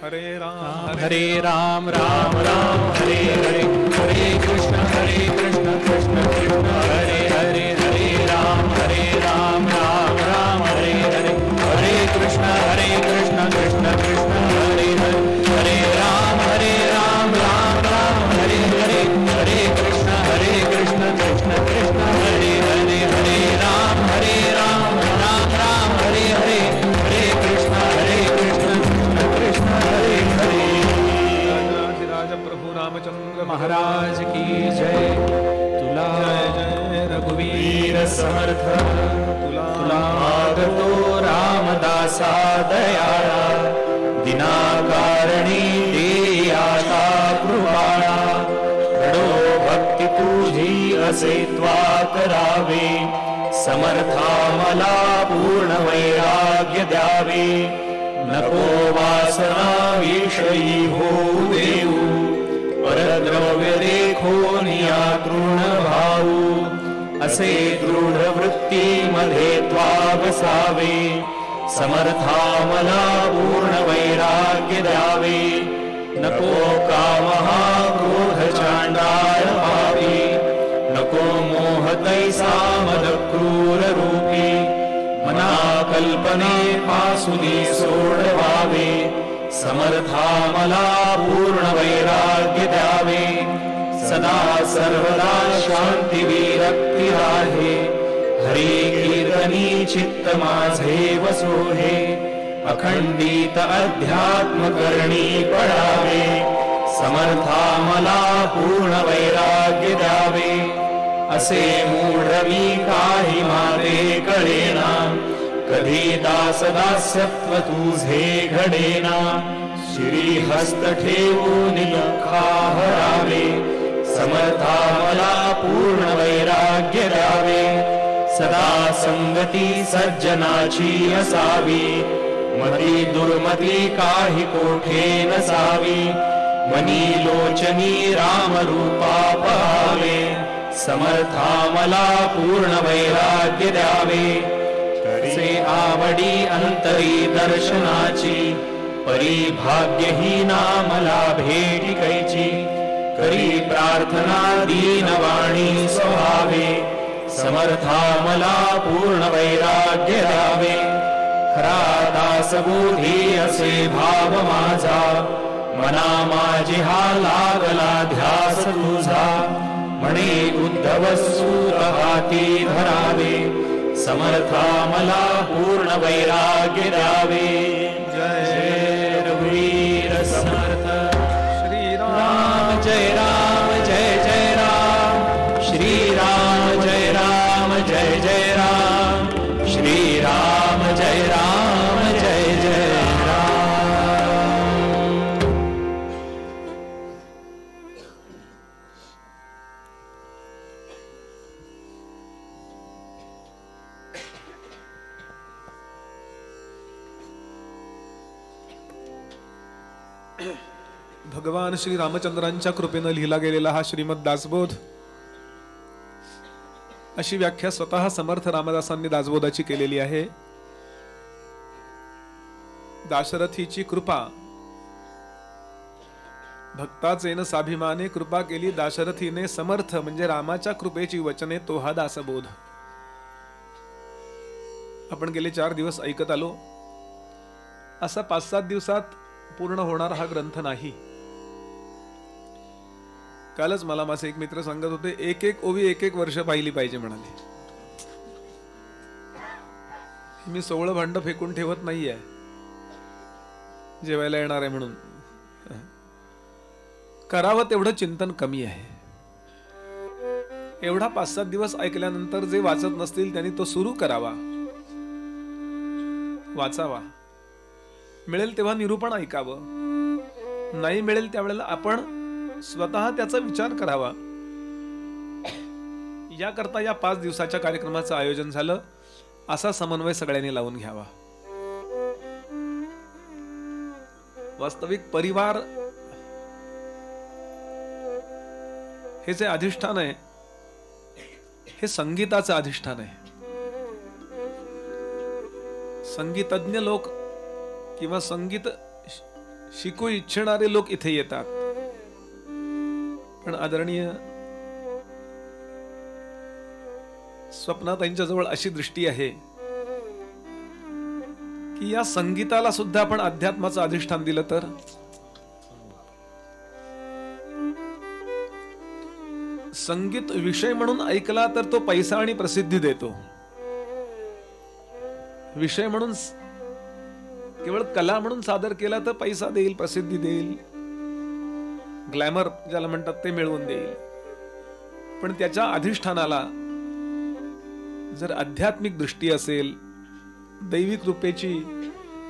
हरे राम राम राम हरे हरे, हरे कृष्ण कृष्ण कृष्ण हरे हरे, हरे राम राम राम हरे हरे, हरे कृष्ण कृष्ण कृष्ण हरे हरे, हरे राम राम राम हरे हरे, हरे कृष्ण कृष्ण कृष्ण हरे हरे, हरे राम राम राम हरे हरे, हरे कृष्ण कृष्ण कृष्ण हरे हरे। राज प्रभु रामचंद्र महाराज की जय। तुला जय रघुवीर समर्थ, तुला मागतो रामदासा दयाळा, दिनाकारणी देयाता कृपाळा, घडो भक्ती तुझी असे त्वा करावे, समर्था मला पूर्ण वैराग्य द्यावे, नको वासना विषयी होऊ देऊ, परद्रव्य देखोन या तृण भाऊ, असे दृढ वृत्ती मध्ये त्वा बसावे, समर्था मला पूर्ण वैराग्य द्यावे, नको कामहा क्रोध चांडाळ पापी, नको मोह तैसा मद क्रूर रूपी, मना कल्पने पासुनी सोडवावे, समर्था मला पूर्ण वैराग्य द्यावे, सदा सर्वदा शांती विरक्ती राहे, हरी कीर्तनी चित्त माझे वसोहे, अखंडित अध्यात्म करणी पडावे, समर्था मला पूर्ण वैराग्य द्यावे, असे मूढवी काही मारे कळेना, कधी दासदास्यत्व तुझे घडेना, श्रीहस्त ठेवून दुःखा हरावे, समर्था मला पूर्ण वैराग्य द्यावे, सदा संगती सज्जनाची असावी, मती दुर्मती काही कोठे नसावी, मनी लोचनी राम रूपा पाहावे, समर्था मला पूर्ण वैराग्य द्यावे, से आवडी अंतरी दर्शनाची, परिभाग्यहीना मला भेटी कैची, करी प्रार्थना दीनवाणी स्वभावे, समर्था मला पूर्ण वैराग्य द्यावे, खरा दासबोधी असे भाव माझा, मना माझी हा लागला ध्यास तुझा, म्हणे उद्धव सूत हाती धरावे, समर्था मला पूर्ण वैराग्य द्यावे, जय रघुवीर समर्थ श्री राम, जय राम जय जय राम, श्री राम जय राम जय जय राम, श्री राम जय राम जय जय राम। भगवान श्री रामचंद्रांच्या कृपेनं लिहिला गेलेला हा श्रीमद दासबोध, अशी व्याख्या स्वतः समर्थ रामदासांनी दासबोधाची केलेली आहे। दाशरथीची कृपा, भक्ताचेन साभिमाने कृपा केली दाशरथीने, समर्थ म्हणजे रामाच्या कृपेची वचने तो हा दासबोध। आपण गेले 4 दिवस ऐकत आलो, असा 5-7 दिवसात पूर्ण होणार हा ग्रंथ नाही। कालच मला माझे एक मित्र सांगत होते, एक ओवी 1 वर्ष पाहिली पाहिजे म्हणाले। मी 16 भांड फेकून ठेवत नाहीये जेवायला येणार आहे म्हणून, करावं तेवढं चिंतन कमी आहे। एवढा 5-7 दिवस ऐकल्यानंतर जे वाचत नसतील त्यांनी तो सुरू करावा, वाचावा, मिळेल तेव्हा निरूपण ऐकावं, नाही मिळेल त्यावेळेला आपण स्वतः त्याचा विचार करावा। याकरता या 5 दिवसाच्या कार्यक्रमाचं आयोजन झालं, असा समन्वय सगळ्यांनी लावून घ्यावा। वास्तविक परिवार हे जे अधिष्ठान आहे, हे संगीताचं अधिष्ठान आहे। संगीतज्ञ लोक किंवा संगीत शिकू इच्छिणारे लोक इथे येतात. पण आदरणीय स्वप्नाताईंच्या जवळ अशी दृष्टी आहे की या संगीताला सुद्धा आपण अध्यात्माचं अधिष्ठान दिलं तर संगीत विषय म्हणून ऐकला तर तो पैसा आणि प्रसिद्धी देतो. विषय म्हणून केवळ कला म्हणून सादर केला तर पैसा देईल, प्रसिद्धी देईल, ग्लॅमर ज्याला म्हणतात ते मिळवून देईल. पण त्याच्या अधिष्ठानाला जर आध्यात्मिक दृष्टी असेल, दैवी कृपेची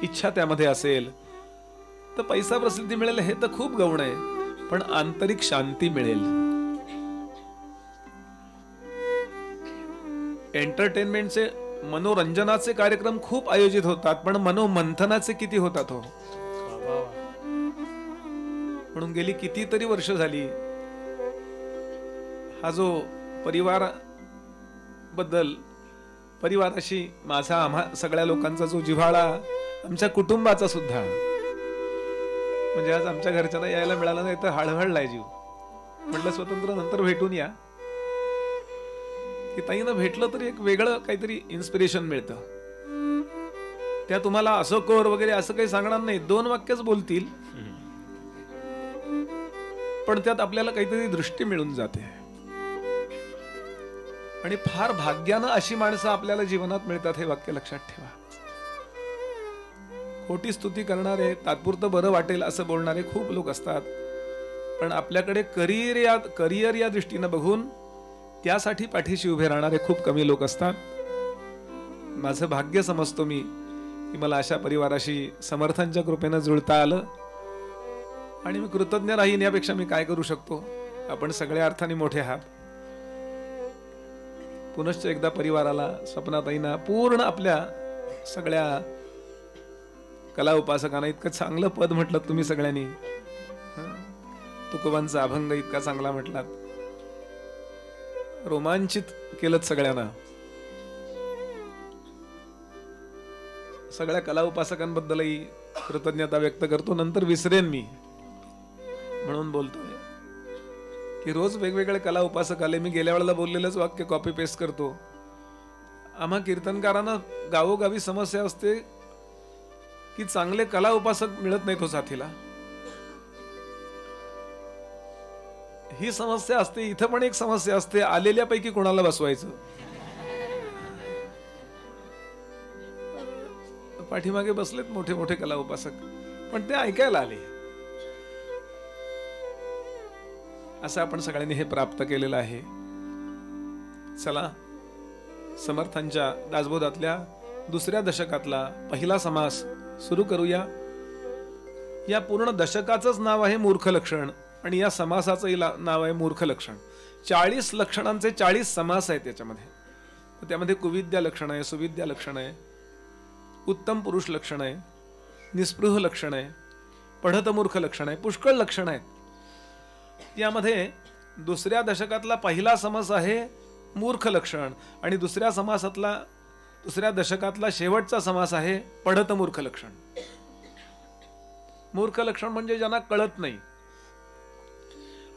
इच्छा त्यामध्ये असेल तर पैसा प्रसिद्धी मिळेल हे तर खूप गौण आहे, पण आंतरिक शांती मिळेल. एंटरटेनमेंटचे, मनोरंजनाचे कार्यक्रम खूप आयोजित होतात, पण मनोमंथनाचे किती होतात हो. म्हणून गेली कितीतरी वर्ष झाली हा जो परिवार बद्दल, परिवाराशी माझा, आम्हा सगळ्या लोकांचा जो जिव्हाळा, आमच्या कुटुंबाचा सुद्धा, म्हणजे आज आमच्या घरच्यांना यायला मिळालं नाही तर हळहळलाय जीव. म्हटलं स्वतंत्र नंतर भेटून या, की ताईनं भेटलं तरी एक वेगळं काहीतरी इन्स्पिरेशन मिळतं. त्या तुम्हाला असं कर वगैरे असं काही सांगणार नाही, 2 वाक्यच बोलतील, पण त्यात आपल्याला काहीतरी दृष्टी मिळून जाते. आणि फार भाग्यानं अशी माणसं आपल्याला जीवनात मिळतात, हे वाक्य लक्षात ठेवा. खोटी स्तुती करणारे, तात्पुरतं बरं वाटेल असं बोलणारे खूप लोक असतात, पण आपल्याकडे करिअर या दृष्टीनं बघून त्यासाठी पाठीशी उभे राहणारे खूप कमी लोक असतात. माझं भाग्य समजतो मी की मला अशा परिवाराशी समर्थांच्या कृपेनं जुळता आलं, आणि मी कृतज्ञ राहीन. यापेक्षा मी काय करू शकतो. आपण सगळ्या अर्थाने मोठे आहात. पुनश्च एकदा परिवाराला, स्वप्नाताईंना, पूर्ण आपल्या सगळ्या कला उपासकांना इतकं चांगलं पद म्हटलं तुम्ही सगळ्यांनी. तुकोबांचा अभंग इतका चांगला म्हटलात, रोमांचित केलं सगळ्यांना. सगळ्या कला उपासकांबद्दलही कृतज्ञता व्यक्त करतो. नंतर विसरेन मी म्हणून बोलतोय की रोज वेगवेगळे कला उपासक आले. मी गेल्या वेळेला बोललेलंच वाक्य कॉपी पेस्ट करतो. आम्हा कीर्तनकारांना गावोगावी समस्या असते की चांगले कला उपासक मिळत नाहीत हो साथीला. ही समस्या असते. इथं पण एक समस्या असते, आलेल्यापैकी कोणाला बसवायचं. पाठीमागे बसलेत मोठे मोठे कला उपासक, पण ते ऐकायला आले. असं आपण सगळ्यांनी हे प्राप्त केलेलं आहे. चला, समर्थांच्या दासबोधातल्या 2ऱ्या दशकातला पहिला समास सुरू करूया. या पूर्ण दशकाचंच नाव आहे मूर्ख लक्षण, आणि या समासाचंही नाव आहे मूर्ख लक्षण. 40 लक्षणांचे 40 समास आहेत त्याच्यामध्ये. त्यामध्ये कुविद्या लक्षण आहे, सुविद्या लक्षण आहे, उत्तम पुरुष लक्षण आहे, निस्पृह लक्षण आहे, पढत मूर्ख लक्षण आहे, पुष्कळ लक्षण आहेत. यामध्ये 2ऱ्या दशकातला पहिला समास आहे मूर्ख लक्षण, आणि 2ऱ्या दशकातला शेवटचा समास आहे पढत मूर्ख लक्षण. मूर्ख लक्षण म्हणजे ज्यांना कळत नाही,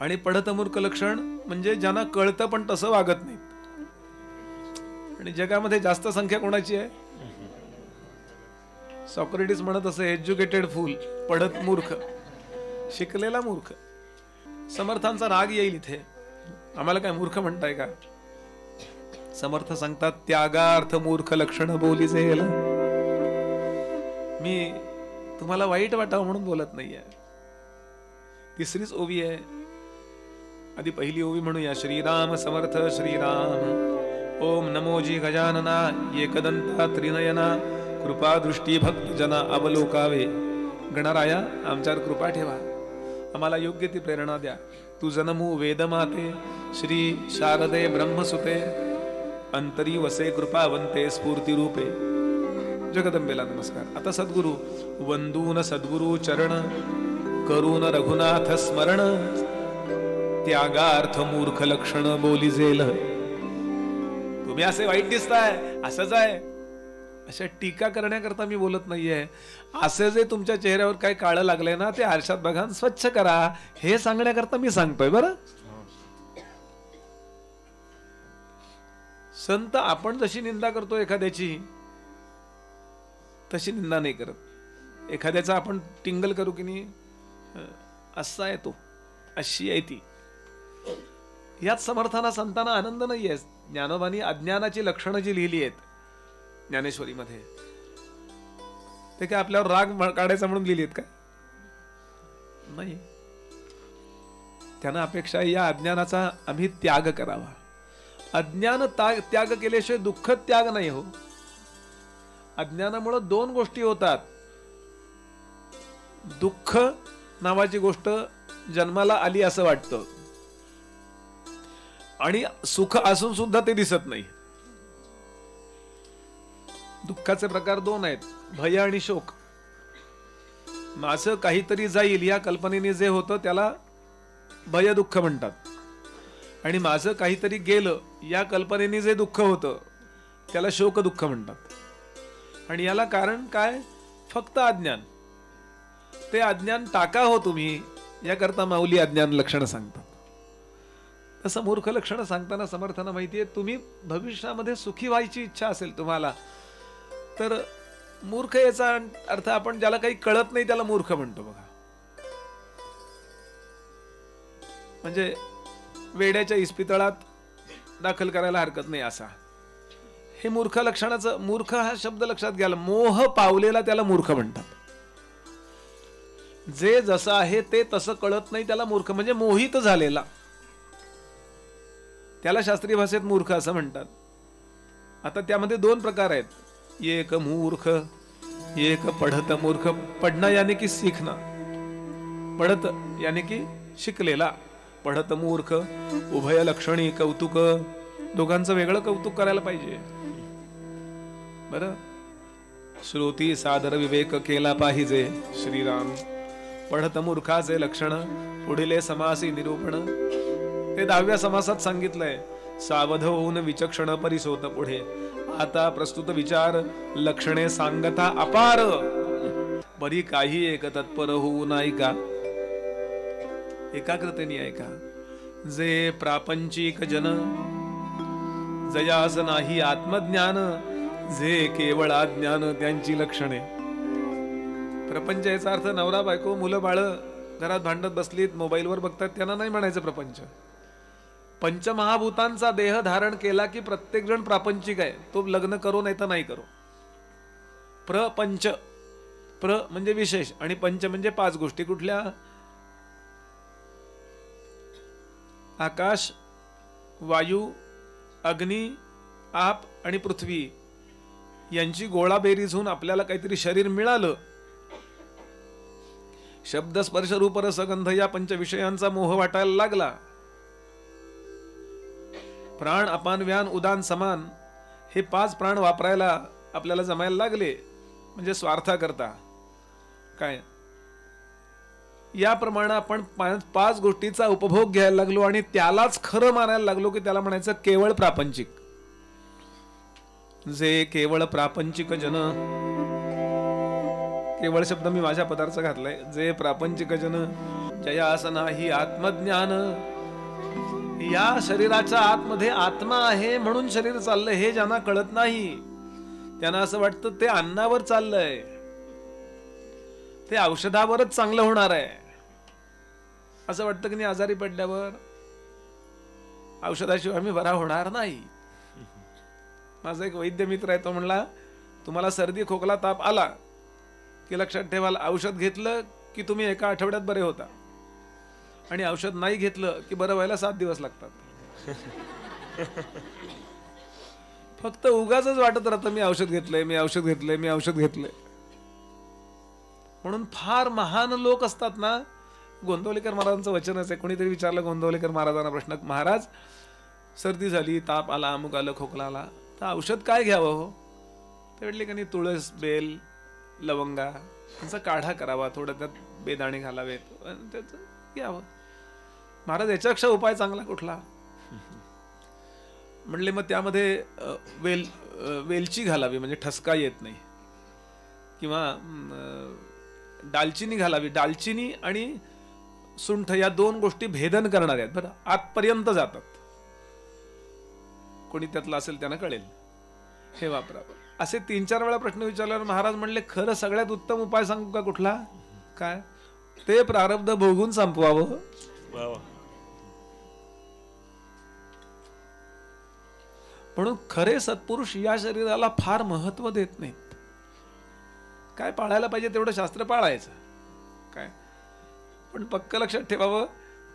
आणि पढत मूर्ख लक्षण म्हणजे ज्यांना कळतं पण तसं वागत नाही. आणि जगामध्ये जास्त संख्या कोणाची आहे? सॉक्रेटिस म्हणत असे, एज्युकेटेड फूल, पढत मूर्ख, शिकलेला मूर्ख. समर्थांचा राग येईल इथे, आम्हाला काय मूर्ख म्हणताय का? समर्थ सांगतात, त्यागार्थ मूर्ख लक्षण बोली जाईल. मी तुम्हाला वाईट वाटावं म्हणून बोलत नाहीये. 3रीच ओवी आहे. आधी पहिली ओवी म्हणूया. श्रीराम समर्थ श्रीराम. ओम नमोजी गजानना एकदंता त्रिनयना. कृपा दृष्टी भक्त जना अवलोकावे. गणराया, आमच्यावर कृपा ठेवा, आम्हाला योग्य ती प्रेरणा द्या. तू जनमू वेदमाते, श्री शारदे ब्रह्मसुते. अंतरी वसे कृपावंते स्फूर्ती रूपे. जगदंबेला नमस्कार. आता सद्गुरु वंदून सद्गुरु चरण, करून रघुनाथ स्मरण. त्यागार्थ मूर्ख लक्षण बोली जेल. तुम्ही असे वाईट दिसताय, असंच आहे. अशा टीका करण्याकरता मी बोलत नाहीये. असं जे तुमच्या चेहऱ्यावर काही काळं लागलंय ना, ते आरशात बघा आणि स्वच्छ करा, हे सांगण्याकरता मी सांगतोय. बरं, संत आपण जशी निंदा करतो एखाद्याची, तशी निंदा नाही करत. एखाद्याचा आपण टिंगल करू की नाही, असा आहे तो, अशी आहे ती, यात समर्थांना संतांना आनंद नाहीये. ज्ञानोबांनी अज्ञानाची लक्षणं जी लिहिली आहेत ज्ञानेश्वरीमध्ये, ते काय आपल्यावर राग काढायचा म्हणून लिहिली आहेत का? नाही. त्यांना अपेक्षा आहे या अज्ञानाचा आम्ही त्याग करावा. अज्ञान त्याग केल्याशिवाय दुःख त्याग नाही हो. अज्ञानामुळे दोन गोष्टी होतात. दुःख नावाची गोष्ट जन्माला आली असं वाटतं, आणि सुख असून सुद्धा ते दिसत नाही. दुःखाचे प्रकार दोन आहेत, भय आणि शोक. माझं काहीतरी जाईल या कल्पनेने जे होतं त्याला भय दुःख म्हणतात, आणि माझं काहीतरी गेलं या कल्पनेने जे दुःख होतं त्याला शोक दुःख म्हणतात. आणि याला कारण काय? फक्त अज्ञान. ते अज्ञान टाका हो तुम्ही, याकरता माऊली अज्ञान लक्षणं सांगतात. तसं मूर्ख लक्षणं सांगताना समर्थांना माहितीये, तुम्ही भविष्यामध्ये सुखी व्हायची इच्छा असेल तुम्हाला, तर मूर्ख याचा अर्थ आपण ज्याला काही कळत नाही त्याला मूर्ख म्हणतो बघा. म्हणजे वेड्याच्या इस्पितळात दाखल करायला हरकत नाही असा. हे मूर्ख लक्षणाचं, मूर्ख हा शब्द लक्षात घ्यायला, मोह पावलेला त्याला मूर्ख म्हणतात. जे जसं आहे ते तसं कळत नाही त्याला मूर्ख, म्हणजे मोहित झालेला, त्याला शास्त्रीय भाषेत मूर्ख असं म्हणतात. आता त्यामध्ये दोन प्रकार आहेत, एक मूर्ख, एक पढत मूर्ख. पढ़ना यानी की सीखना, पढ़त यानी की शिकलेला. पढ़त मूर्ख, उभय लक्षणी कौतुक, दोघांचं वेगळं कौतुक करायला पाहिजे. बरं, श्रोती सादर विवेक केला पाहिजे. श्रीराम. पढ़त मूर्खाचे लक्षण पुढील समासी निरूपण, ते 10व्या समासात सांगितलंय. सावध होऊन विचक्षण परिसोत पुढे. आता प्रस्तुत विचार लक्षणे सांगता अपार, बरी काही एक तत्पर होऊ नाही का. एकाग्रतेने ऐका. जे प्रापंचिक जन जयास नाही आत्मज्ञान, जे केवळ अज्ञान त्यांची लक्षणे. प्रपंच याचा अर्थ नवरा बायको मुलं बाळ घरात भांडत बसलीत, मोबाईलवर बघतात, त्यांना नाही म्हणायचं प्रपंच. पंचमहाभूतांचा देह धारण केला की प्रत्येक जण प्रापंचिक आहे. तो लग्न करो नाही तर नाही करो. प्रपंच, प्र म्हणजे विशेष आणि पंच म्हणजे 5 गोष्टी. कुठल्या? आकाश, वायू, अग्नी, आप आणि पृथ्वी यांची गोळाबेरीज होऊन आपल्याला काहीतरी शरीर मिळालं. शब्द स्पर्श रूप रस गंध या पंचविषयांचा मोह वाटायला लागला. प्राण अपान व्यान उदान समान हे 5 प्राण वापरायला आपल्याला जमायला लागले, म्हणजे स्वार्था करता काय, याप्रमाणे आपण 5 गोष्टीचा उपभोग घ्यायला लागलो आणि त्यालाच खरं मानायला लागलो की त्याला म्हणायचं केवळ प्रापंचिक. जे केवळ प्रापंचिक जन, केवळ शब्द मी माझ्या पदार्थ घातलाय. जे प्रापंचिक जन जयास नाही आत्मज्ञान, या शरीराच्या आतमध्ये आत्मा आहे म्हणून शरीर चाललंय हे ज्यांना कळत नाही त्यांना असं वाटतं ते अन्नावर चाललंय, ते औषधावरच चांगलं होणार आहे. असं वाटतं की नाही, आजारी पडल्यावर औषधाशिवाय आम्ही बरा होणार नाही. माझा एक वैद्य मित्र आहे, तो म्हणला तुम्हाला सर्दी खोकला ताप आला की लक्षात ठेवा, औषध घेतलं की तुम्ही एका आठवड्यात बरे होता, आणि औषध नाही घेतलं की बरं व्हायला 7 दिवस लागतात. फक्त उगाच वाटत राहतं मी औषध घेतलंय, मी औषध घेतलंय, मी औषध घेतलंय. म्हणून फार महान लोक असतात ना. गोंदवलेकर महाराजांचं वचनच आहे. कोणीतरी विचारलं गोंदवलेकर महाराजांना प्रश्न, महाराज सर्दी झाली, ताप आला, अमुक आलं, खोकला आला, तर औषध काय घ्यावं हो? ते म्हटले की नाही, तुळस, बेल, लवंगा यांचा काढा करावा, थोडं त्यात बेदाणे घालावेत, त्याचं घ्यावं. महाराज याच्यापेक्षा उपाय चांगला कुठला? म्हणले मग त्यामध्ये वेलची घालावी म्हणजे ठसका येत नाही, किंवा दालचिनी घालावी. दालचिनी आणि सुंठ या दोन गोष्टी भेदन करणाऱ्या आहेत बरं, आतपर्यंत जातात. कोणी त्यातलं असेल त्यांना कळेल. हे वापरावं. असे 3-4 वेळा प्रश्न विचारल्यावर महाराज म्हणले, खरं सगळ्यात उत्तम उपाय सांगू का कुठला? काय? ते प्रारब्ध भोगून संपवावं. म्हणून खरे सत्पुरुष या शरीराला फार महत्व देत नाहीत. काय पाळायला पाहिजे तेवढं शास्त्र पाळायचं काय, पण पक्क लक्षात ठेवावं,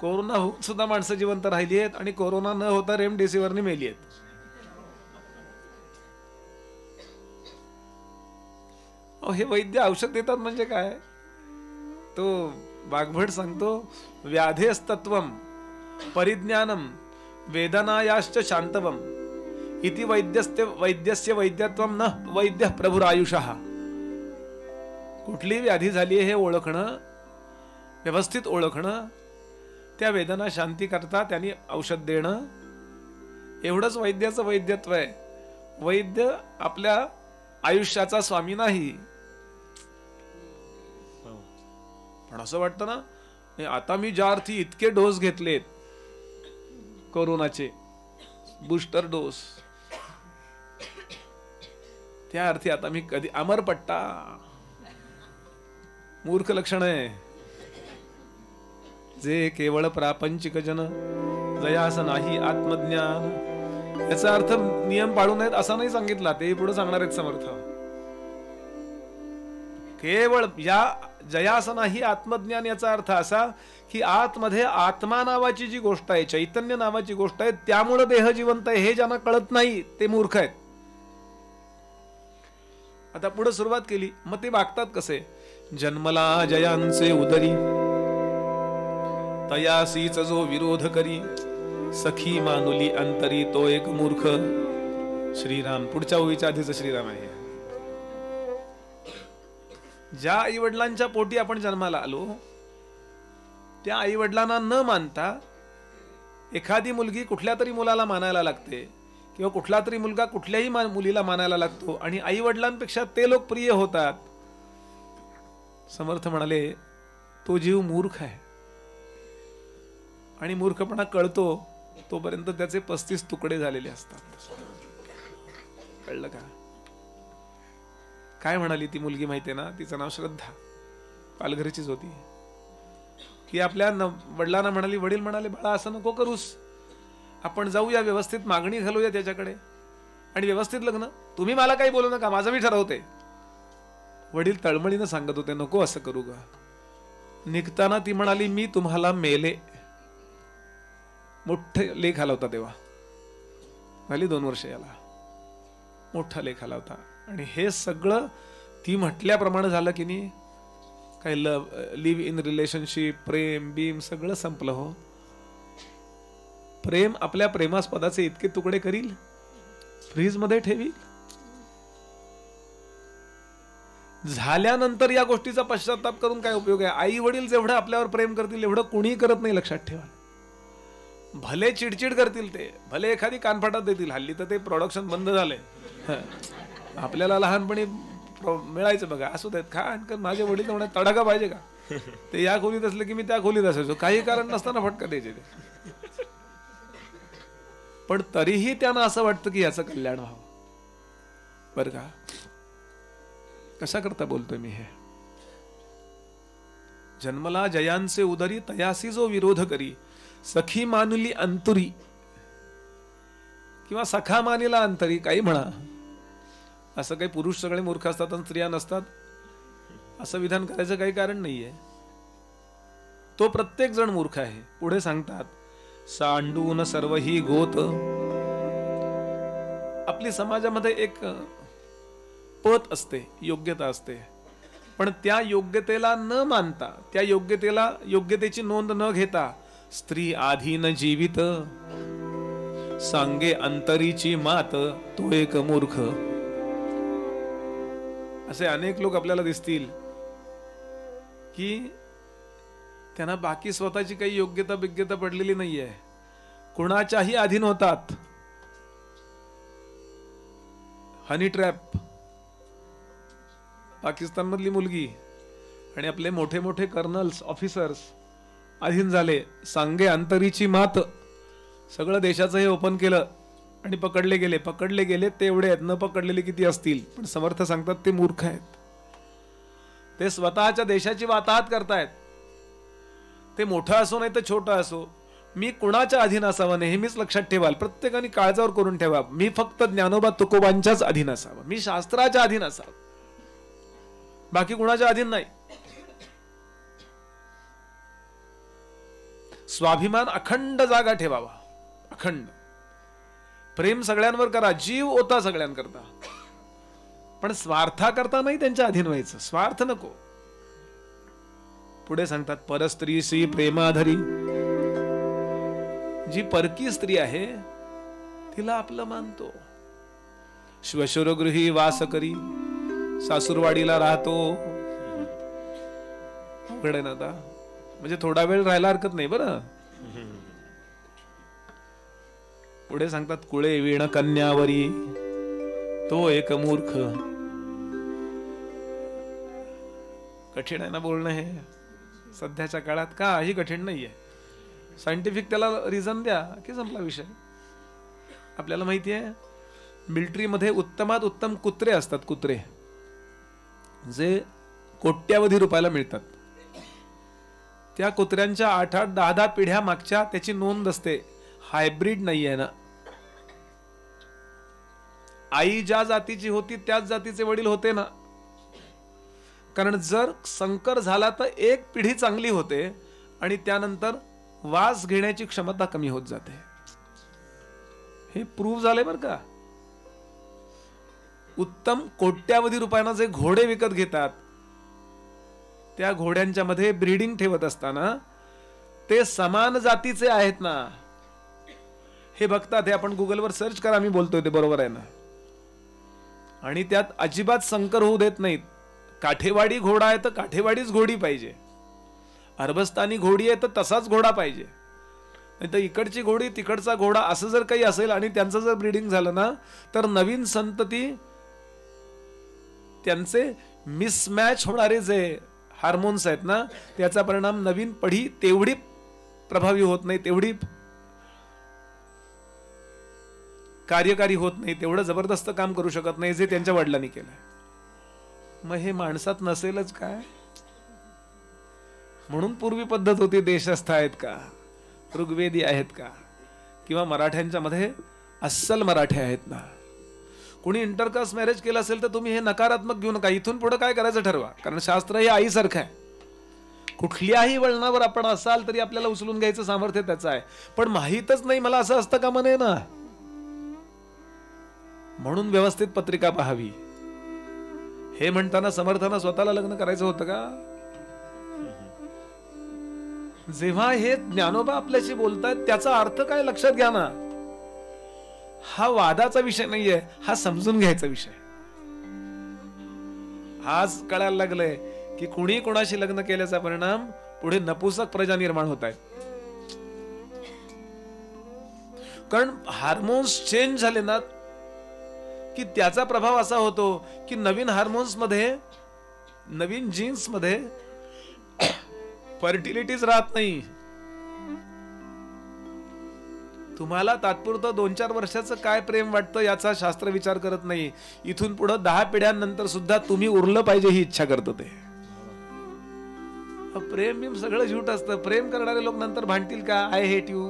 कोरोना होऊन सुद्धा माणसं जिवंत राहिली आहेत आणि कोरोना न होता रेमडेसिवीरने मेली आहेत. हे वैद्य औषध देतात म्हणजे काय? तो वाघभट सांगतो, व्याधेस्तत्वम परिज्ञानम वेदनायाश्च शांतवम इति वैद्यस्य वैद्यत्वम न वैद्य प्रभुरायुषः. कुठली व्याधी झाली हे ओळखणं, व्यवस्थित ओळखणं, त्या वेदना शांती करता त्यांनी औषध देणं, एवढंच वैद्याचं वैद्यत्व आहे. वैद्य आपल्या आयुष्याचा स्वामी नाही. पण असं वाटतं ना, आता मी ज्या अर्थी इतके डोस घेतलेत कोरोनाचे, बूस्टर डोस, त्या अर्थी आता मी कधी अमरपट्टा. मूर्ख लक्षण आहे. जे केवळ प्रापंचिक जन जयास नाही आत्मज्ञान, याचा अर्थ नियम पाळू नयेत असा नाही सांगितला, ते पुढे सांगणार आहेत समर्थ. केवळ या जयास नाही आत्मज्ञान याचा अर्थ असा की आतमध्ये आत्मा नावाची जी गोष्ट आहे, चैतन्य नावाची गोष्ट आहे, त्यामुळे देह जिवंत आहे हे ज्यांना कळत नाही ते मूर्ख आहेत. आता पुढे सुरुवात केली, मग ते वागतात कसे? जन्मला जयांचे उदरी तयासीच जो विरोध करी, सखी मानुली अंतरी तो एक मूर्ख. श्रीराम. पुढच्या ओळीच्या आधीच श्रीराम आहे. ज्या आई वडिलांच्या पोटी आपण जन्माला आलो त्या आई वडिलांना न मानता एखादी मुलगी कुठल्या तरी मुलाला मानायला लागते, किंवा कुठला तरी मुलगा कुठल्याही मुलीला मानायला लागतो, आणि आई वडिलांपेक्षा ते लोक प्रिय होतात. समर्थ म्हणाले, तो जीव मूर्ख आहे. आणि मूर्खपणा कळतो तोपर्यंत त्याचे 35 तुकडे झालेले असतात. कळलं का? काय म्हणाली ती मुलगी माहितीये ना? तिचं नाव श्रद्धा, पालघरचीच होती. की आपल्या वडिलांना म्हणाली, वडील म्हणाले, बाळा असं नको करूस, आपण जाऊया, व्यवस्थित मागणी घालूया त्याच्याकडे आणि व्यवस्थित लग्न. तुम्ही मला काही बोलू नका, माझं मी ठरवते. वडील तळमळीनं सांगत होते, नको असं करू ग. निघताना ती म्हणाली, मी तुम्हाला मेले. मोठा लेख आला होता तेव्हा, झाली 2 वर्ष याला, मोठा लेख आला होता. आणि हे सगळं ती म्हटल्याप्रमाणे झालं की नाही. काय live in relationship, Prem beam सगळं संपलं. हो, प्रेम आपल्या प्रेमास्पदाचे इतके तुकडे करील, फ्रीज मध्ये ठेवी. झाल्यानंतर या गोष्टीचा पश्चाताप करून काय उपयोग आहे? आई वडील जेवढं आपल्यावर प्रेम करतील एवढं कोणीही करत नाही, लक्षात ठेवा. भले चिडचिड करतील ते, भले एखादी कानफाटात देतील. हल्ली तर ते प्रोडक्शन बंद झालंय. आपल्याला लहानपणी मिळायचं बघा, असू देत खा, आणि माझे वडील म्हणत तडाखा पाहिजे का, ते या खोलीत असले की मी त्या खोलीत असायचो, काही कारण नसताना फटका द्यायचे ते. पण तरीही त्यांना असं वाटतं की याचं कल्याण व्हावं. बरं का? कशा करता बोलतोय मी हे? जन्मला जयांचे उदरी तयासी जो विरोध करी, सखी मानुली अंतुरी, किंवा सखा मानिला अंतरी, काही म्हणा. असं काही पुरुष सगळे मूर्ख असतात आणि स्त्रिया नसतात असं विधान करायचं काही कारण नाहीये. तो प्रत्येक जण मूर्ख आहे. पुढे सांगतात, सांडून सर्व ही गोत. आपली समाजामध्ये एक पत असते, योग्यता असते, पण त्या योग्यतेला न मानता, त्या योग्यतेची नोंद न घेता स्त्री आधीन जीवित, सांगे अंतरीची मात तो एक मूर्ख. असे अनेक लोक आपल्याला दिसतील की त्यांना बाकी स्वतःची काही योग्यता बिग्यता पडलेली नाहीये, कुणाच्याही अधीन होतात. हनी ट्रॅप, पाकिस्तानमधली मुलगी आणि आपले मोठे मोठे कर्नल्स ऑफिसर्स अधीन झाले. सांगे अंतरीची मात, सगळं देशाचं हे ओपन केलं आणि पकडले गेले. ते एवढे आहेत, न पकडलेले किती असतील, पण समर्थ सांगतात ते मूर्ख आहेत. ते स्वतःच्या देशाची वाताहत करतायत. ते मोठं असो नाही तर छोटं असो, मी कुणाच्या अधीन असावं नेहमीच लक्षात ठेवाल. प्रत्येकाने काळजावर करून ठेवा, मी फक्त ज्ञानोबा तुकोबांच्याच अधीन असावं, मी शास्त्राच्या अधीन असावं, बाकी कुणाच्या अधीन नाही. स्वाभिमान अखंड जागा ठेवावा, अखंड. प्रेम सगळ्यांवर करा, जीव ओता सगळ्यांकरता, पण स्वार्था करता नाही त्यांच्या अधीन व्हायचं. स्वार्थ नको. पुढे सांगतात परस्त्री श्री प्रेमाधरी, जी परकी स्त्री आहे तिला आपलं मानतो. श्वशुरगृही वास करी, सासूरवाडीला राहतो. अवघड ना आता, म्हणजे थोडा वेळ राहायला हरकत नाही बरं. पुढे सांगतात कुळे वीण कन्यावरी, तो एक मूर्ख. कठीण आहे ना बोलणं हे सध्याच्या काळात. का ही कठीण नाहीये, सायंटिफिक त्याला रिझन द्या की संपला विषय. आपल्याला माहिती आहे मिलिटरीमध्ये उत्तमात उत्तम कुत्रे असतात, कुत्रे जे कोट्यावधी रुपयाला मिळतात. त्या कुत्र्यांच्या 8-8, 10-10 पिढ्या मागच्या त्याची नोंद असते. हायब्रिड नाही आहे ना, आई ज्या जातीची होती त्याच जातीचे वडील होते ना. कारण जर संकर झाला तर एक पिढी चांगली होते आणि त्यानंतर वास घेण्याची क्षमता कमी होत जाते. हे प्रूव्ह झाले बरं का. उत्तम कोट्यावधी रुपयांना जे घोडे विकत घेतात, त्या घोड्यांच्या मध्ये ब्रीडिंग ठेवत असताना ते समान जातीचे आहेत ना, हे बघतात. हे आपण गुगलवर सर्च करा, मी बोलतोय ते बरोबर आहे ना. आणि त्यात अजिबात संकर होऊ देत नाहीत. काठेवाडी घोडा आहे तर काठेवाडीच घोडी पाहिजे, अरबस्तानी घोडी आहे तर तसाच घोडा पाहिजे. नाही तर इकडची घोडी तिकडचा घोडा असं जर काही असेल आणि त्यांचं जर ब्रीडिंग झालं ना, तर नवीन संतती त्यांचे मिसमॅच होणारे जे हार्मोन्स आहेत ना, त्याचा परिणाम नवीन पिढी तेवढी प्रभावी होत नाही, तेवढी कार्यकारी होत नाही, तेवढं जबरदस्त काम करू शकत नाही जे त्यांच्या वडिलांनी केलंय. मग हे माणसात नसेलच काय? म्हणून पूर्वी पद्धत होती देशस्थ आहेत का, ऋग्वेदी आहेत का, किंवा मराठ्यांच्या मध्ये अस्सल मराठी आहेत ना. कोणी इंटरकास्ट मॅरेज केलं असेल तर तुम्ही हे नकारात्मक घेऊ नका. इथून पुढे काय करायचं ठरवा, कारण शास्त्र हे आईसारखं आहे. कुठल्याही वळणावर आपण असाल तरी आपल्याला उचलून घ्यायचं सामर्थ्य त्याचं आहे. पण माहीतच नाही मला असं असतं का म्हणे ना, म्हणून व्यवस्थित पत्रिका पाहावी. हे म्हणताना समर्थांना स्वतःला लग्न करायचं होतं का? जेव्हा हे ज्ञानोबा आपल्याशी बोलतात त्याचा अर्थ काय लक्षात घ्या ना. हा वादाचा विषय नाहीये, हा समजून घ्यायचा विषय. आज कळायला लागलंय की कुणी कोणाशी लग्न केल्याचा परिणाम पुढे नपुसक प्रजा निर्माण होत आहे. कारण हार्मोन्स चेंज झाले ना की त्याचा प्रभाव असा होतो की नवीन हार्मोन्स मध्ये, नवीन जीन्स मध्ये फर्टिलिटीच राहत नाही. तुम्हाला तात्पुरतं 2-4 वर्षाचं काय प्रेम वाटतं याचा शास्त्र विचार करत नाही. इथून पुढे 10 पिढ्यांनंतर सुद्धा तुम्ही उरलं पाहिजे ही इच्छा करतं ते. प्रेम बिम सगळं झूट असतं. प्रेम करणारे लोक नंतर भांडतील का, आय हेट यू,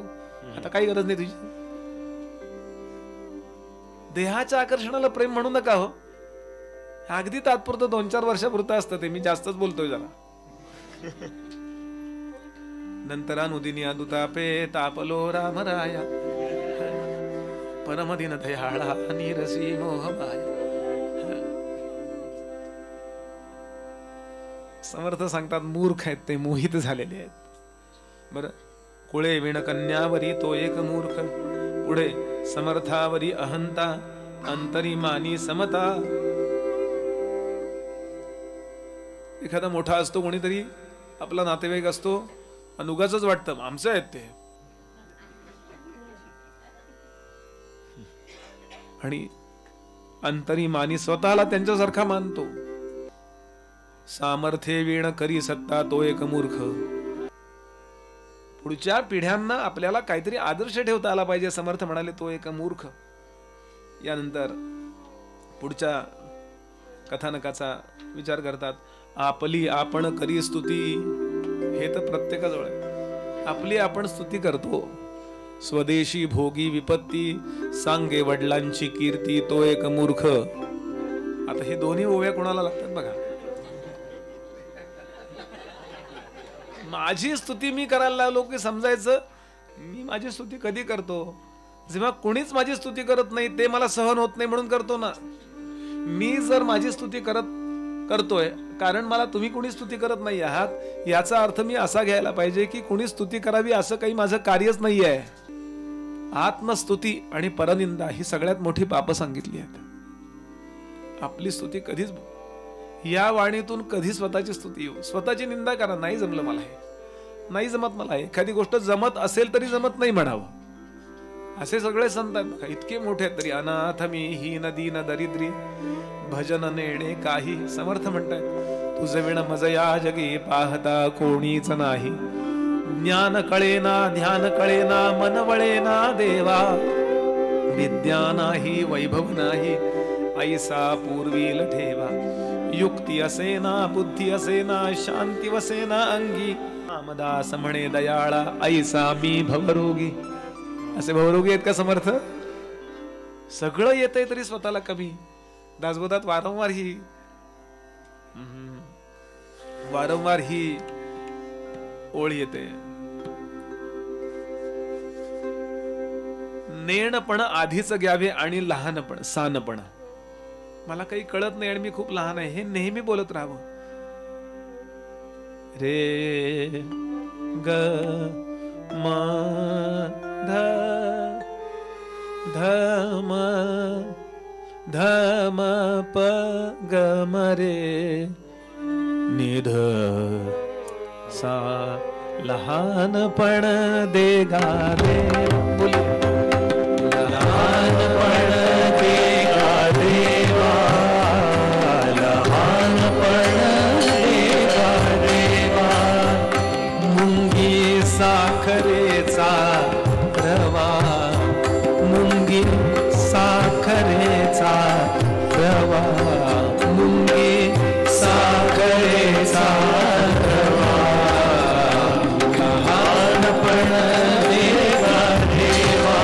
आता काही गरज नाही तुझी. देहाच्या आकर्षणाला प्रेम म्हणू नका हो. अगदी तात्पुरतं 2-4 वर्षापुरतं असतं ते. मी जास्तच बोलतोय जरा. नंतर अनुदिनी दुतापे तापलो रामराया, परमदिन दयाळा निरसी मोहमाया. समर्थ सांगतात मूर्ख आहेत ते, मोहित झालेले आहेत. बर, कुळे विण कन्यावरी तो एक मूर्ख. पुढे समर्थावरी अहंता, अंतरी मानी समता. एखादा मोठा असतो कोणीतरी, आपला नातेवाईक असतो, आणि उगाचच वाटतं आमचं आहेत ते, आणि अंतरिमानी स्वतःला त्यांच्यासारखा मानतो. सामर्थ्य वीण करी सत्ता तो एक मूर्ख. पुढच्या पिढ्यांना आपल्याला काहीतरी आदर्श ठेवता आला पाहिजे. समर्थ म्हणाले तो एक मूर्ख. यानंतर पुढच्या कथानकाचा विचार करतात. आपली आपण करी स्तुती. हे तर प्रत्येकाजवळ आहे. आपली आपण स्तुती करतो. स्वदेशी भोगी विपत्ती सांगे वडिलांची कीर्ती तो एक मूर्ख. आता हे दोन्ही ओव्या कोणाला लागतात बघा. माझी स्तुती मी करायला लागलो की समजायचं मी माझी स्तुती कधी करतो, जेव्हा कोणीच माझी स्तुती करत नाही ते मला सहन होत नाही म्हणून करतो ना. मी जर माझी स्तुती करतोय कारण मला तुम्ही कोणी स्तुती करत नाही आहात, याचा अर्थ मी असा घ्यायला पाहिजे की कोणी स्तुती करावी असं काही माझं कार्यच नाही आहे. आत्मस्तुती आणि परनिंदा ही सगळ्यात मोठी पाप सांगितली आहेत. आपली स्तुती कधीच, या वाणीतून कधी स्वतःची स्तुती येऊ, स्वतःची निंदा करा. नाही जमलं मला हे, नाही जमत मला हे. एखादी गोष्ट जमत असेल तरी जमत नाही म्हणावं. असे सगळे संत आहेत इतके मोठे तरी. अनाथ मी हीन दीन दरिद्री भजन नेणे काही. समर्थ म्हणतायत तुझे विण मज या जगी पाहता कोणीच नाही. ज्ञान कळेना ध्यान कळेना मन वळेना देवा. विद्या नाही वैभव नाही ऐसा पूर्वील ठेवा. युक्ती असेना बुद्धी असेना शांती वसेना अंगी. रामदास म्हणे दयाळा ऐसा मी भवरोगी. असे भवरोगी आहेत का समर्थ? सगळं येतंय तरी स्वतःला कमी. दासबोधात वारंवार ही ओळ येते. नेणपण आधीच घ्यावे आणि लहानपण सानपण. मला काही कळत नाही आणि मी खूप लहान आहे हे नेहमी बोलत राहावं. रे ग म ध धम धम प ग म रे निध सा. लहानपण दे गा रे. लहानपण दे गा देवा. लहानपण दे गा देवा. मुंगी साखरेचा रवा. मुंगी साखरेचा रवा. मुंगी साखरेचा रवा. लहानपण देवा देवा.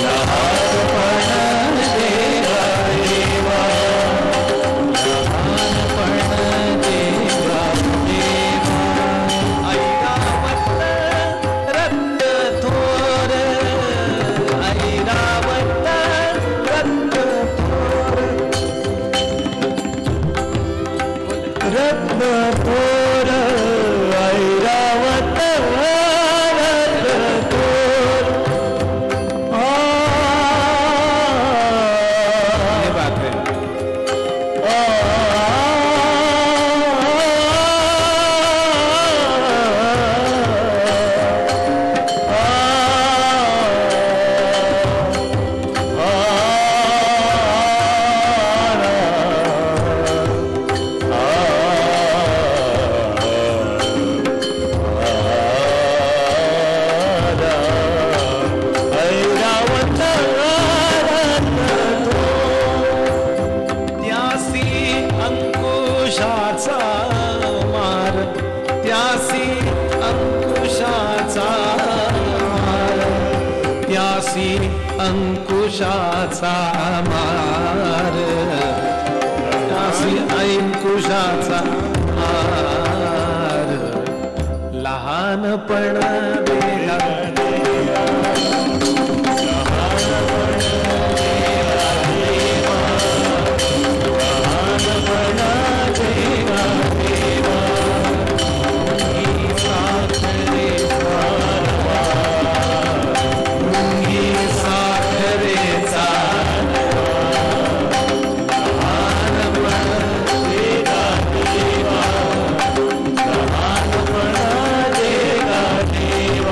लहानपण देवा देवा. लहानपण देवा देवा. ऐरावत रत्न थोर. ऐरावत रत्न थोर. रत्न थोर. ऐरावत रत्न थोर. ये बात है. अंकुशाचा मार. त्यासी अंकुशाचा मार. लहानपण देगा. देवा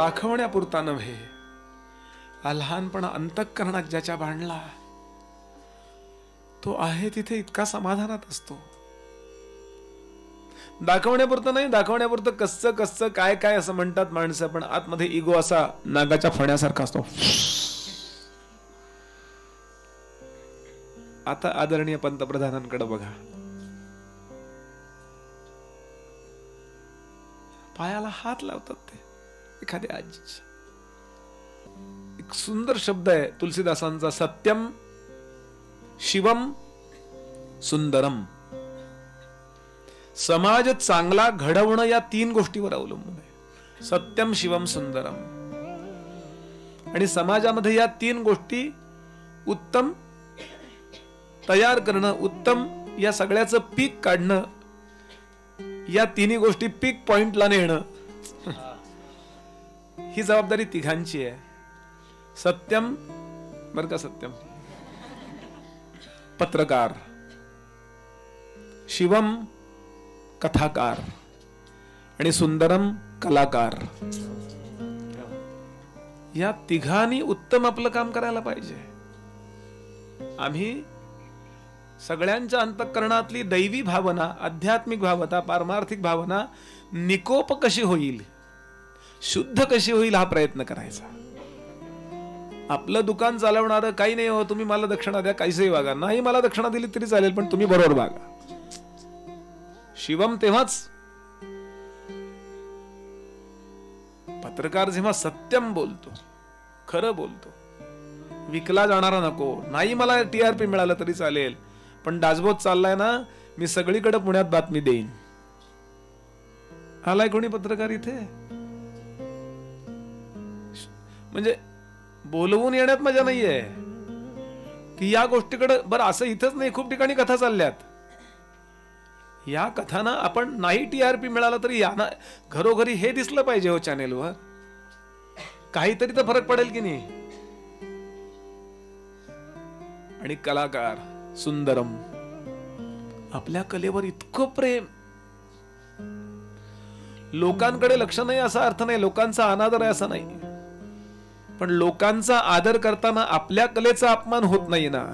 दाखवण्यापुरता नव्हे, लहानपण अंतःकरणात ज्याच्या बांधला तो आहे तिथे इतका समाधानात असतो. दाखवण्यापुरतं नाही, दाखवण्यापुरतं कसं कसं काय काय असं म्हणतात माणसं, पण आतमध्ये इगो असा नागाच्या फण्यासारखा असतो. आता आदरणीय पंतप्रधानांकडे बघा, पायाला हात लावतात ते एखाद्या आजीच्या. एक सुंदर शब्द आहे तुलसीदासांचा, सत्यम शिवम सुंदरम. समाज चांगला घडवणं या 3 गोष्टीवर अवलंबून आहे, सत्यम शिवम सुंदरम. आणि समाजामध्ये या 3 गोष्टी उत्तम तयार करणं, उत्तम या सगळ्याचं पीक काढणं, या 3 गोष्टी पीक पॉइंटला नेणं, ही जबाबदारी तिघांची आहे. सत्यम बर का, सत्यम पत्रकार, शिवम कथाकार आणि सुंदरम कलाकार. या तिघांनी उत्तम आपलं काम करायला पाहिजे. आम्ही सगळ्यांच्या अंतःकरणातली दैवी भावना, आध्यात्मिक भावना, पारमार्थिक भावना निकोप कशी होईल, शुद्ध कशी होईल हा प्रयत्न करायचा. आपलं दुकान चालवणारं काही नाही, हो तुम्ही मला दक्षिणा द्या, काहीसही वागा, नाही मला दक्षिणा दिली तरी चालेल पण तुम्ही बरोबर वागा. शिवम तेव्हाच. पत्रकार जेव्हा सत्यम बोलतो, खरं बोलतो, विकला जाणारा नको, नाही मला TRP मिळालं तरी चालेल पण दाजबोध चाललाय ना, मी सगळीकडे पुण्यात बातमी देईन. आलाय कोणी पत्रकार इथे? म्हणजे बोलवून येण्यात मजा नाहीये की या गोष्टीकडे. बरं असं इथंच नाही, खूप ठिकाणी कथा चालल्यात. या कथांना आपण नाही TRP मिळाला तरी या ना, घरोघरी हे दिसलं पाहिजे हो चॅनेलवर, काहीतरी तर फरक पडेल की नाही. आणि कलाकार सुंदरम, आपल्या कलेवर इतकं प्रेम, लोकांकडे लक्ष नाही असा अर्थ नाही, लोकांचा अनादर आहे असं नाही, पण लोकांचा आदर करताना आपल्या कलेचा अपमान होत नाही ना.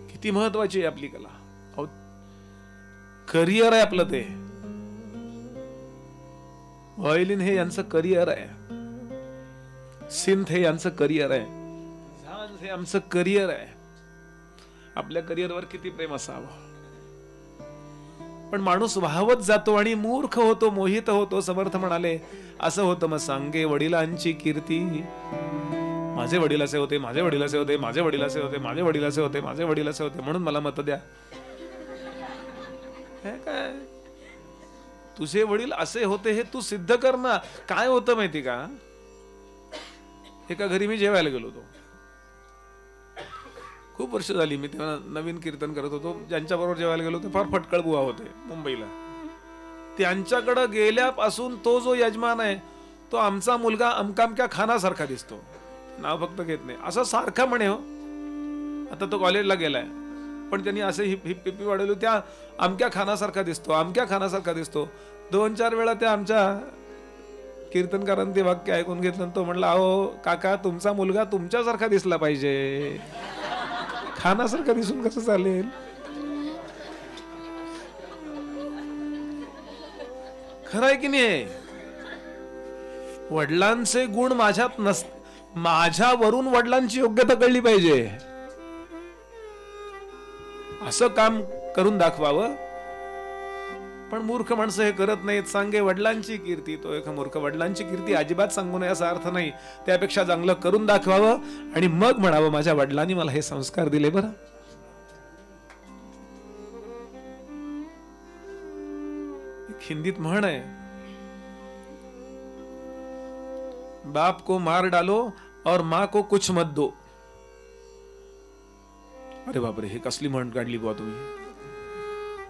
किती महत्वाची आहे आपली कला, करिअर आहे आपलं. ते व्हायोलिन हे यांचं करिअर आहे, सिंथ हे यांचं करिअर आहे, झांज हे आमचं करिअर आहे. आपल्या करिअरवर किती प्रेम असावं. पण माणूस वाहवत जातो आणि मूर्ख होतो, मोहित होतो. समर्थ म्हणाले असं होतं, मग सांगे वडिलांची कीर्ती, माझे वडील असे होते, माझे वडील असे होते, माझे वडील असे होते, माझे वडील असे होते, माझे वडील असे होते, म्हणून मला मत द्या. हे काय, तुझे वडील असे होते हे तू सिद्ध कर ना. काय होतं माहिती का, एका घरी मी जेवायला गेलो होतो, खूप वर्ष झाली, मी तेव्हा नवीन कीर्तन करत होतो. ज्यांच्या बरोबर जेवायला गेलो होतो फार फटकळ बुवा होते मुंबईला. त्यांच्याकडे गेल्यापासून तो जो यजमान आहे तो आमचा मुलगा अमकामक्या खानासारखा दिसतो, नाव फक्त घेत नाही, असं सारखा म्हणे हो. आता तो कॉलेजला गेलाय पण त्यांनी असे हिप्पी वाढवली, त्या अमक्या खानासारखा दिसतो, अमक्या खानासारखा दिसतो. 2-4 वेळा त्या आमच्या कीर्तनकारांनी ते वाक्य ऐकून घेतलं, तो म्हणला अहो काका तुमचा मुलगा तुमच्यासारखा दिसला पाहिजे, खानासारखा दिसून कसं चालेल. खरं आहे की नाही. वडिलांचे गुण माझ्यात नस, माझ्यावरून वडिलांची योग्यता कळली पाहिजे, असं काम करून दाखवावं. पण मूर्ख माणसं हे करत नाहीत. सांगे वडिलांची कीर्ती, तो एक मूर्ख. वडिलांची कीर्ती अजिबात सांगू नये असा अर्थ नाही, त्यापेक्षा चांगलं करून दाखवावं आणि मग म्हणावं माझ्या वडिलांनी मला हे संस्कार दिले. बरं हिंदीत म्हण आहे, बाप को मार डालो और माँ को कुछ मत दो. अरे बापरे, हे कसली म्हण काढली बुवा तुम्ही.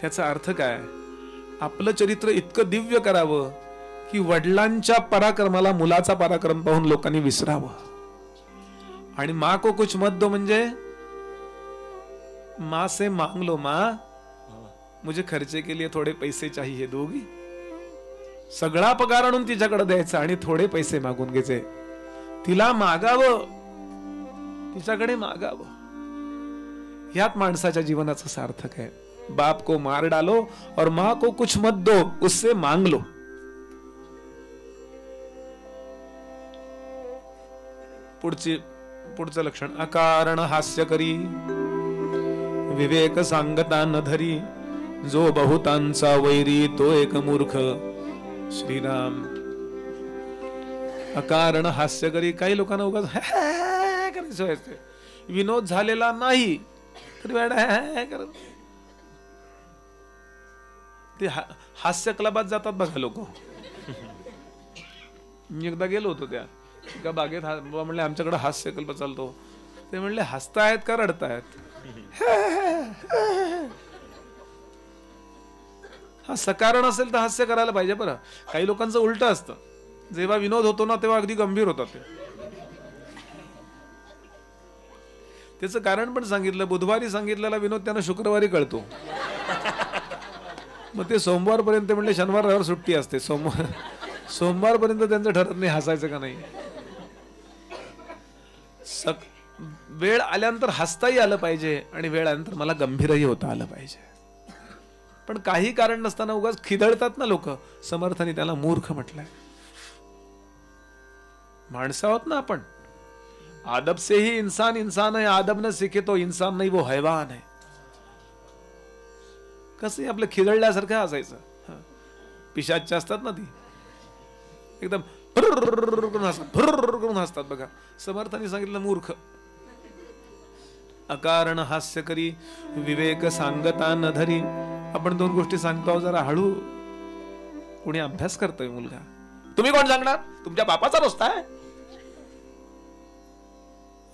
त्याचा अर्थ काय, आपलं चरित्र इतकं दिव्य करावं की वडिलांच्या पराक्रमाला मुलाचा पराक्रम पाहून लोकांनी विसरावं. आणि माँ को कुछ मत दो म्हणजे माँ से मांग लो, माँ मुझे खर्चे के लिए थोड़े पैसे चाहिए, दोगी. सगळा पगार आणून तिच्याकडे द्यायचा आणि थोडे पैसे मागून घ्यायचे. तिला मागावं, तिच्याकडे मागावं. यात माणसाच्या जीवनाचं सार्थक आहे. बाप को मार डालो और माँ को कुछ मत दो, उससे मांग लो. पुढचं लक्षण अकारण हास्य करी, विवेक सांगता न धरी, जो बहुतांचा वैरी तो एक मूर्ख. श्रीराम. अकारण हास्य करी. काही लोकांना उगाच करायची सवय असते. विनोद झालेला नाही तरी करत ते हास्य क्लबात जातात बघा लोक. मी एकदा गेलो होतो त्या एका बागेत. म्हणले आमच्याकडे हास्य क्लब चालतो. ते म्हणले हसतायत का रडतायत? हा सकारण असेल तर हास्य करायला पाहिजे. बरं काही लोकांचं उलट असतं. जेव्हा विनोद होतो ना तेव्हा अगदी गंभीर होतात ते. त्याचं कारण पण सांगितलं. बुधवारी सांगितलेला विनोद त्यांना शुक्रवारी कळतो. मग ते सोमवारपर्यंत म्हणले शनिवार रविवार सुट्टी असते. सोमवारपर्यंत त्यांचं ठरत नाही हसायचं का नाही. वेळ आल्यानंतर हसताही आलं पाहिजे आणि वेळ आल्यानंतर मला गंभीरही होता आलं पाहिजे. पण काही कारण नसताना उगाच खिदळतात ना लोक. समर्थांनी त्याला मूर्ख म्हटलंय. माणसं आहोत ना आपण. आदब से ही इंसान इंसान है, आदब न सीखे तो इंसान नहीं वो हैवान है. कसं आपलं खिदळल्यासारखं असायचं. पिशाच असतात ना ती एकदम करून हसतात बघा. समर्थांनी सांगितलं मूर्ख. अकारण हास्य करी, विवेक सांगता न धरी. आपण दोन गोष्टी सांगतो जरा हळू. कोणी अभ्यास करतोय मुलगा. तुम्ही कोण सांगणार? तुमच्या बापाचा रस्ता आहे.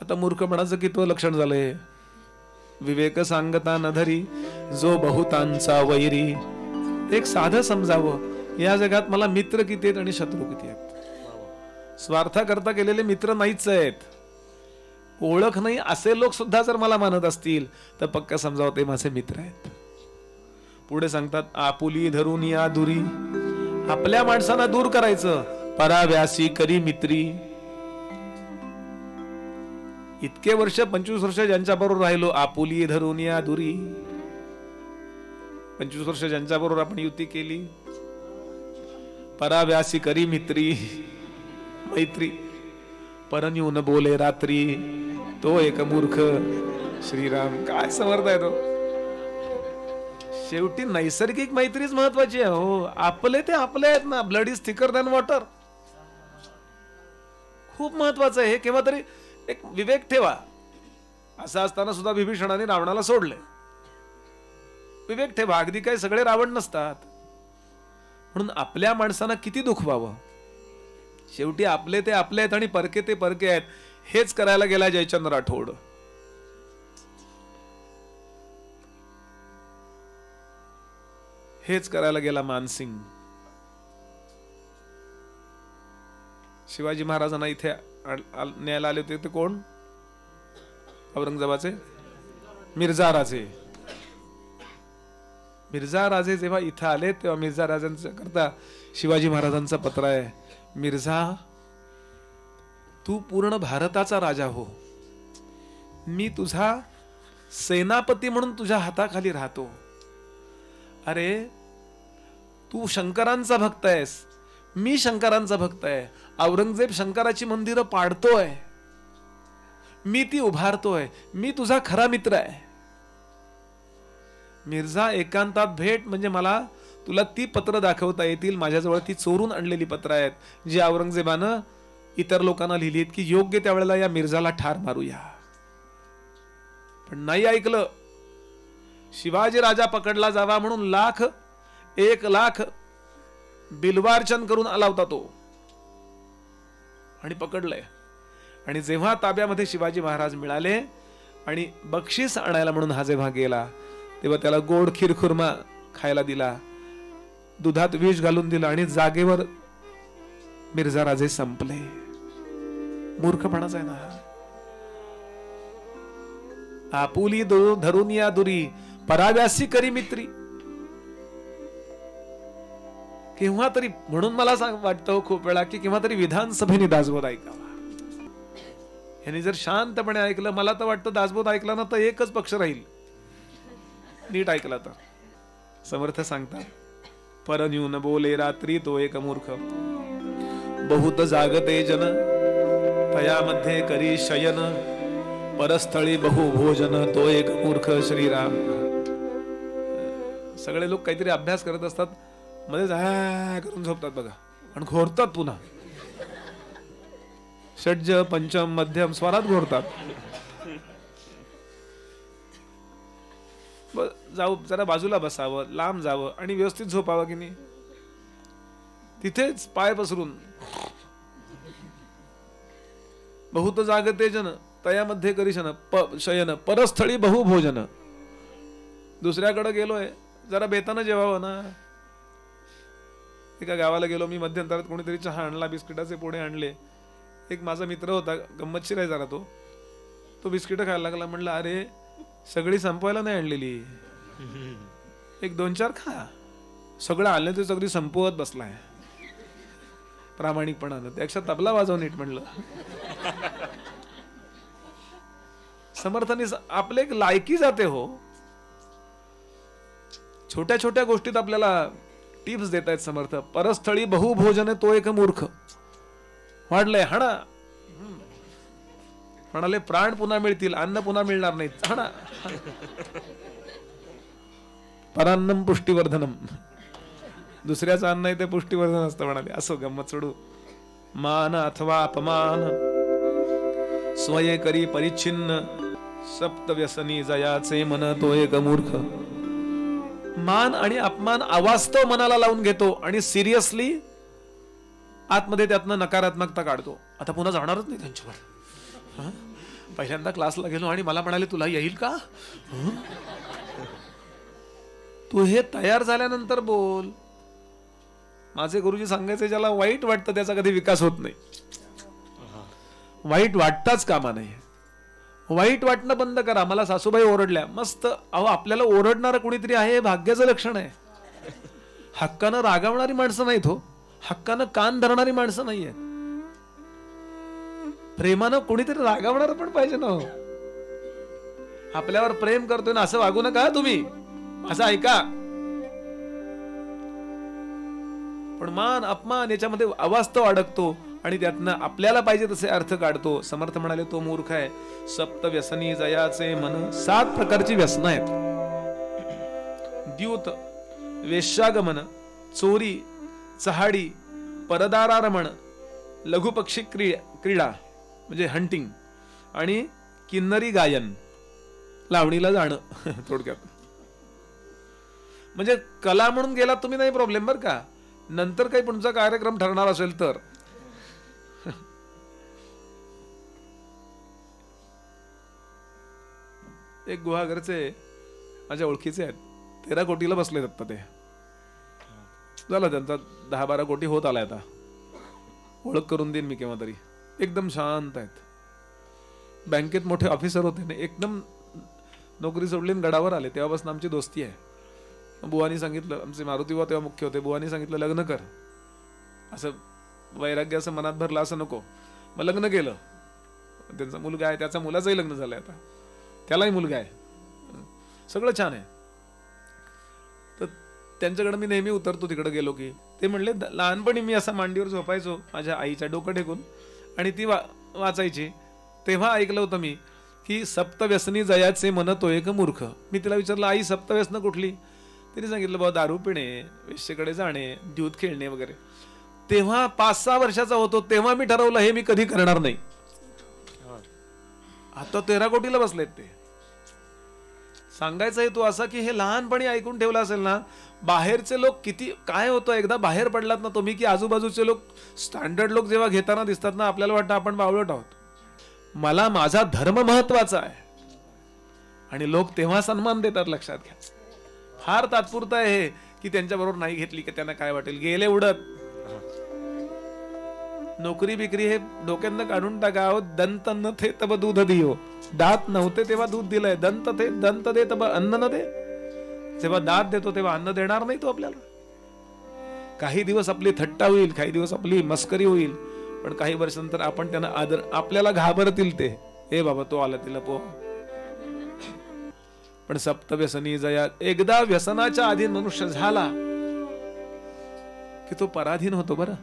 आता मूर्खपणाचं कितवं लक्षण झालंय. विवेक सांगता न धरी, जो बहुतांचा वैरी. एक साधं समजावं. या जगात मला मित्र किती आहेत आणि शत्रू किती आहेत. स्वार्थाकरता केलेले मित्र नाहीच आहेत. ओळख नाही असे लोक सुद्धा जर मला मानत असतील तर पक्का समजावं ते माझे मित्र आहेत. पुढे सांगतात आपुली धरून या दुरी. आपल्या माणसांना दूर करायचं. पराव्यासी करी मित्री. इतके वर्ष 25 वर्ष ज्यांच्या बरोबर राहिलो, आपुली धरून या दुरी. 25 वर्ष ज्यांच्या बरोबर आपण युती केली. पराव्यासी करी मित्री मैत्री. परन येऊन बोले रात्री, तो एक मूर्ख. श्रीराम. काय समर्थ आहे तो. शेवटी नैसर्गिक मैत्रीच महत्वाची आहे. हो आपले ते आपले आहेत ना. Blood is thicker than water. खूप महत्वाचं आहे हे. केव्हा तरी एक विवेक ठेवा. असं असताना सुद्धा विभीषणाने रावणाला सोडले. विवेक ठेवा. अगदी काय सगळे रावण नसतात. म्हणून आपल्या माणसांना किती दुःख व्हावं. शेवटी आपले ते आपले आहेत आणि परके ते परके आहेत. हेच करायला गेला जयचंद राठोड. हेच करायला गेला मानसिंग. शिवाजी महाराजांना इथे न्यायला आले होते ते कोण? औरंगजेबाचे मिर्झा राजे. मिर्झा राजे जेव्हा इथं आले तेव्हा मिर्झा राजांच्या करता शिवाजी महाराजांचा पत्र आहे. मिर्झा, तू पूर्ण भारताचा राजा हो. मी तुझा सेनापती म्हणून तुझ्या हाताखाली राहतो. अरे तू शंकरांचा भक्त आहेस. मी शंकरांचा भक्त आहे. औरंगजेब शंकराची मंदिरं पाडतोय. मी ती उभारतोय. मी तुझा खरा मित्र आहे. मिर्झा, एकांतात भेट म्हणजे मला तुला ती पत्र दाखवता येतील. माझ्याजवळ ती चोरून आणलेली पत्र आहेत जी औरंगजेबानं इतर लोकांना लिहिली आहेत की योग्य त्यावेळेला या मिर्झाला ठार मारूया. पण नाही ऐकलं. शिवाजी राजा पकडला जावा म्हणून 1,00,000 बिल्वार्चन करून आला होता तो आणि पकडलंय. आणि जेव्हा ताब्यामध्ये शिवाजी महाराज मिळाले आणि बक्षीस आणायला म्हणून हा जेव्हा गेला तेव्हा त्याला गोड खीरखुर्मा खायला दिला. दुधात विष घालून दिलं आणि जागेवर मिर्झा राजे संपले. मूर्खपणाचा आहे ना. आपुली धरून या दुरी, पराव्यासी करी मित्री. केव्हा तरी, म्हणून मला वाटतं खूप वेळा की केव्हा तरी विधानसभेने दासबोध ऐकावा. यांनी जर शांतपणे ऐकलं, मला तर वाटतं दासबोध ऐकला ना तर एकच पक्ष राहील, नीट ऐकला तर. समर्थ सांगतात, परन्यून बोले रात्री तो एक मूर्ख, बहुत जागते जन तयामध्ये करी शयन, परस्थळी बहुभोजन तो एक मूर्ख श्रीराम. सगळे लोक काहीतरी अभ्यास करत असतात, मध्ये करून झोपतात बघा, आणि घोरतात पुन्हा. षड्ज पंचम मध्यम स्वरात घोरतात. जाऊ जरा बाजूला बसावं, लांब जावं आणि व्यवस्थित झोपावं की नाही. तिथेच पाय पसरून बहुत जागते जन तयामध्ये करीशन शयन, परस्थळी बहुभोजन. दुसऱ्याकडे गेलोय, जरा बेतानं जेवावं ना. एका गावाला गेलो मी, मध्यंतरात कोणीतरी चहा आणला, बिस्किटाचे पुडे आणले. एक माझा मित्र होता, गंमतशीर आहे जरा तो बिस्किट खायला लागला. म्हणलं, अरे सगळी संपवायला नाही आणलेली, एक 2-4 खा. सगळं आणलं ते सगळी संपवत बसलाय प्रामाणिकपणानं. त्यापेक्षा तबला वाजव नीट म्हणलं. समर्थांनी आपले एक लायकी जाते हो. छोट्या छोट्या गोष्टीत आपल्याला टिप्स देत आहेत समर्थ. परस्थळी बहुभोजन तो एक मूर्ख. वाढलंय हाणा, म्हणाले प्राण पुन्हा मिळतील, अन्न पुन्हा मिळणार नाही, हाणा. परान्नम पुष्टिवर्धनम, दुसऱ्याचं अन्न आहे ते पुष्टिवर्धन असतं म्हणाले. असो गंमत सोडू. मान अथवा अपमान स्वये करी परिच्छिन्न, सप्त व्यसनी जयाचे मन तो एक मूर्ख. मान आणि अपमान अवास्तव मनाला लावून घेतो आणि सिरियसली आतमध्ये त्यातनं नकारात्मकता काढतो. आता पुन्हा जाणारच नाही त्यांच्यावर. पहिल्यांदा क्लासला गेलो आणि मला म्हणाले तुला येईल का. तू हे तयार झाल्यानंतर बोल. माझे गुरुजी सांगायचे, ज्याला वाईट वाटतं त्याचा कधी विकास होत नाही. वाईट वाटताच कामा नाही. वाईट वाटणं बंद करा. मला सासूबाई ओरडल्या, मस्त. अहो, आपल्याला ओरडणारं कोणीतरी आहे हे भाग्याचं लक्षण आहे. हक्कानं रागावणारी माणसं नाहीत हो, हक्कानं कान धरणारी माणसं नाहीयेत. प्रेमानं कोणीतरी रागावणार पण पाहिजे ना हो. आपल्यावर प्रेम करतोय ना, असं वागू नका तुम्ही, असं ऐका. पण मान अपमान याच्यामध्ये अवास्तव अडकतो आणि त्यातनं आपल्याला पाहिजे तसे अर्थ काढतो. समर्थ म्हणाले तो मूर्ख आहे. सप्त व्यसनी जयाचे मन, 7 प्रकारची व्यसन आहेत. द्यूत, वेश्यागमन, चोरी, चहाडी, परदारारमण, लघुपक्षी क्रीडा म्हणजे हंटिंग, आणि किन्नरी गायन, लावणीला जाणं. थोडक्यात म्हणजे कला म्हणून गेला तुम्ही नाही प्रॉब्लेम बरं का. नंतर काही तुमचा कार्यक्रम ठरणार असेल तर. एक गुहागरचे माझ्या ओळखीचे आहेत, 13 कोटीला बसले आता. ते झालं त्यांचा 10-12 कोटी होत आलाय आता. ओळख करून देईन मी केव्हा तरी. एकदम शांत आहेत. बँकेत मोठे ऑफिसर होते ना, एकदम नोकरी सोडली गडावर आले. तेव्हापासून आमची दोस्ती आहे. बुवानी सांगितलं, आमचे मारुती बुवा तेव्हा मुख्य होते, बुवानी सांगितलं लग्न कर. असं वैराग्य असं मनात भरलं असं नको. मग लग्न केलं. त्यांचा मुलगा आहे, त्याचा मुलाचंही लग्न झालंय आता, त्यालाही मुलगा आहे, सगळं छान आहे. तर त्यांच्याकडे मी नेहमी उतरतो तिकडे गेलो की. ते म्हणले लहानपणी मी असा मांडीवर झोपायचो माझ्या आईच्या डोकं टेकून आणि ती वाचायची. तेव्हा ऐकलं होतं मी की सप्तव्यसनी जयाचे मन तो एक मूर्ख. मी तिला विचारलं, आई सप्तव्यसन कुठली. तिने सांगितलं, बाबा दारू पिणे, वेश्येकडे जाणे, द्यूत खेळणे वगैरे. तेव्हा 5-6 वर्षाचा होतो तेव्हा मी ठरवलं हे मी कधी करणार नाही. आता 13 कोटीला बसलेत ते. सांगायचा हेतू असा की हे लहानपणी ऐकून ठेवलं असेल ना. बाहेरचे लोक किती काय होतं, एकदा बाहेर पडलात ना तुम्ही की आजूबाजूचे लोक, स्टँडर्ड लोक जेव्हा घेताना दिसतात ना, आपल्याला वाटतं आपण बावळट आहोत. मला माझा धर्म महत्वाचा आहे आणि लोक तेव्हा सन्मान देतात. लक्षात घ्या, फार तात्पुरतं आहे हे की त्यांच्याबरोबर नाही घेतली की त्यांना काय वाटेल, गेले उडत. नोकरी बिक्री हे डोक्यातनं काढून टाका. दंत न थे तब दूध दियो, दात नव्हते तेव्हा दूध दिलंय. दंत दे तब अन्न न दे, जेव्हा दात देतो तेव्हा अन्न देणार नाही तो आपल्याला. काही दिवस आपली थट्टा होईल, काही दिवस आपली मस्करी होईल, पण काही वर्षांतर आपण त्यांना आदर, आपल्याला घाबरतील ते, ए बाबा तो आला तिला पो. पण सप्तव्यसनी जया, एकदा व्यसनाच्या अधीन मनुष्य झाला की तो पराधीन होतो बरं.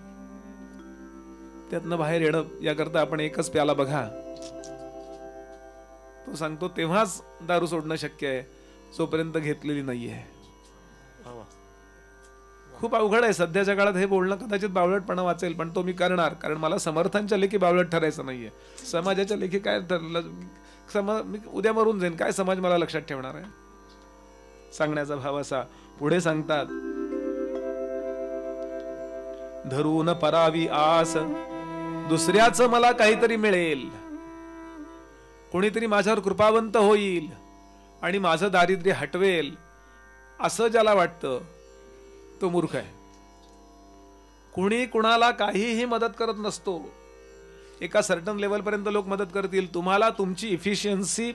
त्यातनं बाहेर येणं याकरता आपण एकच प्याला बघा. तो सांगतो तेव्हाच दारू सोडणं शक्य आहे जोपर्यंत घेतलेली नाहीये. खूप अवघड आहे सध्याच्या काळात हे बोलणं. कदाचित बावळटपणा वाचेल, पण तो मी करणार, कारण मला समर्थांच्या लेखी बावळट ठरायचं नाहीये. समाजाच्या लेखी काय ठरलं, मी उद्या मरून जाईन, काय समाज मला लक्षात ठेवणार आहे. सांगण्याचा भाव असा. पुढे सांगतात, धरून परावी आस, दुसऱ्याचं मला काहीतरी मिळेल, कोणीतरी माझ्यावर कृपावंत होईल आणि माझं दारिद्र्य हटवेल, असं ज्याला वाटतं तो मूर्ख आहे. कुणी कुणाला काहीही मदत करत नसतो. एका सर्टन लेवल पर्यंत लोक मदत करतील, तुम्हाला तुमची इफिशियन्सी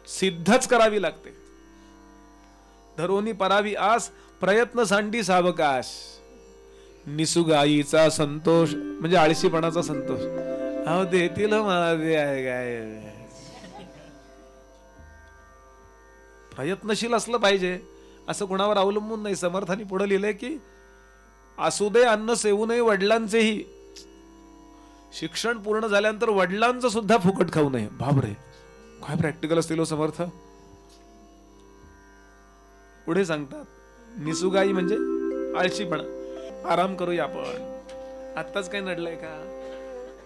सिद्धच करावी लागते. धरोनी परावी आस, प्रयत्न सांडी सावकाश, निसुगाईचा संतोष म्हणजे आळशीपणाचा संतोष. अहो देतील मला ते आहे काय. प्रयत्नशील असलं पाहिजे, असं कुणावर अवलंबून नाही. समर्थांनी पुढे लिहिलंय की असू दे अन्न सेवू नये वडिलांचेही. शिक्षण पूर्ण झाल्यानंतर वडिलांचं सुद्धा फुकट खाऊ नये. बापरे, काय प्रॅक्टिकल असतील हो समर्थ. पुढे सांगतात, निसुगाई म्हणजे आळशीपणा. आराम करूया आपण, आत्ताच काय नडलंय का,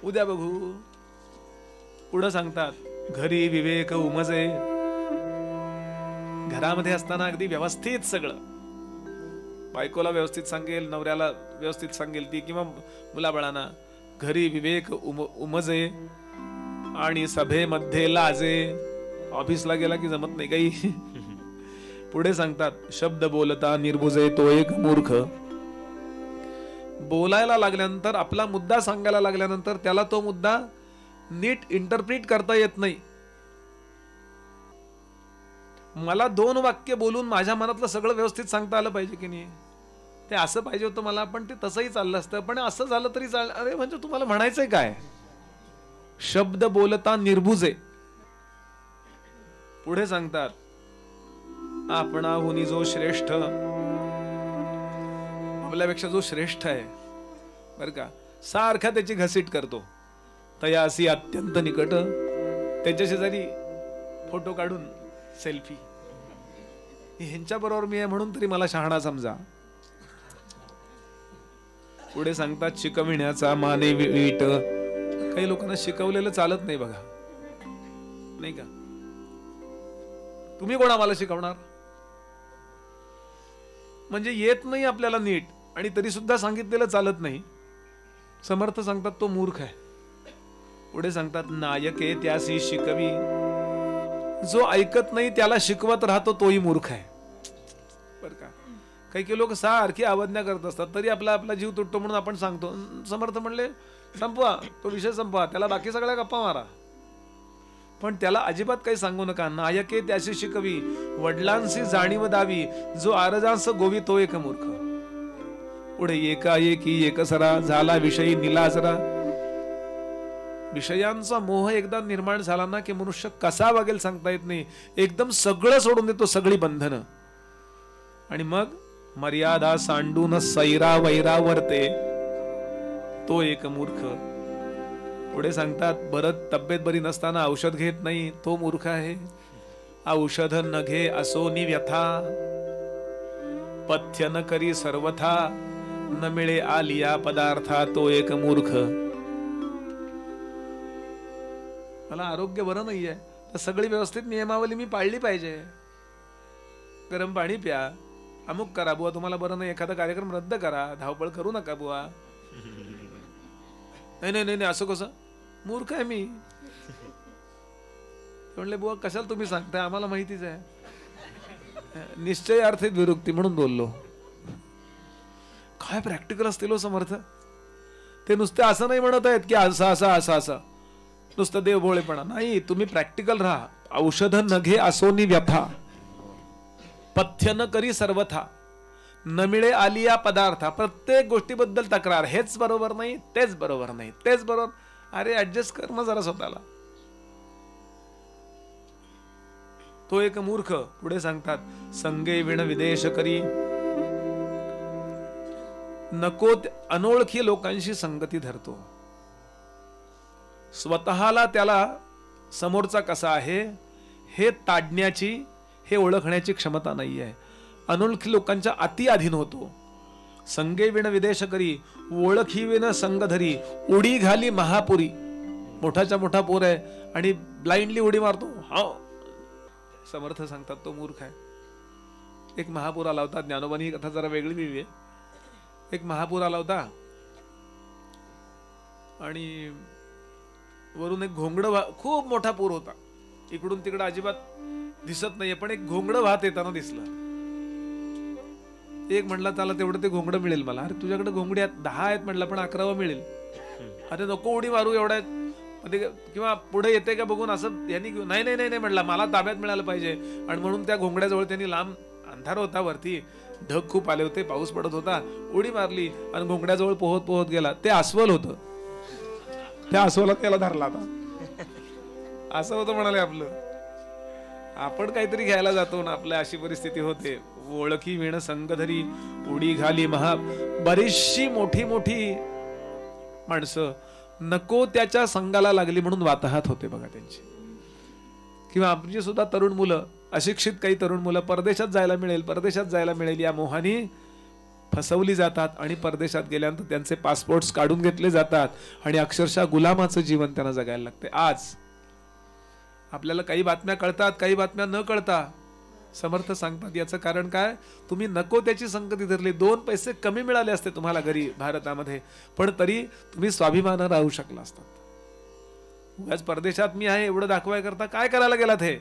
उद्या बघू. पुढे सांगतात, घरी विवेक उमजे, घरामध्ये असताना अगदी व्यवस्थित सगळं, बायकोला व्यवस्थित सांगेल, नवऱ्याला व्यवस्थित सांगेल ती, किंवा मुलाबाळांना. घरी विवेक उमजे आणि सभेमध्ये लाजे. ऑफिसला गेला की जमत नाही काही. पुढे सांगतात, शब्द बोलता निर्बुजे तो एक मूर्ख. बोलायला लागल्यानंतर, आपला मुद्दा सांगायला लागल्यानंतर त्याला तो मुद्दा नीट इंटरप्रिट करता येत नाही. मला 2 वाक्य बोलून माझ्या मनातलं सगळं व्यवस्थित सांगता आलं पाहिजे की नाही. ते असं पाहिजे होतं मला, पण ते तसंही चाललं असतं. पण असं झालं तरी चाल. अरे म्हणजे तुम्हाला म्हणायचंय काय. शब्द बोलता निर्बुजे. पुढे सांगतात, आपणाहुनी जो श्रेष्ठ, आपल्यापेक्षा जो श्रेष्ठ आहे बर का, सारखा त्याची घसीट करतो. तयासी अत्यंत निकट, त्याच्या शेजारी फोटो काढून सेल्फी. ह्यांच्या बरोबर मी आहे म्हणून तरी मला शहाणा समजा. पुढे सांगतात, शिकविण्याचा माने वीट. काही लोकांना शिकवलेलं चालत नाही बघा, नाही का. तुम्ही कोण आम्हाला शिकवणार. म्हणजे येत नाही आपल्याला नीट, आणि तरी सुद्धा सांगितलेलं चालत नाही. समर्थ सांगतात तो मूर्ख आहे. पुढे सांगतात, नायके त्यासी शिकवी. जो ऐकत नाही त्याला शिकवत राहतो तोही मूर्ख आहे बर का. काही लोक सारखी आवाजण्या करत असतात, तरी आपला जीव तुटतो म्हणून आपण सांगतो. समर्थ म्हणले संपवा तो विषय, संपवा, त्याला बाकी सगळ्या गप्पा मारा, पण त्याला अजिबात काही सांगू नका. नायके त्याशी शिकवी, वडिलांशी जाणीव दावी, जो आरजांस गोवी तो एक मूर्ख. पुढे एकाएकी एकसरा, झाला विषयी निलाजरा. विषयांचा मोह एकदा निर्माण झाला ना की मनुष्य कसा वागेल सांगता येत नाही. एकदम सगळं सोडून देतो, सगळी बंधनं, आणि मग मर्यादा सांडून सैरा वैरा वर्ते तो एक मूर्ख. पुढे सांगतात, बरं तब्येत बरी नसताना औषध घेत नाही तो मूर्ख आहे. औषध न घे असोनी व्यथा, पथ्य न करी सर्वथा, न मिळे आलिया पदार्था तो एक मूर्ख. मला आरोग्य बरं नाहीये तर सगळी व्यवस्थित नियमावली मी पाळली पाहिजे. गरम पाणी प्या, अमुक करा बुवा, तुम्हाला बरं नाही एखादा कार्यक्रम रद्द करा, धावपळ करू नका बुवा. नाही नाही नाही असं कसं, मूर्ख आहे मी. म्हणले बुवा कशाला तुम्ही सांगताय, आम्हाला माहितीच आहे. निश्चयार्थित विरुक्ती म्हणून बोललो. काय प्रॅक्टिकल असतील समर्थ. ते नुसते असं नाही म्हणत आहेत की असं असं असं असं नुसतं देवभोळेपणा नाही. तुम्ही प्रॅक्टिकल राहा. औषध न घे असोनी व्यथा, पथ्य न करी सर्वथा, न मिळे आलिया पदार्थ, प्रत्येक गोष्टीबद्दल तक्रार, हेच बरोबर नाही, तेच बरोबर नाही, तेच बरोबर. अरे ऍडजस्ट कर ना जरा स्वतःला. तो एक मूर्ख पुढे सांगतात, संगे विण विदेश करी, नको अनोळखी लोकांशी संगती धरतो. स्वतःला त्याला समोरचा कसा आहे हे ताडण्याची, हे ओळखण्याची क्षमता नाही आहे. अनोळखी लोकांच्या अति अधीन होतो. संगे विण विदेश करी, ओळखी विण संग धरी, उडी घाली महापुरी. मोठाच्या मोठा पोर आहे आणि ब्लाइंडली उडी मारतो. हा, समर्थ सांगतात तो मूर्ख आहे. एक महापूर आला होता. ज्ञानोबानी ही कथा जरा वेगळी लिहिली आहे. एक महापूर आला होता आणि वरून एक घोंगडं, खूप मोठा पूर होता. इकडून तिकडं अजिबात दिसत नाहीये, पण एक घोंगडं वाहत येताना दिसलं. एक म्हणला त्याला तेवढं ते घोंगडं मिळेल मला. अरे तुझ्याकडे घोंगडी आहेत 10 आहेत म्हटलं, पण 11वं मिळेल. अरे नको उडी मारू एवढ्या, किंवा पुढे येते का बघून असं यांनी, नाही नाही नाही म्हटलं, मला ताब्यात मिळालं पाहिजे. आणि म्हणून त्या घोंगड्याजवळ त्यांनी, लांब अंधार होता, वरती ढग खूप आले होते, पाऊस पडत होता, उडी मारली आणि घोंगड्याजवळ पोहत पोहत गेला. ते अस्वल होतं. त्या अस्वलात त्याला धरला आता. असं होतं म्हणाले आपलं. आपण काहीतरी घ्यायला जातो ना, आपल्या अशी परिस्थिती होते. ओळखी विण संगधरी, उडी घाली महा. बरीचशी मोठी मोठी माणसं नको त्याच्या संघाला लागली म्हणून वाताहत होते बघा त्यांची. किंवा आमची सुद्धा तरुण मुलं, अशिक्षित काही तरुण मुलं परदेशात जायला मिळेल, परदेशात जायला मिळेल या मोहानी फसवली जातात आणि परदेशात गेल्यानंतर त्यांचे पासपोर्ट्स काढून घेतले जातात आणि अक्षरशः गुलामाचं जीवन त्यांना जगायला लागते. आज आपल्याला काही बातम्या कळतात, काही बातम्या न कळता. समर्थ सांगतात याचं कारण काय, तुम्ही नको त्याची संगती धरली. 2 पैसे कमी मिळाले असते तुम्हाला घरी भारतामध्ये, पण तरी तुम्ही स्वाभिमानानं राहू शकला असतात. उगाच परदेशात मी आहे एवढं दाखवाय करता काय करायला गेलात हे,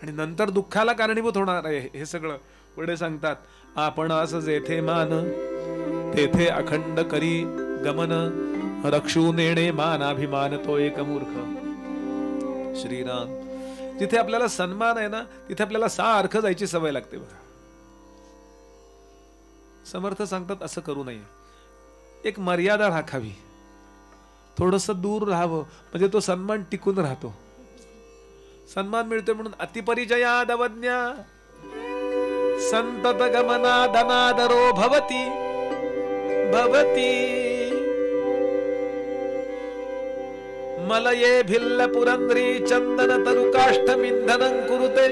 आणि नंतर दुःखाला कारणीभूत होणार आहे हे सगळं. पुढे सांगतात, आपण असं जेथे मान तेथे अखंड करी गमन, रक्षू नेणे मानाभिमान तो एक मूर्ख. श्रीराम. जिथे आपल्याला सन्मान आहे ना, तिथे आपल्याला सारखं जायची सवय लागते बघा. समर्थ सांगतात असं करू नये. एक मर्यादा राखावी, थोडस दूर राहावं, म्हणजे तो सन्मान टिकून राहतो. सन्मान मिळतोय म्हणून अतिपरिचयाद अवज्ञा, संतत गमना धनादरो भवती भवती. मलये भिल्ल पुरंद्री चंदन तरुकाष्ठमिंधनं कुरुते.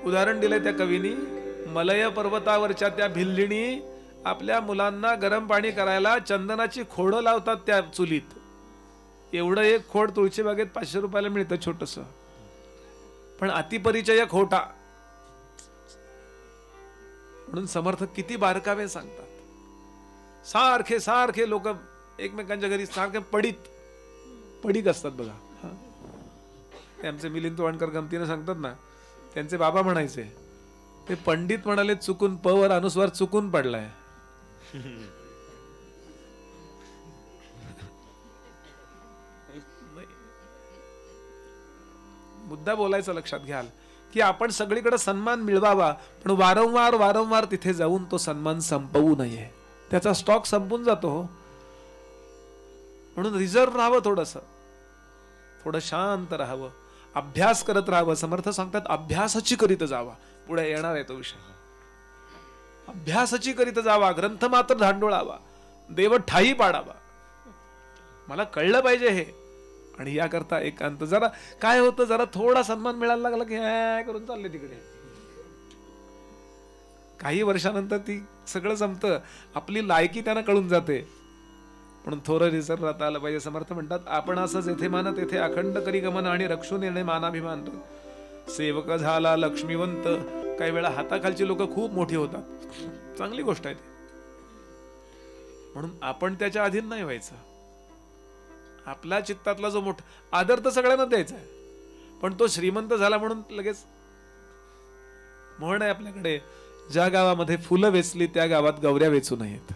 उदाहरण दिले त्या कवीनी. मलय पर्वतावरच्या त्या भिल्लिणी आपल्या मुलांना गरम पाणी करायला चंदनाची खोडं लावतात त्या चुलीत. एवढं एक खोड तुळशी बागेत 500 रुपयाला मिळतं छोटस. पण अतिपरिचय खोटा. म्हणून समर्थ किती बारकावे सांगतात. सारखे सारखे लोक एकमेकांच्या घरी सारखे पडीक असतात बघा. ते आमचे मिलिंद तोंडकर गमतीने सांगतात ना, त्यांचे बाबा म्हणायचे, ते पंडित म्हणाले चुकून प वर अनुस्वार चुकून पडलाय. मुद्दा बोलायचा लक्षात घ्याल की आपण सगळीकडे सन्मान मिळवावा, पण वारंवार वारंवार तिथे जाऊन तो सन्मान संपवू नये. त्याचा स्टॉक संपून जातो. म्हणून रिझर्व राहावं, थोडं शांत राहावं, अभ्यास करत राहावं. समर्थ सांगतात अभ्यासाची करीत जावा. पुढे येणार आहे तो विषय. अभ्यासाची करीत जावा, ग्रंथ मात्र धांडोळावा, देव ठाई पाडावा. मला कळलं पाहिजे हे. आणि याकरता एकांत. जरा काय होतं, जरा थोडा सन्मान मिळायला लागला की करून चालले तिकडे. काही वर्षानंतर ती सगळं जमतं, आपली लायकी त्यांना कळून जाते. म्हणून थोडं रिझर्व राहता आलं पाहिजे. समर्थ म्हणतात, आपण असं जेथे मान तेथे अखंड करी गमन आणि रक्षून येणे मानाभिमान. सेवक झाला लक्ष्मीवंत. काही वेळा हाताखालची लोक खूप मोठी होतात, चांगली गोष्ट आहे ती. म्हणून आपण त्याच्या अधीन नाही व्हायचं. आपल्या चित्तातला जो मोठा आदर तर सगळ्यांना द्यायचा आहे, पण तो श्रीमंत झाला म्हणून लगेच. म्हण आहे आपल्याकडे, ज्या गावामध्ये फुलं वेचली त्या गावात गौऱ्या वेचू नयेत.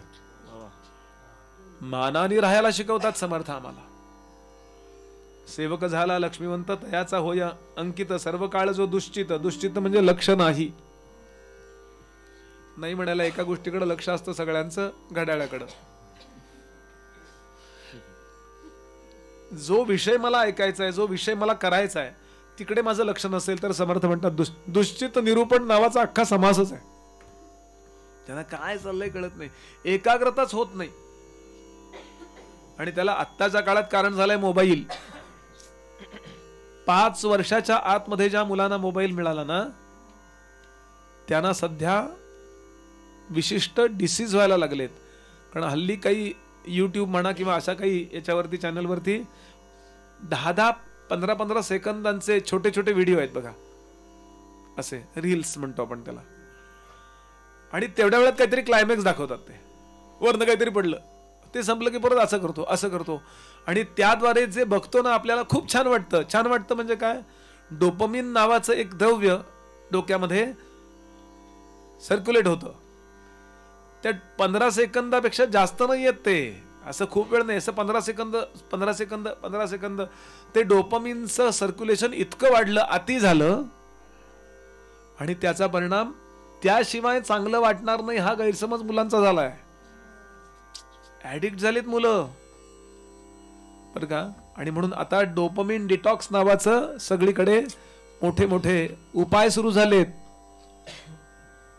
मानाने राहायला शिकवतात समर्थ आम्हाला. सेवक झाला लक्ष्मीवंत तयाचा होय अंकित सर्व काळ जो दुश्चित. दुश्चित म्हणजे लक्ष नाही. नाही म्हणायला एका गोष्टीकडे लक्ष असतं सगळ्यांचं, घड्याळाकडं. जो विषय मला ऐकायचा आहे, जो विषय मला करायचा आहे, तिकडे माझं लक्ष नसेल तर समर्थ म्हणतात दुश्चित निरूपण नावाचा अख्खा समासच आहे. त्यांना काय चाललंय कळत नाही, एकाग्रताच होत नाही. आणि त्याला आत्ताच्या काळात कारण झालंय मोबाईल. 5 वर्षाच्या आतमध्ये ज्या मुलांना मोबाईल मिळाला ना, त्यांना सध्या विशिष्ट डिसीज व्हायला लागलेत. कारण हल्ली काही यूट्यूब म्हणा किंवा अशा काही याच्यावरती चॅनलवरती 10-10, 15-15 सेकंदांचे छोटे छोटे व्हिडिओ आहेत बघा, असे रील्स म्हणतो आपण त्याला. आणि तेवढ्या वेळात काहीतरी क्लायमॅक्स दाखवतात. ते वरनं काहीतरी पडलं, ते संपलं की परत असं करतो. आणि त्याद्वारे जे बघतो ना, आपल्याला खूप छान वाटतं. छान वाटतं म्हणजे काय, डोपामिन नावाचं एक द्रव्य डोक्यामध्ये सर्क्युलेट होतं. त्या 15 सेकंदापेक्षा जास्त नाही येत ते, असं खूप वेळ नाही, असं 15 सेकंद ते डोपामिनचं सर्क्युलेशन इतकं वाढलं, अति झालं. आणि त्याचा परिणाम त्याशिवाय चांगलं वाटणार नाही हा गैरसमज मुलांचा झालाय. ऍडिक्ट झालीत मुलं बरं का. आणि म्हणून आता डोपामिन डिटॉक्स नावाचं सगळीकडे मोठे मोठे उपाय सुरू झालेत.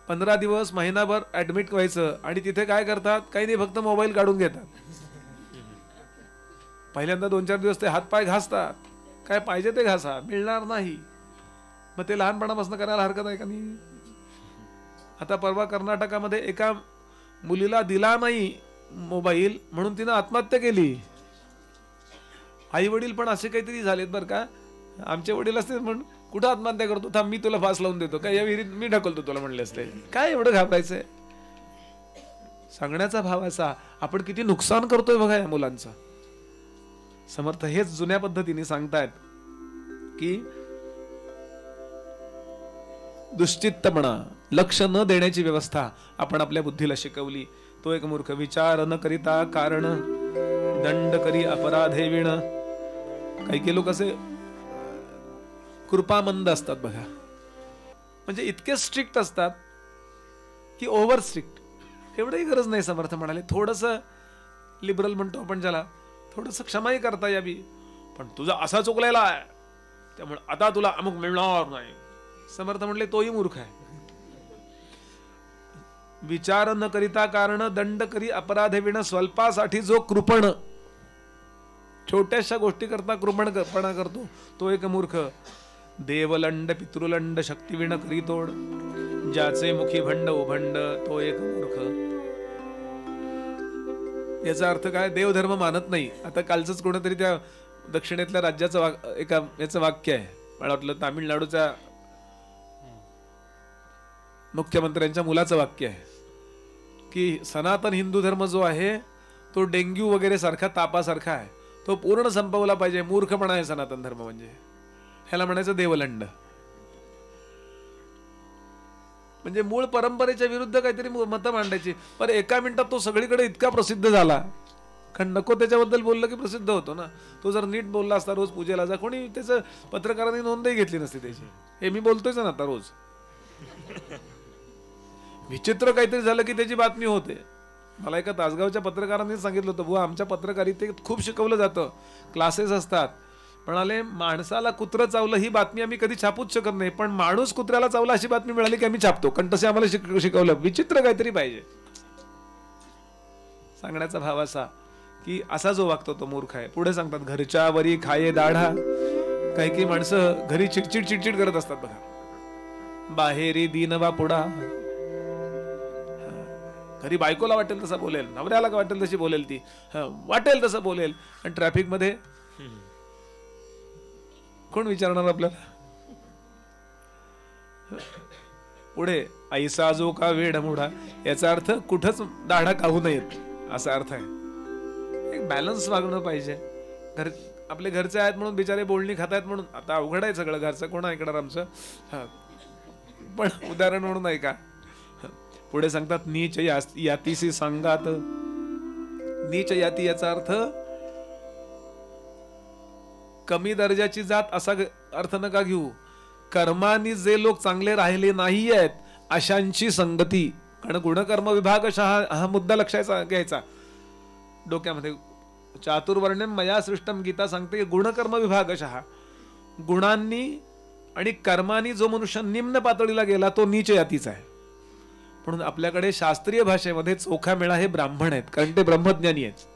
15 दिवस, महिनाभर ऍडमिट व्हायचं आणि तिथे काय करतात, काही नाही, फक्त मोबाईल काढून घेतात. पहिल्यांदा 2-4 दिवस ते हातपाय घासतात, काय पाहिजे ते घासा, मिळणार नाही. मग ते लहानपणापासून करायला हरकत आहे का नाही. आता परवा कर्नाटकामध्ये एका मुलीला दिला नाही मोबाईल म्हणून तिनं आत्महत्या केली. आई वडील पण असे काहीतरी झालेत बरं का. आमचे वडील असते म्हणून कुठं आत्महत्या करतो, थांब मी तुला फास लावून देतो, काय या विहिरीत मी ढकलतो तुला म्हणले असते. काय एवढं घाबरायचंय. सांगण्याचा भाव असा, आपण किती नुकसान करतोय बघा या मुलांचं. समर्थ हेच जुन्या पद्धतीने सांगतायत की दुश्चित्तपणा, लक्ष न देण्याची व्यवस्था आपण आपल्या बुद्धीला शिकवली. तो एक मूर्ख. विचार न करिता कारण दंड करी अपराधे विण. काही लोक असे कृपामंद असतात बघा, म्हणजे इतके स्ट्रिक्ट असतात की ओव्हर स्ट्रिक्ट. एवढंही गरज नाही. समर्थ म्हणाले थोडंसं लिबरल म्हणतो आपण ज्याला, थोडंसं क्षमाही करता यावी. पण तुझा असा चुकलेला आहे त्यामुळे आता तुला अमुक मिळणार नाही. समर्थ म्हणले तोही मूर्ख आहे. विचार न करिता कारण दंड करी अपराधे विण. स्वल्पासाठी जो कृपण, छोट्याशा गोष्टी करता कृपणपणा करतो, तो एक मूर्ख. देवलंड पितृलंड शक्तिविण करी तोड. ज्याचे मुखी भंड उभंड, तो एक मूर्ख. याचा अर्थ काय, देवधर्म मानत नाही. आता कालचंच कोणीतरी त्या दक्षिणेतल्या राज्याचं एका याचं वाक्य आहे, मला वाटलं तामिळनाडूच्या मुख्यमंत्र्यांच्या मुलाचं वाक्य आहे की सनातन हिंदू धर्म जो आहे तो डेंग्यू वगैरे सारखा तापासारखा आहे, तो पूर्ण संपवला पाहिजे. मूर्खपणा आहे सनातन धर्म म्हणजे. ह्याला म्हणायचं देवलंड. म्हणजे मूळ परंपरेच्या विरुद्ध काहीतरी मतं मांडायची. पण एका मिनिटात तो सगळीकडे इतका प्रसिद्ध झाला, कारण नको त्याच्याबद्दल बोललं की प्रसिद्ध होतो ना. तो जर नीट बोलला असता, रोज पूजेला जा, कोणी त्याचं पत्रकारांनी नोंदही घेतली नसती त्याची. हे मी बोलतोयच ना आता रोज. विचित्र काहीतरी झालं की त्याची बातमी होते. मला एका तासगावच्या पत्रकारांनी सांगितलं होतं, बुवा आमच्या पत्रकारितेत खूप शिकवलं जातं, क्लासेस असतात. म्हणाले माणसाला कुत्रं चावलं ही बातमी आम्ही कधी छापूच शकत नाही, पण माणूस कुत्र्याला चावला अशी बातमी मिळाली की आम्ही छापतो, कारण तसे आम्हाला शिकवलं. विचित्र काहीतरी पाहिजे. सांगण्याचा भाव असा की असा जो वागतो तो मूर्ख आहे. पुढे सांगतात घरच्या वरी खाये दाढा. काही माणसं घरी चिडचिड करत असतात बघा. बाहेरी दीनवा पुढा. घरी बायकोला वाटेल तसा बोलेल, नवऱ्याला वाटेल तशी बोलेल, ती वाटेल तसं बोलेल. आणि ट्रॅफिक मध्ये कोण विचारणार आपल्याला. पुढे ऐसा जो का वेड मुडा. याचा अर्थ कुठंच दाढा काहू नयेत असा अर्थ आहे. एक बॅलन्स वागणं पाहिजे. आपले घरचे आहेत म्हणून बिचारे बोलणी खातायत म्हणून आता अवघड आहे सगळं. घरचं कोण ऐकणार आमचं. पण उदाहरण म्हणून ऐका. पुढे सांगतात नीच यातीसी सांगात. नीच याती याचा अर्थ कमी दर्जाची जात असा अर्थ नका घेऊ. कर्मानी जे लोक चांगले राहिले नाही आहेत अशांची संगती. कारण गुणकर्म विभागशः हा मुद्दा लक्षात घ्यायचा डोक्यामध्ये. चातुर्वर्ण्यम मया सृष्टम गीता सांगते गुणकर्म विभागशः. गुणांनी आणि कर्मानी जो मनुष्य निम्न पातळीला गेला तो नीच जातीचा आहे. म्हणून आपल्याकडे शास्त्रीय भाषेमध्ये चोखा मेळा हे ब्राह्मण आहेत, कारण ते ब्रह्मज्ञानी आहेत.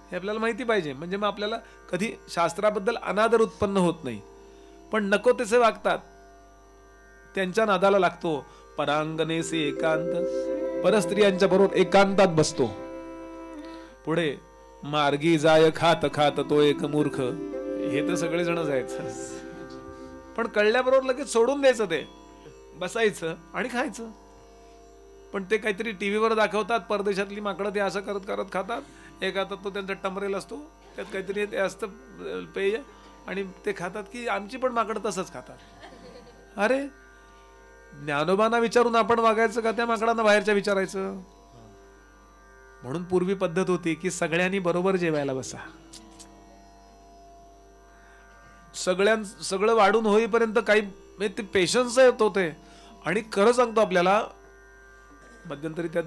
हे आपल्याला माहिती पाहिजे. म्हणजे मग आपल्याला कधी शास्त्राबद्दल अनादर उत्पन्न होत नाही. पण नको तसे वागतात त्यांच्या नादाला लागतो. परांगणेसे एकांत, परस्त्रियांच्या बरोबर एकांतात बसतो. पुढे मार्गी जाय खात खात तो एक मूर्ख. हे तर सगळे जण जायचं, पण कळल्याबरोबर लगेच सोडून द्यायचं. ते बसायचं आणि खायचं. पण ते काहीतरी टीव्हीवर दाखवतात, परदेशातली माकडं ते असं करत करत खातात. एक हातात तो त्यांचा टमरेल असतो, त्यात काहीतरी ते असतं पेय, आणि ते खातात की आमची पण माकडं तसंच खातात. अरे ज्ञानोबांना विचारून आपण वागायचं का त्या माकडांना बाहेरच्या विचारायचं? म्हणून पूर्वी पद्धत होती की सगळ्यांनी बरोबर जेवायला बसा. सगळं वाढून होईपर्यंत काही ते पेशन्स येत होते. आणि खरं सांगतो आपल्याला, मध्यंतरी त्या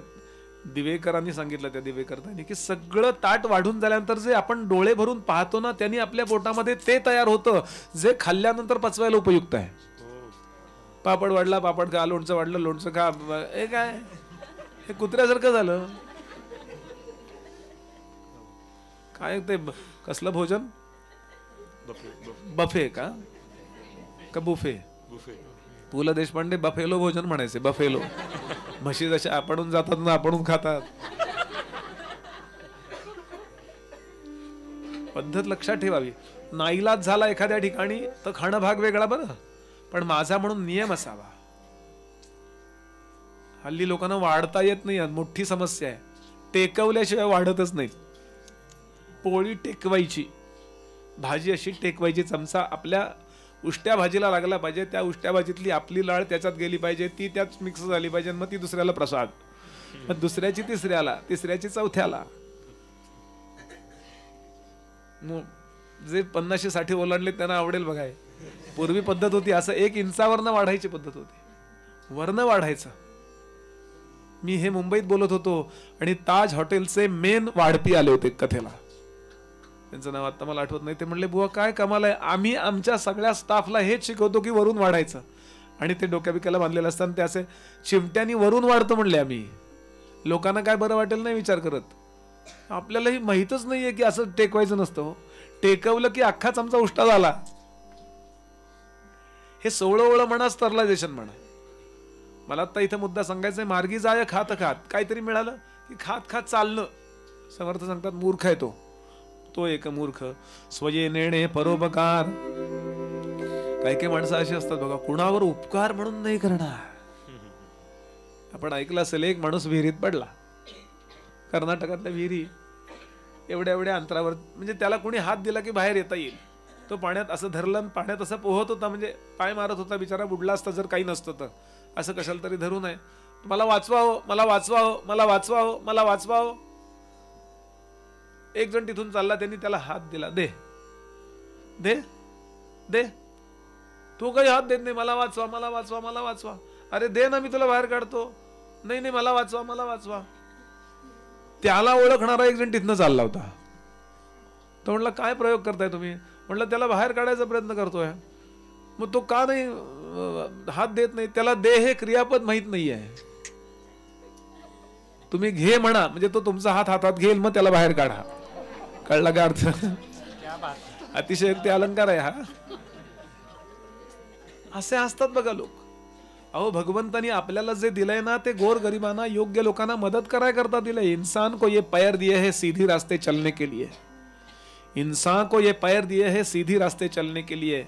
दिवेकरांनी सांगितलं, त्या दिवेकरांनी की सगळं ताट वाढून झाल्यानंतर जे आपण डोळे भरून पाहतो ना, त्यांनी आपल्या पोटामध्ये ते तयार होतं जे खाल्ल्यानंतर पचवायला उपयुक्त आहे. पापड वाढला पापड खा, लोणचं वाढलं लोणचं खा. हे काय, हे कुत्र्यासारखं झालं. काय ते कसलं भोजन? बफे का बुफे? पु ल देशपांडे बफेलो भोजन म्हणायचे. बफेलो. म्हशी जशा आपणून जातात ना आपणून खातात. पद्धत लक्षात ठेवावी. नाईलाज झाला एखाद्या ठिकाणी तर खाणं भाग वेगळा बरं, पण माझा म्हणून नियम असावा. हल्ली लोकांना वाढता येत नाही, मोठी समस्या आहे. टेकवल्याशिवाय वाढतच नाहीत. पोळी टेकवायची, भाजी अशी टेकवायची. चमचा आपल्या उष्ट्या भाजीला लागला पाहिजे, त्या उष्ट्या भाजीतली आपली लाळ त्याच्यात गेली पाहिजे, ती त्यात मिक्स झाली पाहिजे. मग ती दुसऱ्याला प्रसाद, मग दुसऱ्याची तिसऱ्याला, तिसऱ्याची चौथ्याला. जे 50-60 ओलांडले त्यांना आवडेल बघाय. पूर्वी पद्धत होती असं 1 इंचावरनं वाढायची पद्धत होती, वरनं वाढायचं. मी हे मुंबईत बोलत होतो आणि ताज हॉटेलचे मेन वाढपी आले होते कथेला. त्यांचं नाव आता मला आठवत नाही. ते म्हणले, बुवा काय कमाल आहे, आम्ही आमच्या सगळ्या स्टाफला हेच शिकवतो की वरून वाढायचं. आणि ते डोक्या बिक्याला बांधलेलं असताना ते असे चिमट्यानी वरून वाढतो म्हणले. आम्ही लोकांना काय बरं वाटेल नाही विचार करत. आपल्यालाही माहीतच नाहीये की असं टेकवायचं नसतं. टेकवलं की अख्खा चमचा उष्टा झाला. हे 16 म्हणा, स्टरलायझेशन म्हणा. मला आता इथं मुद्दा सांगायचा आहे. मार्गी जाय खात खात, काहीतरी मिळालं की खात खात चालणं. समर्थ सांगतात मूर्ख आहे तो एक मूर्ख. स्वये नेणे परोपकार. काही काही माणसं अशी असतात बघा, कुणावर उपकार म्हणून नाही करणार. आपण ऐकलं असेल, एक माणूस विहिरीत पडला. कर्नाटकातल्या विहिरी एवढ्या एवढ्या अंतरावर, म्हणजे त्याला कोणी हात दिला की बाहेर येता येईल. तो पाण्यात असं धरलं, पाण्यात असं पोहत होता, म्हणजे पाय मारत होता. बिचारा बुडला असता जर काही नसतं तर. असं कशाला तरी धरून आहे, मला वाचवावं, मला वाचवावं, मला वाचवावं, मला वाचवावं. एक जण तिथून चालला, त्यांनी त्याला हात दिला. दे दे दे. तो काही हात देत नाही. मला वाचवा, मला वाचवा, मला वाचवा. अरे दे ना, मी तुला बाहेर काढतो. नाही नाही, मला वाचवा, मला वाचवा. त्याला ओळखणारा एक जण तिथनं चालला होता. तो म्हणला, काय प्रयोग करताय तुम्ही? म्हणलं, त्याला बाहेर काढायचा प्रयत्न करतोय. मग तो का नाही हात देत नाही? त्याला दे हे क्रियापद माहित नाही आहे. तुम्ही घे म्हणा, म्हणजे तो तुमचा हात हातात घेईल, मग त्याला बाहेर काढा. कळला का अर्थ? अतिशयोक्ती अलंकार आहे हा. असे असतात बघा लोक. अहो, भगवंतानी आपल्याला जे दिलंय ना, ते गोर गरिबांना, योग्य लोकांना मदत कराय करता दिलंय. इंसान को ये पैर दिए है सीधी रास्ते चलने के लिए. इंसान को ये पैर दिए है सीधी रास्ते चलने के लिए,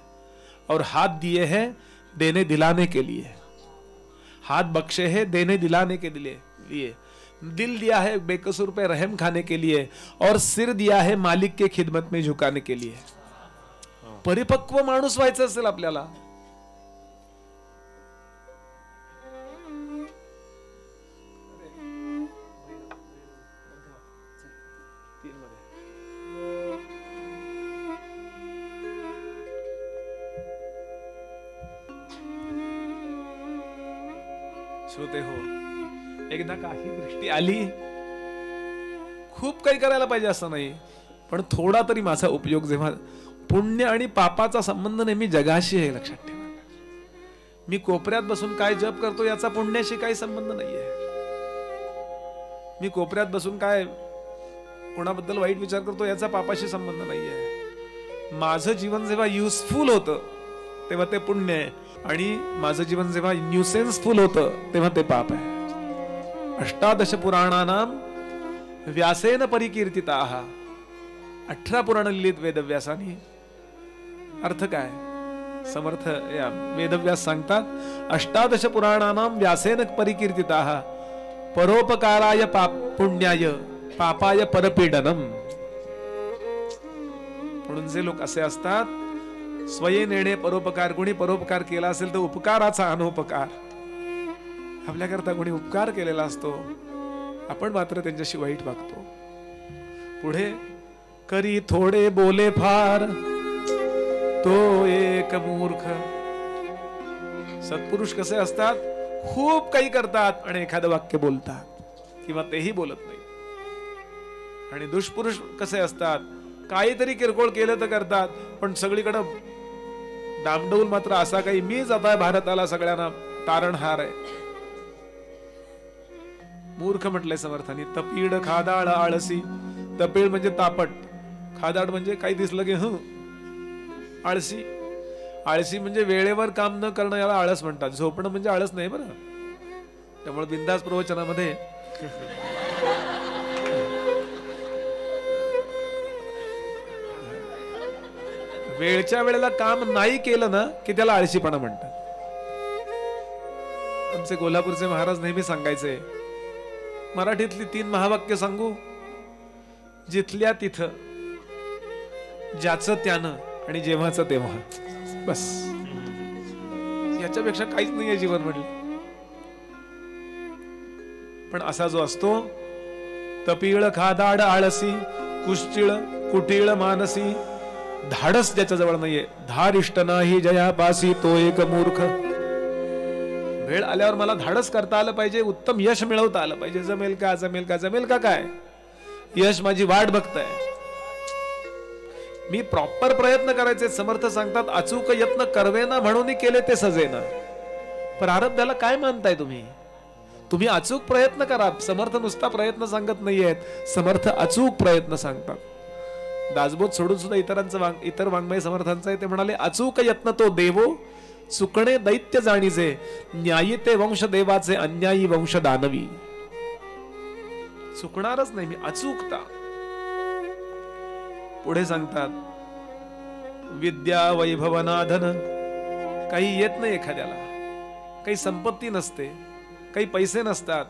और हाथ दिए हैं देने दिलाने के लिए. हाथ बख्शे है देने दिलाने के लिए. दिल दिया है बेकसूर पे रहम खाने के लिए, और सिर दिया है मालिक के खिदमत में झुकाने के लिए. परिपक्व माणूस व्हायचं असेल आपल्याला, श्रोते हो, एकदा काही दृष्टी आली, खूप काही करायला पाहिजे असं नाही, पण थोडा तरी माझा उपयोग, जेव्हा पुण्य आणि पापाचा संबंध नेहमी जगाशी आहे, लक्षात ठेवा. मी कोपऱ्यात बसून काय जप करतो याचा पुण्याशी काही संबंध नाहीये. मी कोपऱ्यात बसून काय कोणाबद्दल वाईट विचार करतो याचा पापाशी संबंध नाहीये. माझं जीवन जेव्हा युजफुल होतं तेव्हा ते पुण्य आहे, आणि माझं जीवन जेव्हा न्यूसेन्सफुल होतं तेव्हा ते पाप आहे. 18 पुराणानाम व्यासेन परिकीर्तिताः. 18 पुराण लिहिलीत वेदव्यासानी. अर्थ काय? समर्थ या वेदव्यास सांगतात, 18 पुराणानाम व्यासेन परिकीर्तिताः परोपकाराय पुण्याय पापाय परपीडनम. म्हणून जे लोक असे असतात, स्वये नेणे परोपकार, कोणी परोपकार केला असेल तर उपकाराचा अनोपकार. आपल्याकरता कोणी उपकार केलेला असतो, आपण मात्र त्यांच्याशी वाईट वागतो. पुढे, करी थोडे बोले फार तो एक मूर्ख. सत्पुरुष कसे असतात? खूप काही करतात आणि एखादं वाक्य बोलतात किंवा तेही बोलत नाही. आणि दुष्पुरुष कसे असतात? काहीतरी किरकोळ केलं तर करतात, पण सगळीकडे डामडौल मात्र असा काही, मीच आता भारताला सगळ्यांना तारणहार आहे. मूर्ख म्हटलंय समर्थांनी. तपीड खादाळ आळसी. तपीड म्हणजे तापट, खादाड म्हणजे काही दिसलं की आळसी. आळसी म्हणजे वेळेवर काम न करणं, याला आळस म्हणतात. झोपणं म्हणजे आळस नाही बरं. त्यामुळे बिंदास प्रवचनामध्ये वेळच्या वेळेला काम नाही केलं ना की त्याला आळशीपणा म्हणतात. आमचे कोल्हापूरचे महाराज नेहमी सांगायचे, मराठीतली 3 महावाक्य सांगू. जिथल्या तिथं, ज्याचं त्यानं आणि जेव्हाचं तेव्हा. बस, याच्यापेक्षा काहीच नाहीये जीवन म्हटलं. पण असा जो असतो, तपीळ खादाड आळसी, कुश्चिळ कुटिळ मानसी, धाडस ज्याच्या जवळ नाहीये, धारिष्ट नाही जयापासी तो एक मूर्ख. वेळ आल्यावर मला धाडस करता आलं पाहिजे, उत्तम यश मिळवता आलं पाहिजे. जमेल का जमेल का जमेल का काय, यश माझी वाट बघताय. मी प्रॉपर प्रयत्न करायचे. समर्थ सांगतात, अचूक यत्न करवेना म्हणून केले ते सजेना. प्रारब्धाला काय मानताय तुम्ही? तुम्ही अचूक प्रयत्न करा. समर्थ नुसता प्रयत्न सांगत नाहीयेत, समर्थ अचूक प्रयत्न सांगतात. दासबोध सोडून सुद्धा इतर वाङ्मय समर्थांचं आहे. ते म्हणाले, अचूक यत्न तो देवो, चुकणे दैत्य जाणीजे, न्यायी ते वंश देवाचे, अन्यायी वंश दानवी. चुकणारच नाही मी, अचूकता. पुढे सांगतात, विद्या वैभवनाधन. काही येत नाही एखाद्याला, काही संपत्ती नसते, काही पैसे नसतात,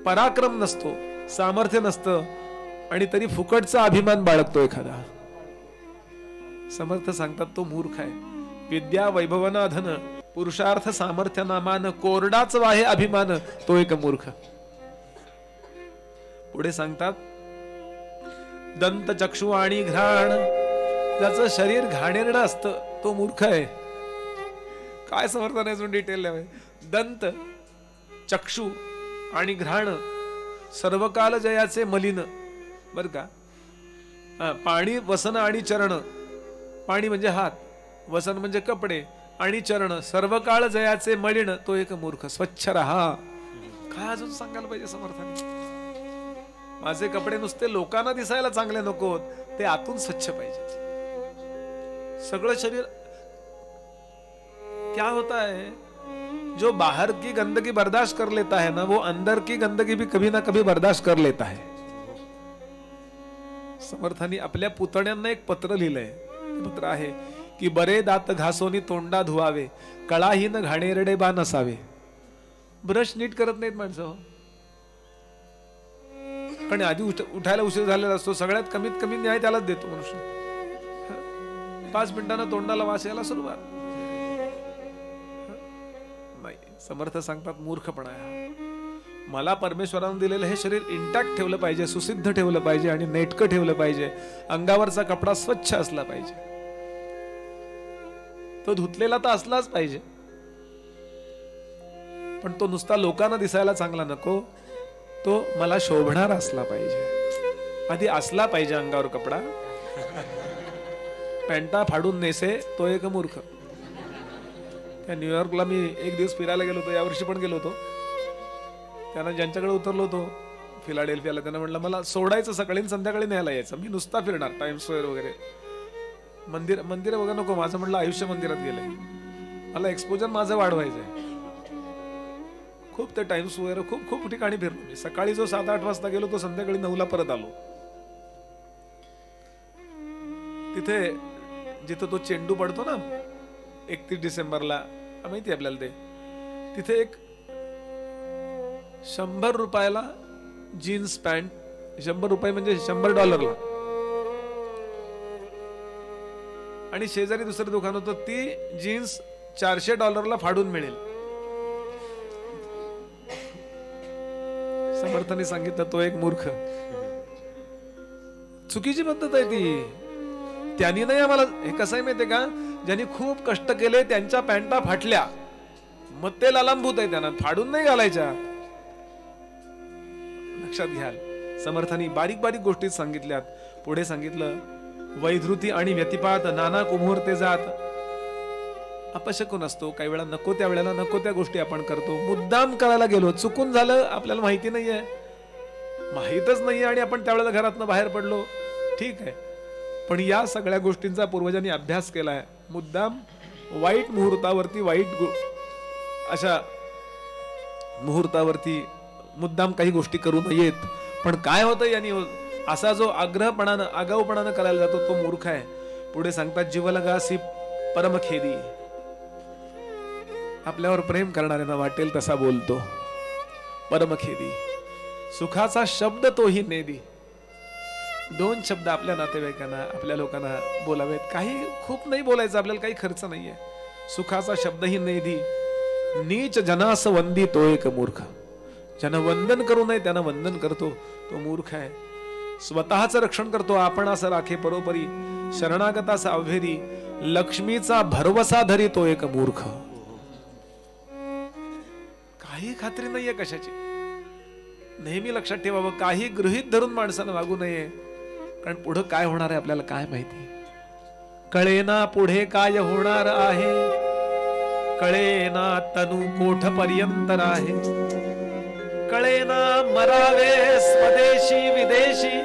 पराक्रम नसतो, सामर्थ्य नसतं, आणि तरी फुकटचा अभिमान बाळगतो एखादा. समर्थ सांगतात तो मूर्ख आहे. विद्या वैभवना धन, पुरुषार्थ सामर्थ्य नामान, कोरडाच वाहे अभिमान, तो एक मूर्ख. पुढे सांगतात, दंत चक्षु आणि घ्राण. ज्याचं शरीर घाणेरडं असतं तो मूर्ख आहे. काय समर्थन आहे, डिटेल आहे. दंत चक्षु आणि घ्राण, सर्वकाल जयाचे मलिन. बर का, पाणी वसन आणि चरण. पाणी म्हणजे हात, वसन म्हणजे कपडे, आणि चरण सर्व काळ जयाचे मलिन, तो एक मूर्ख. स्वच्छ राहा. काय अजून सांगायला पाहिजे समर्थाने? माझे कपडे नुसते लोकांना दिसायला चांगले नकोत, ते आतून स्वच्छ पाहिजे. सगळं शरीर. क्या होता है, जो बाहर की गंदगी बर्दाश्त कर लेता है ना, वो अंदर की गंदगी भी कभी ना कभी बर्दाश्त कर लेता है. समर्थांनी आपल्या पुतण्यांना एक पत्र लिहिलंय. पत्र आहे की, बरे दात घासोनी तोंडा धुवावे, कळाहीन घाणेरडे बा नसावे. ब्रश नीट करत नाहीत माणसं. कारण आधी उठायला उशीर झालेला असतो. सगळ्यात कमीत कमी न्याय त्यालाच देतो मनुष्य. 5 मिनिटांना तोंडाला वास यायला सुरुवात. नाही, समर्थ सांगतात मूर्खपणा आहे. मला परमेश्वराने दिलेलं हे शरीर इंटॅक्ट ठेवलं पाहिजे, सुसिद्ध ठेवलं पाहिजे आणि नेटकं ठेवलं पाहिजे. अंगावरचा कपडा स्वच्छ असला पाहिजे, तो धुतलेला तर असलाच पाहिजे. पण तो नुसता लोकांना दिसायला चांगला नको, तो मला शोभणार असला पाहिजे. आधी असला पाहिजे अंगावर कपडा. पॅन्टा फाडून नेसे तो एक मूर्ख. त्या न्यूयॉर्कला मी एक दिवस फिरायला गेलो होतो, यावर्षी पण गेलो होतो. त्यांना ज्यांच्याकडे उतरलो होतो फिलाडेल्फियाला, त्यांना म्हटलं मला सोडायचं सकाळी आणि संध्याकाळी न्यायला यायचं, मी नुसता फिरणार टाइम्स स्क्वेअर वगैरे. मंदिर वगैरे नको, माझं म्हटलं आयुष्य मंदिरात गेलंय, मला एक्सपोजर माझं वाढवायचंय. खूप ते टाइम्स वगैरे खूप ठिकाणी फिरलो मी. सकाळी जो 7-8 वाजता गेलो तो संध्याकाळी 9ला परत आलो. तिथे जिथं तो चेंडू पडतो ना 31 डिसेंबरला, माहिती आपल्याला ते, तिथे एक 100 रुपयाला जीन्स पॅन्ट, 100 रुपये म्हणजे $100, आणि शेजारी दुसरं दुकान होतं, ती जीन्स $400 फाडून मिळेल. समर्थाने सांगितलं तो एक मूर्ख. चुकीची पद्धत आहे ती. त्यांनी नाही आम्हाला, हे कसं आहे माहितीये का, ज्यांनी खूप कष्ट केले त्यांच्या पॅन्टा फाटल्या, मग ते लालांभूत आहे, त्यांना फाडून नाही घालायच्या. लक्षात घ्याल. समर्थांनी बारीक बारीक गोष्टी सांगितल्यात. पुढे सांगितलं वैधृती आणि व्यतिपात नाना कुमुहूर्ते जात. अपशकून असतो, काही वेळा नको त्या वेळेला नको त्या गोष्टी आपण करतो. मुद्दाम करायला गेलो, चुकून झालं, आपल्याला माहिती नाहीये, माहीतच नाहीये, आणि आपण त्यावेळेला घरातनं बाहेर पडलो, ठीक आहे. पण या सगळ्या गोष्टींचा पूर्वजांनी अभ्यास केलाय. मुद्दाम वाईट मुहूर्तावरती, अशा मुहूर्तावरती मुद्दाम काही गोष्टी करू नयेत. पण काय होतं यांनी, असा जो आग्रहपणानं आगाऊपणानं करायला जातो तो मूर्ख आहे. पुढे सांगतात जीवलगासी परमखेदी. आपल्यावर प्रेम करणाऱ्यांना वाटेल तसा बोलतो, परमखेदी. सुखाचा शब्द तोही नेदी. 2 शब्द आपल्या नातेवाईकांना, आपल्या लोकांना बोलावेत. काही खूप नाही बोलायचं, आपल्याला काही खर्च नाहीये. सुखाचा शब्दही नेदी. नीच जनास वंदी तो एक मूर्ख. ज्यानं वंदन करू नये त्यानं वंदन करतो तो मूर्ख आहे. स्वतःचं रक्षण करतो आपण असं राखे परोपरी. शरणागताचा अवघेरी. लक्ष्मीचा भरवसा धरी तो एक मूर्ख. काही खात्री नाहीये कशाची. नेहमी लक्षात ठेवावं, काही गृहीत धरून माणसानं वागू नये, कारण पुढे काय होणार आहे आपल्याला काय माहिती. कळेना पुढे काय होणार आहे, कळेना तनु कोठ पर्यंत आहे. कळेना मरावे स्वदेशी विदेशी,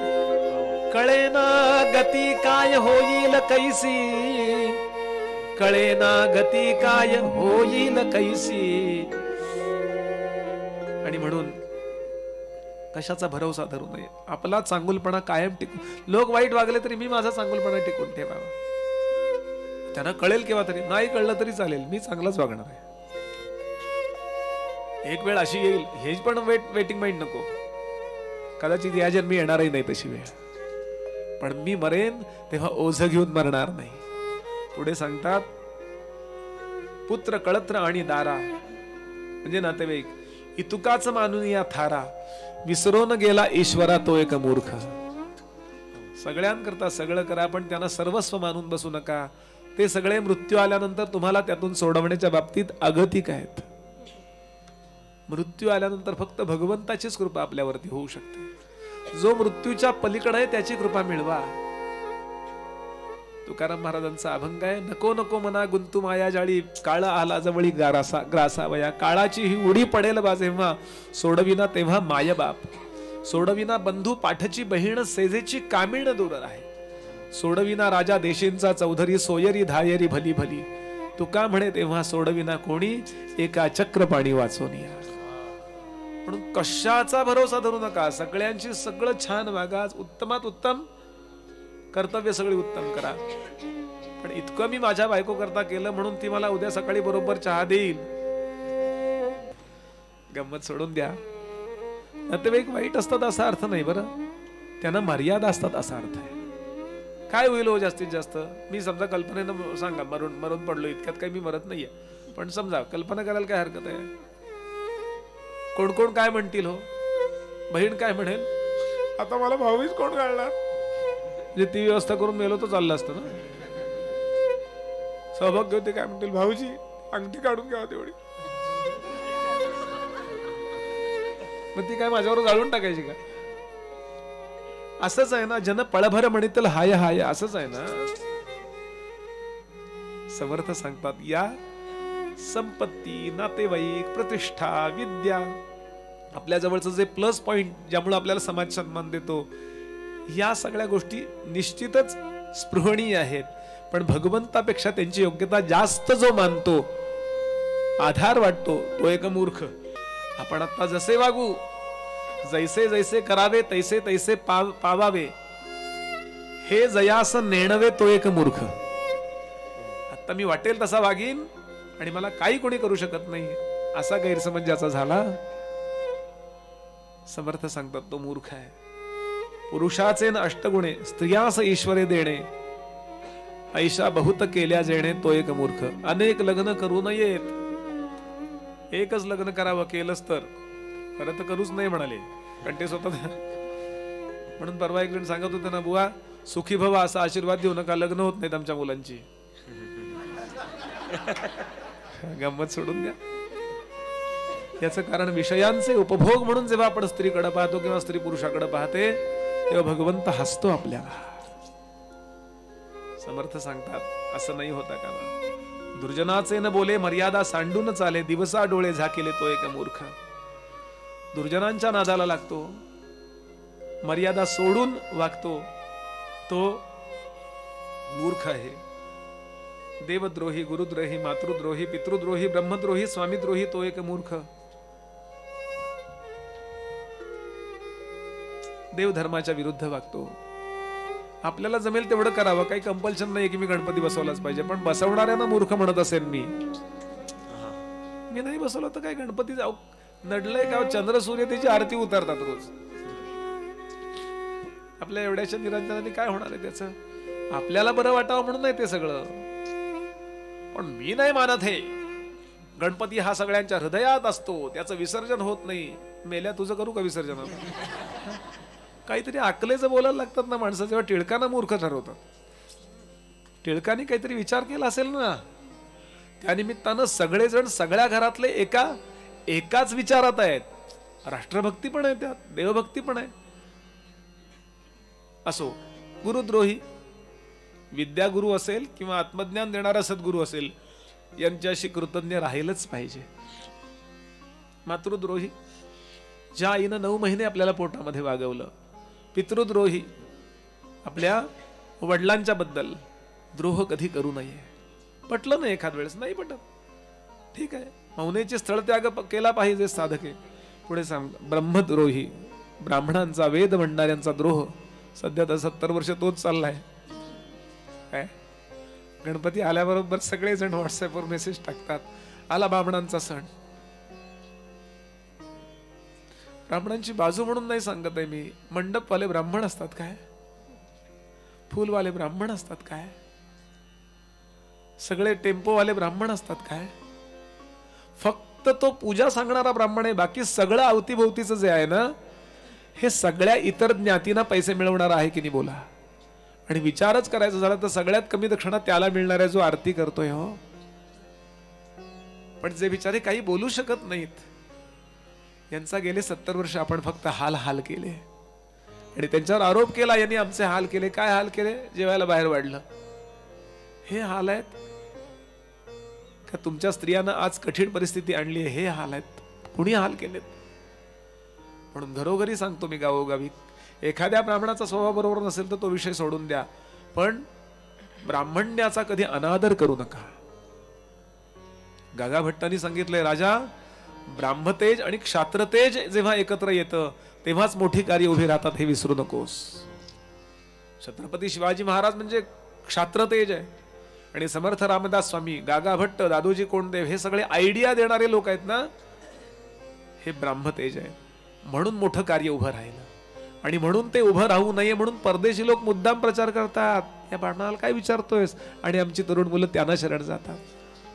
कळेना गती काय होईल कैसी. कळेना गती काय होईल कैसी. आणि म्हणून कशाचा भरोसा धरू नये. आपला चांगुलपणा कायम टिकून, लोक वाईट वागले तरी मी माझा चांगुलपणा टिकून ठेवावा. त्यांना कळेल केव्हा तरी, नाही कळलं तरी चालेल, मी चांगलाच वागणार आहे. एक वेळ अशी येईल, हे पण वेटिंग माइंड नको. कदाचित या जन्मी येणारही नाही तशी वेळ, पण मी मरेन तेव्हा ओझ घेऊन मरणार नाही. पुढे सांगतात पुत्र कळत्र आणि दारा, म्हणजे नातेवाईक. इतुकाच मानून या थारा, विसरून गेला ईश्वरा तो एक मूर्ख. सगळ्यांकरता सगळं करा, पण त्यांना सर्वस्व मानून बसू नका. ते सगळे मृत्यू आल्यानंतर तुम्हाला त्यातून सोडवण्याच्या बाबतीत अगतिक आहेत. मृत्यू आल्यानंतर फक्त भगवंताचीच कृपा आपल्यावरती होऊ शकते. जो मृत्यूच्या पलीकडे आहे त्याची कृपा मिळवा. तुकाराम महाराजांचा अभंग आहे, नको नको मना गुंतू माया जाळी, काळ आला जवळी ग्रासावया. काळाची ही उडी पडेल बा जेव्हा, सोडविना तेव्हा माय बाप. सोडविना बंधू पाठची बहीण, सेजेची कामिण दूर आहे. सोडविना राजा देशींचा चौधरी, सोयरी धायरी भली भली. तुका म्हणे तेव्हा सोडविना कोणी, एका चक्र पाणी वाचून या. म्हणून कशाचा भरोसा धरू नका. सगळ्यांची सगळं छान वागा, उत्तमात उत्तम कर्तव्य सगळी उत्तम करा. पण इतकं मी माझ्या बायको करता केलं म्हणून ती मला उद्या सकाळी बरोबर चहा देईल, गंमत सोडून द्या. नातेवाईक वाईट असतात असा अर्थ नाही बरं, त्यांना मर्यादा असतात असा अर्थ आहे. काय होईल हो जास्तीत जास्त, मी समजा कल्पनेनं सांगा मरून पडलो, इतक्यात काही मी मरत नाहीये, पण समजा कल्पना करायला काय हरकत आहे. कोण कोण काय म्हणतील हो, बहीण काय म्हणेल, आता मला भाऊच कोण काढणार. जे ती व्यवस्था करून मेलो तो चाललं असतं ना. सौभाग्य होते काय म्हणतील, भाऊजी अंगठी काढून घ्यावा तेवढी. मग ती काय माझ्यावर जाळून टाकायची का? असंच आहे ना, जन पळभर म्हणितल हाय हाय, असंच आहे ना. समर्थ सांगतात, या संपत्ती, नातेवाईक, प्रतिष्ठा, विद्या, आपल्या जवळचं जे प्लस पॉइंट ज्यामुळे आपल्याला समाज सन्मान देतो, या सगळ्या गोष्टी निश्चितच स्पृहणीय आहेत. पण भगवंतापेक्षा त्यांची योग्यता जास्त जो मानतो, आधार वाटतो, तो एक मूर्ख. आपण आता जसे वागू, जैसे जैसे करावे तैसे तैसे पावावे, हे जयास नेणवे, तो एक मूर्ख. आता मी वाटेल तसा वागीन आणि मला काही कोणी करू शकत नाही, असा गैरसमज ज्याचा झाला, समर्थ सांगतात तो मूर्ख आहे. पुरुषाचे न अष्टगुणे, स्त्रियास ईश्वरे देणे, ऐशा बहुत केल्या जेणे, तो एक मूर्ख. अनेक लग्न करू नयेत, एकच लग्न करावं, केलंच तर खरं तर करूच नाही म्हणाले, कारण ते स्वतः. म्हणून परवा एक जण सांगत होते ना, बुवा सुखी भवा असा आशीर्वाद देऊ नका, लग्न होत नाहीत आमच्या मुलांची. गंमत सोडून द्या. याचं कारण विषयांचे उपभोग म्हणून जेव्हा आपण स्त्रीकडे पाहतो किंवा स्त्री पुरुषाकडे पाहते, तेव्हा भगवंत हसतो आपल्याला. समर्थ सांगतात असं नाही होता कामा. दुर्जनाचे न बोले, मर्यादा सांडून चाले, दिवसा डोळे झाकिले, तो एक मूर्ख. दुर्जनांच्या नादाला लागतो, मर्यादा सोडून वागतो, तो मूर्ख आहे. देवद्रोही, गुरुद्रोही, मातृद्रोही, पितृद्रोही, ब्रह्मद्रोही, स्वामीद्रोही, तो एक मूर्ख. देवधर्माच्या विरुद्ध वागतो. आपल्याला जमेल तेवढं करावं, काही कंपल्शन नाही की मी गणपती बसवलाच पाहिजे, पण बसवणाऱ्यांना मूर्ख म्हणत असेल मी नाही बसवलं तर काय, गणपती जाऊ नडलंय का, चंद्र सूर्य त्याची आरती उतारतात रोज. आपल्या एवढ्याशा निरंजनाने काय होणार आहे त्याचं? आपल्याला बरं वाटावं म्हणून नाही ते सगळं. पण मी नाही मानत हे, गणपती हा सगळ्यांच्या हृदयात असतो, त्याचं विसर्जन होत नाही. मेल्या तुझं करू का विसर्जन? काहीतरी अकलेचं बोलायला लागतात ना माणसं, जेव्हा टिळकांना मूर्ख ठरवतात. टिळकांनी काहीतरी विचार केला असेल ना, त्यानिमित्तानं सगळेजण सगळ्या घरातले एकाच विचारात आहेत. राष्ट्रभक्ती पण आहे, त्यात देवभक्ती पण आहे. असो, गुरुद्रोही, विद्यागुरु असेल किंवा आत्मज्ञान देणारा सद्गुरू असेल, यांच्याशी कृतज्ञ राहिलंच पाहिजे. मातृद्रोही, ज्या आईनं 9 महिने आपल्याला पोटामध्ये वागवलं. पितृद्रोही, आपल्या वडिलांच्या बद्दल द्रोह कधी करू नये. पटलं नाही एखाद वेळेस, नाही पटत, ठीक आहे, मौनेचे स्थळ त्याग केला पाहिजे साधके. पुढे सांग, ब्रह्मद्रोही, ब्राह्मणांचा, वेद म्हणणाऱ्यांचा द्रोह. सध्या तर 70 वर्ष तोच चाललाय. काय गणपती आल्याबरोबर सगळेजण व्हॉट्सअपवर मेसेज टाकतात, आला ब्राह्मणांचा सण. ब्राह्मणांची बाजू म्हणून नाही सांगत आहे मी, मंडपवाले ब्राह्मण असतात काय, फुलवाले ब्राह्मण असतात काय, सगळे टेम्पोवाले ब्राह्मण असतात काय? फक्त तो पूजा सांगणारा ब्राह्मण आहे, बाकी सगळं अवतीभोवतीचं जे आहे ना, हे सगळ्या इतर ज्ञातींना पैसे मिळवणार आहे की नाही बोला. आणि विचारच करायचा झाला तर सगळ्यात कमी दक्षिणा त्याला मिळणार आहे जो आरती करतोय. हो, पण जे बिचारे काही बोलू शकत नाहीत, यांचा गेले 70 वर्ष आपण फक्त हाल केले आणि त्यांच्यावर आरोप केला, यांनी आमचे हाल केले. काय हाल केले? जेवायला बाहेर वाढलं. हे हाल आहेत का? तुमच्या स्त्रियांना आज कठीण परिस्थिती आणली आहे, हे हाल आहेत. कुणी हाल केलेत? म्हणून घरोघरी सांगतो मी, गावोगावी, एखाद्या ब्राह्मणाचा स्वभाव बरोबर नसेल तर तो विषय सोडून द्या, पण ब्राह्मण्याचा कधी अनादर करू नका. गागा भट्टांनी सांगितलंय, राजा, ब्राह्मतेज आणि क्षात्रतेज जेव्हा एकत्र येतं तेव्हाच मोठी कार्य उभी राहतात, हे विसरू नकोस. छत्रपती शिवाजी महाराज म्हणजे क्षात्रतेज आहे, आणि समर्थ रामदास स्वामी, गागा भट्ट, दादोजी कोंडदेव, हे सगळे आयडिया देणारे लोक आहेत ना, हे ब्राह्मतेज आहे. म्हणून मोठं कार्य उभं राहिलं, आणि म्हणून ते उभं राहू नये म्हणून परदेशी लोक मुद्दाम प्रचार करतात, या ब्राह्मणाला काय विचारतोयस, आणि आमची तरुण मुलं त्यांना शरण जातात.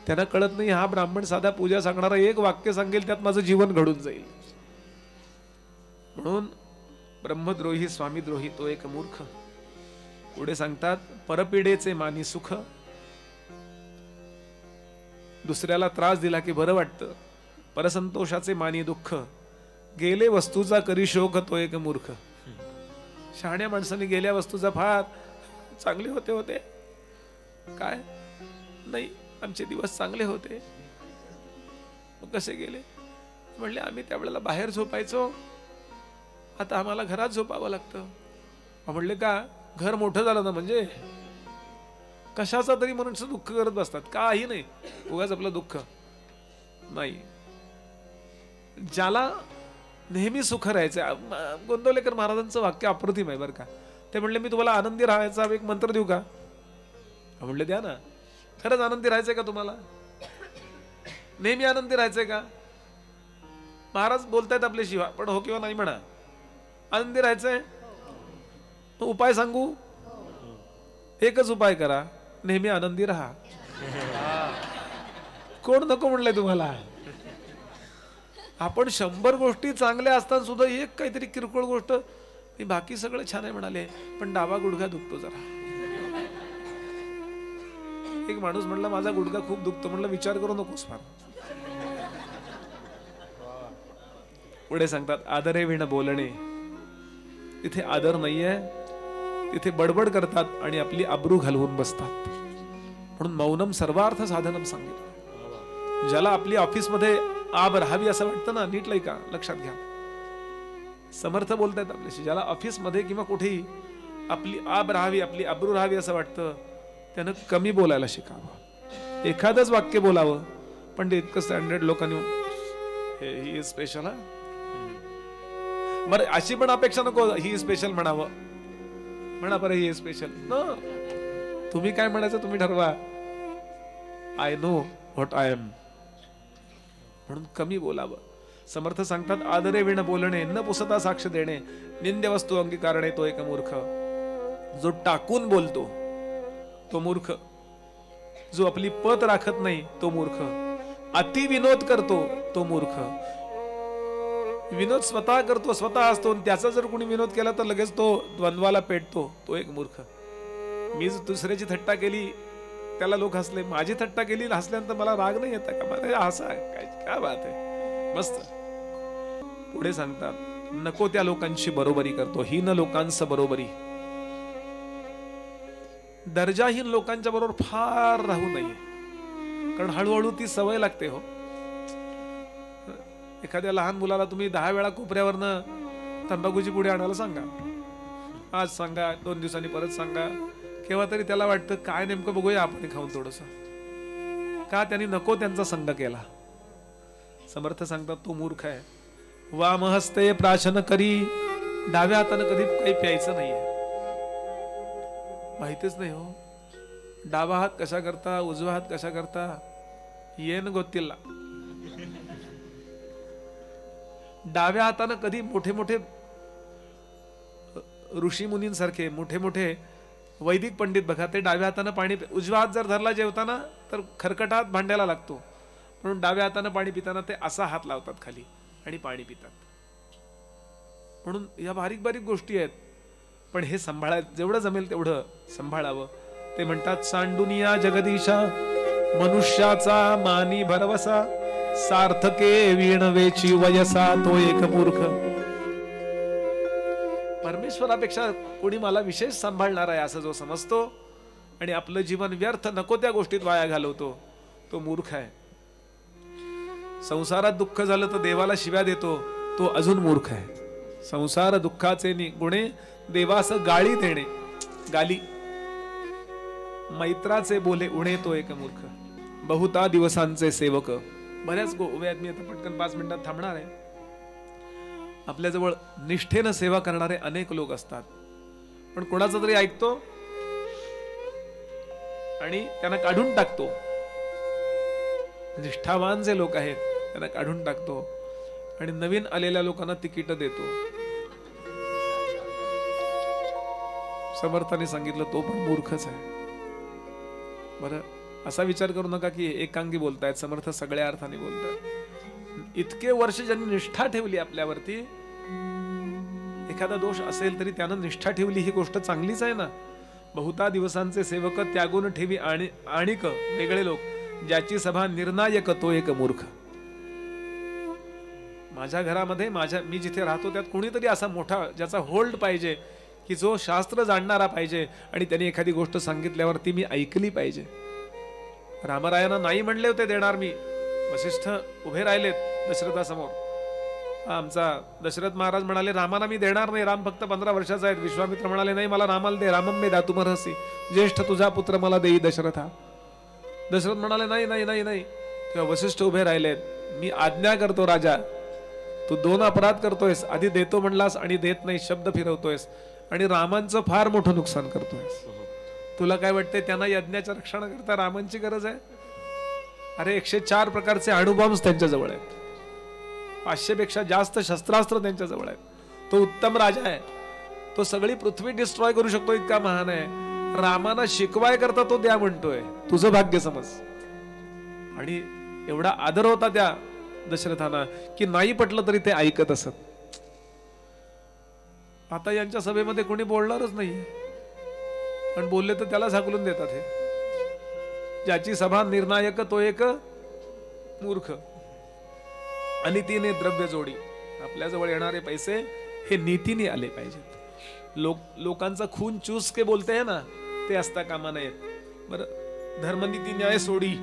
त्यांना कळत नाही, हा ब्राह्मण साधा पूजा सांगणारा एक वाक्य सांगेल, त्यात माझं जीवन घडून जाईल. म्हणून ब्रह्मद्रोही, स्वामीद्रोही, तो एक मूर्ख. पुढे सांगतात, परपिडेचे मानी सुख, दुसऱ्याला त्रास दिला की बरं वाटतं. परसंतोषाचे मानी दुःख, गेले वस्तूचा करी शोक तो एक मूर्ख. शहाण्या माणसाने गेल्या वस्तूचा फार चांगले होते काय नाही, आमचे दिवस चांगले होते. मग कसे गेले? म्हणले आम्ही त्यावेळेला बाहेर झोपायचो, आता आम्हाला घरात झोपावं लागतं. म्हणले का घर मोठं झालं ना म्हणजे कशाचा तरी मनुष्य दुःख करत बसतात, काही नाही, उगाच आपलं दुःख नाही. ज्याला नेहमी सुख राहायचं, गोंदवलेकर महाराजांचं वाक्य अप्रतिम आहे बरं का. ते म्हणले मी तुम्हाला आनंदी राहायचा एक मंत्र देऊ का? म्हणले द्या ना. खरंच आनंदी राहायचंय का तुम्हाला? नेहमी आनंदी राहायचंय का? महाराज बोलतायत आपल्याशी, पण हो किंवा नाही म्हणा. आनंदी राहायचंय तो उपाय सांगू? एकच उपाय करा, नेहमी आनंदी राहा. कोण नको म्हणलंय तुम्हाला? आपण 100 गोष्टी चांगल्या असताना सुद्धा एक काहीतरी किरकोळ गोष्ट, मी बाकी सगळं छान आहे म्हणाले, पण डावा गुडघा दुखतो जरा. एक माणूस म्हणला माझा गुडघा खूप दुखतो. म्हणलं विचार करू नकोस फार. पुढे सांगतात आदरे विण बोलणे. तिथे आदर नाहीये, तिथे बडबड करतात आणि आपली अब्रू घालवून बसतात. म्हणून मौनम सर्वार्थ साधनम सांगितलं. ज्याला आपली ऑफिसमध्ये आब राहावी असं वाटतं ना, नीट का लक्षात घ्या. समर्थ बोलतायत आपल्याशी. ज्याला ऑफिसमध्ये किंवा कुठेही आपली आब राहावी, आपली अब्रू राहावी असं वाटतं, त्यानं कमी बोलायला शिकावं. एखादंच वाक्य बोलावं, पण ते इतकं स्टँडर्ड लोकांनी ही इज स्पेशल. हा बरं, अशी पण अपेक्षा नको ही स्पेशल म्हणावं. म्हणा बरं ही स्पेशल. तुम्ही काय म्हणायचं तुम्ही ठरवा. I know what I am. म्हणून कमी बोलावं. समर्थ सांगतात आदरे विण बोलणे, न पुसता साक्ष देणे, निंद्य वस्तू अंगीकारणे तो एक मूर्ख. जो टाकून बोलतो तो मूर्ख, जो आपली पत राखत नाही तो मूर्ख, अति विनोद करतो तो मूर्ख. विनोद स्वतः करतो, स्वतः असतो, त्याचा जर कोणी विनोद केला तर लगेच तो द्वंद्वाला पेटतो तो एक मूर्ख. मी दुसऱ्याची थट्टा केली त्याला लोक हसले, माझी थट्टा केली हसल्यानंतर मला राग नाही येता का? मला हसा काय बात आहे, मस्त. पुढे सांगतात नको त्या लोकांची बरोबरी करतो, हीन लोकांचं बरोबरी. दर्जाहीन लोकांच्या बरोबर फार राहू नये, कारण हळूहळू ती सवय लागते. हो, एखाद्या लहान मुलाला तुम्ही 10 वेळा कोपऱ्यावरनं तंबाखूची पुढे आणायला सांगा, आज सांगा, 2 दिवसांनी परत सांगा, केव्हा तरी त्याला वाटतं काय नेमकं बघूया आपण खाऊन थोडस. का? त्यांनी नको त्यांचा संग केला. समर्थ सांगतात तो मूर्ख आहे. वामहस्ते प्राशन करी, डाव्या हाताने कधी काही प्यायचं नाहीये. माहितीच नाही हो, डावा हात कशा करता, उजवा हात कशा करता येन गोत्तीला. डाव्या हाताने कधी मोठे मोठे ऋषी मुनींसारखे मोठे मोठे वैदिक पंडित बघा, ते डाव्या हाताने पाणी, उजवा हात जर धरला जेवताना तर खरकट हात भांड्याला लागतो, म्हणून डाव्या हाताने पाणी पिताना ते असा हात लावतात खाली आणि पाणी पितात. म्हणून या बारीक बारीक गोष्टी आहेत, पण हे सांभाळा, जेवढं जमेल तेवढं सांभाळावं. ते म्हणतात सांडुनिया जगदीशा, मनुष्याचा मानी भरवसा, सार्थके वीणवेची वयसा तो एक मूर्ख. परमेश्वरापेक्षा कोणी मला विशेष सांभाळणार आहे असं जो समजतो आणि आपलं जीवन व्यर्थ नको त्या गोष्टीत वाया घालवतो तो मूर्ख आहे. संसारात दुःख झालं तर देवाला शिव्या देतो तो अजून मूर्ख आहे. संसार दुःखाचे गुणे देवास गाळी देणे, गाली मैत्राचे बोले उणे तो एक मूर्ख. बहुता दिवसांचे सेवक. बऱ्याच गोव्यात मी आता पटकन 5 मिनिटात थांबणार आहे. आपल्याजवळ निष्ठेनं सेवा करणारे अनेक लोक असतात, पण कोणाचं तरी ऐकतो आणि त्यांना काढून टाकतो. निष्ठावान जे लोक आहेत त्यांना काढून टाकतो आणि नवीन आलेल्या लोकांना तिकीट देतो. समर्थाने सांगितलं तो पण मूर्खच आहे. बरं, असा विचार करू नका की एकांगी बोलतायत. समर्थ सगळ्या अर्थाने बोलतायत. इतके वर्ष ज्यांनी निष्ठा ठेवली आपल्यावरती, एखादा दोष असेल तरी त्यानं निष्ठा ठेवली ही गोष्ट चांगलीच आहे ना. बहुता दिवसांचे सेवक त्यागून ठेवी आणिक वेगळे लोक, ज्याची सभा निर्णायक तो एक मूर्ख. माझ्या घरामध्ये मी जिथे राहतो त्यात कोणीतरी असा मोठा ज्याचा होल्ड पाहिजे, की जो शास्त्र जाणणारा पाहिजे आणि त्यांनी एखादी गोष्ट सांगितल्यावर ती मी ऐकली पाहिजे. रामरायांना नाही म्हणले होते देणार मी. वसिष्ठ उभे राहिलेत दशरथासमोर. आमचा दशरथ महाराज म्हणाले रामाना मी देणार नाही, राम फक्त 15 वर्षाचा आहेत. विश्वामित्र म्हणाले नाही मला रामाला दे, रामम मे दातुमर्हसी, ज्येष्ठ तुझा पुत्र मला देई दशरथा. दशरथ म्हणाले नाही नाही नाही नाही. तेव्हा वसिष्ठ उभे राहिलेत. मी आज्ञा करतो राजा, तू 2 अपराध करतोयस. आधी देतो म्हणलास आणि देत नाही, शब्द फिरवतोयस आणि रामांचं फार मोठं नुकसान करतोयस. तुला काय वाटतंय त्यांना यज्ञाच्या रक्षणाकरता रामांची गरज आहे? अरे 104 प्रकारचे अणुबॉम्ब्स त्यांच्या जवळ आहेत, 500 पेक्षा जास्त शस्त्रास्त्र त्यांच्या जवळ आहेत. तो उत्तम राजा आहे, तो सगळी पृथ्वी डिस्ट्रॉय करू शकतो, इतका महान आहे. रामाना शिकवाय करता तो द्या म्हणतोय, तुझं भाग्य समज. आणि एवढा आदर होता त्या दशरथांना की नाही पटलं तरी ते ऐकत असत. आता यांच्या सभेमध्ये कोणी बोलणारच नाही, पण बोलले तर त्याला झाकलून देतात. हे ज्याची सभा निर्णायक तो एक मूर्ख. आणि तिने द्रव्य जोडी. आपल्याजवळ येणारे पैसे हे नीतीने आले पाहिजेत. लोकांचा खून चूस के बोलते है ना, ते असता कामा नयेत. बरं, धर्मनीती न्याय सोडी,